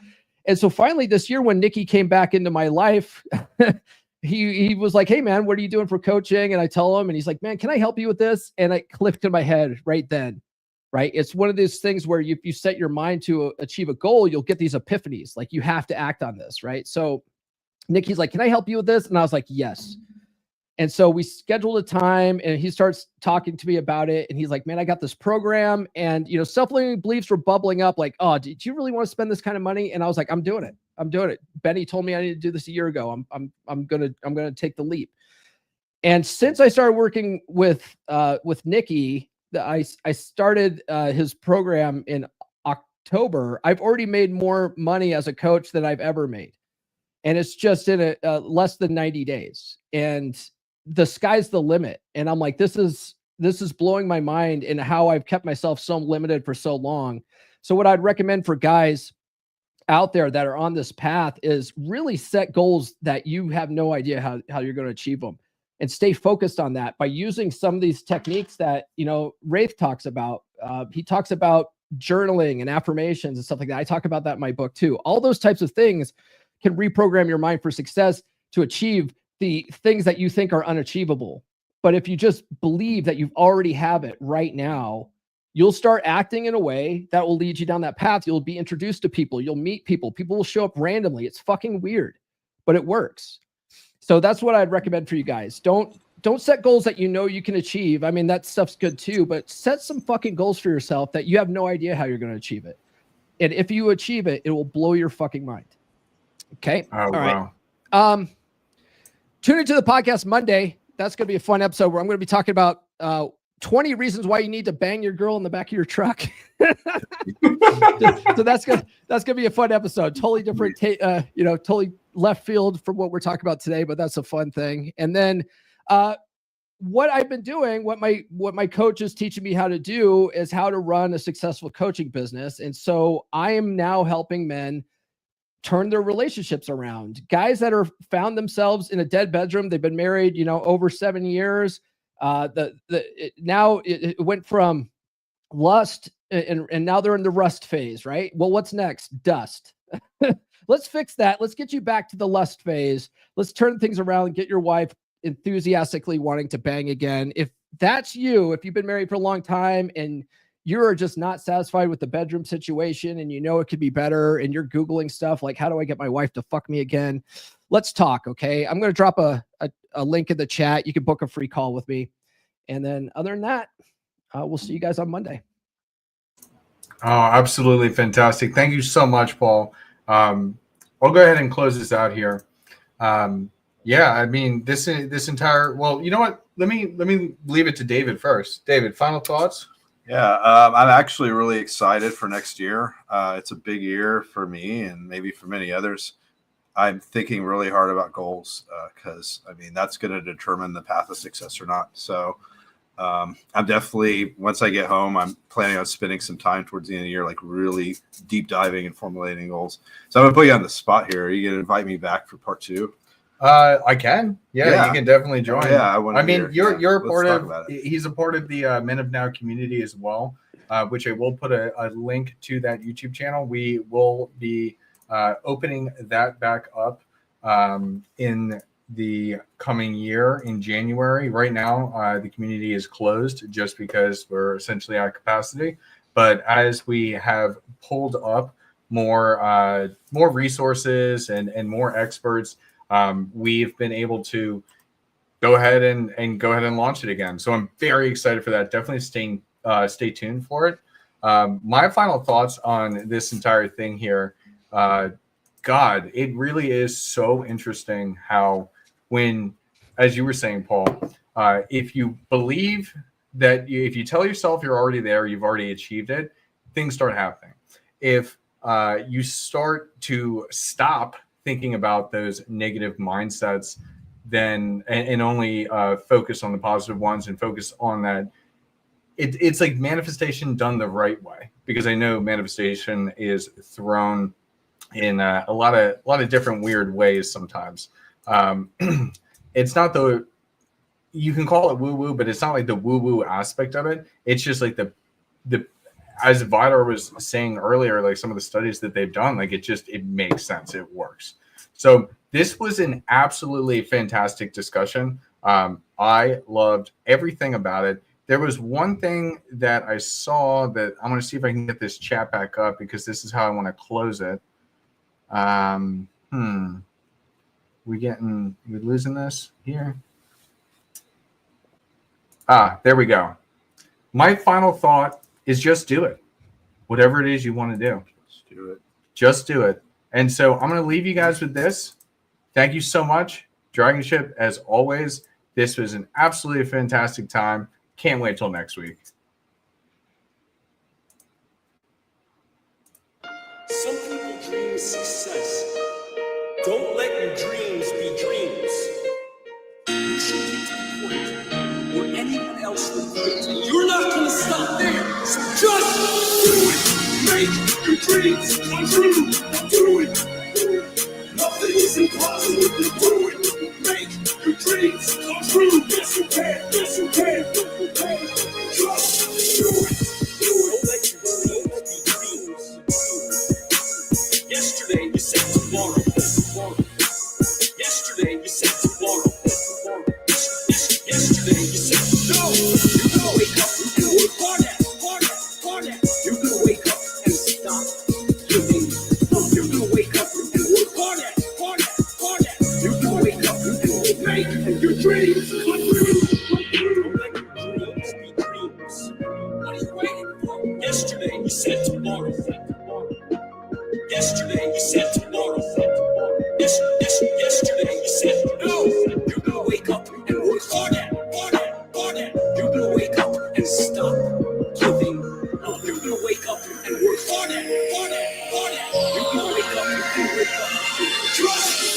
And so finally this year, when Nikki came back into my life, he was like, hey man, what are you doing for coaching? And I tell him, and he's like, man, can I help you with this? And it clicked in my head right then. Right. It's one of those things where if you set your mind to achieve a goal, you'll get these epiphanies. Like you have to act on this. Right. So Nikki's like, can I help you with this? And I was like, yes. And so we scheduled a time, and he starts talking to me about it. And he's like, man, I got this program. And, you know, self-limiting beliefs were bubbling up like, oh, did you really want to spend this kind of money? And I was like, I'm doing it. I'm doing it. Benny told me I need to do this a year ago. I'm going to take the leap. And since I started working with Nikki, I started his program in October. I've already made more money as a coach than I've ever made. And it's just in a less than 90 days. And the sky's the limit. And I'm like, this is blowing my mind in how I've kept myself so limited for so long. So what I'd recommend for guys out there that are on this path is really set goals that you have no idea how you're going to achieve them, and stay focused on that by using some of these techniques that, you know, Rafe talks about. He talks about journaling and affirmations and stuff like that. I talk about that in my book too. All those types of things can reprogram your mind for success to achieve the things that you think are unachievable. But if you just believe that you already have it right now, you'll start acting in a way that will lead you down that path. You'll be introduced to people. You'll meet people. People will show up randomly. It's fucking weird, but it works. So that's what I'd recommend for you guys. Don't set goals that you know you can achieve. I mean, that stuff's good too, but set some fucking goals for yourself that you have no idea how you're going to achieve it. And if you achieve it, it will blow your fucking mind. Okay. Oh, all wow. right. Tune into the podcast Monday. That's going to be a fun episode where I'm going to be talking about 20 reasons why you need to bang your girl in the back of your truck. So that's gonna be a fun episode. Totally different, totally left field from what we're talking about today, but that's a fun thing. And then what I've been doing, what my coach is teaching me how to do is how to run a successful coaching business. And so I am now helping men turn their relationships around. Guys that are found themselves in a dead bedroom. They've been married, over 7 years. Now it went from lust and now they're in the rust phase, right? Well, what's next? Dust. Let's fix that. Let's get you back to the lust phase. Let's turn things around and get your wife enthusiastically wanting to bang again. If that's you, if you've been married for a long time and you're just not satisfied with the bedroom situation and it could be better and you're Googling stuff like, how do I get my wife to fuck me again? Let's talk, okay? I'm going to drop a link in the chat. You can book a free call with me. And then other than that, we'll see you guys on Monday. Oh, absolutely fantastic. Thank you so much, Paul. I'll go ahead and close this out here. Yeah, I mean, this entire, well, you know what? Let me leave it to David first. David, final thoughts? Yeah, I'm actually really excited for next year. It's a big year for me and maybe for many others. I'm thinking really hard about goals because, that's going to determine the path of success or not. So I'm definitely, once I get home, I'm planning on spending some time towards the end of the year, like really deep diving and formulating goals. So I'm going to put you on the spot here. Are you going to invite me back for part 2? I can. Yeah, you can definitely join. Yeah, you're a part of. He's a part of the Men of Now community as well. which I will put a link to that YouTube channel. We will be opening that back up in the coming year in January. Right now, the community is closed just because we're essentially at capacity. But as we have pulled up more resources and more experts, we've been able to go ahead and launch it again. So I'm very excited for that. Definitely stay tuned for it. My final thoughts on this entire thing here. God, it really is so interesting how when, as you were saying, Paul, if you believe that if you tell yourself you're already there, you've already achieved it, things start happening. If you start to stop thinking about those negative mindsets, then and only focus on the positive ones and focus on that. It's like manifestation done the right way, because I know manifestation is thrown in a lot of different weird ways sometimes. It's not you can call it woo woo, but it's not like the woo woo aspect of it. It's just like the as Vidar was saying earlier, like some of the studies that they've done, like it makes sense. It works. So this was an absolutely fantastic discussion. I loved everything about it. There was one thing that I saw that I'm going to see if I can get this chat back up, because this is how I want to close it. We losing this here? There we go. My final thought is just do it. Whatever it is you want to do. Just do it. Just do it. And so I'm going to leave you guys with this. Thank you so much. DragonShip, as always, this was an absolutely fantastic time. Can't wait till next week. Some people dream success. Don't let your dreams be dreams. You should get to the point where anyone else will quit. You're not going to stop there. So just do it. Make your dreams come true. Do it. Nothing is impossible. Do it. Make your dreams come true. Yes, you can. Yes, you can. Just do it. Don't let your dreams be dreams. Yesterday you said tomorrow. Yesterday you said tomorrow. Yesterday you said no. You're gonna wake up and work hard at. You're gonna wake up and stop giving up. You're gonna wake up and work hard at. You're gonna wake up and make your dreams come true. Don't let your dreams be dreams. What are you waiting for? Yesterday you said tomorrow. Yesterday you said tomorrow. Yesterday you said no. You're gonna wake up and work hard at. You're gonna wake up and stop giving up. You're gonna wake up and work hard at. You're gonna wake up and wake up. Trust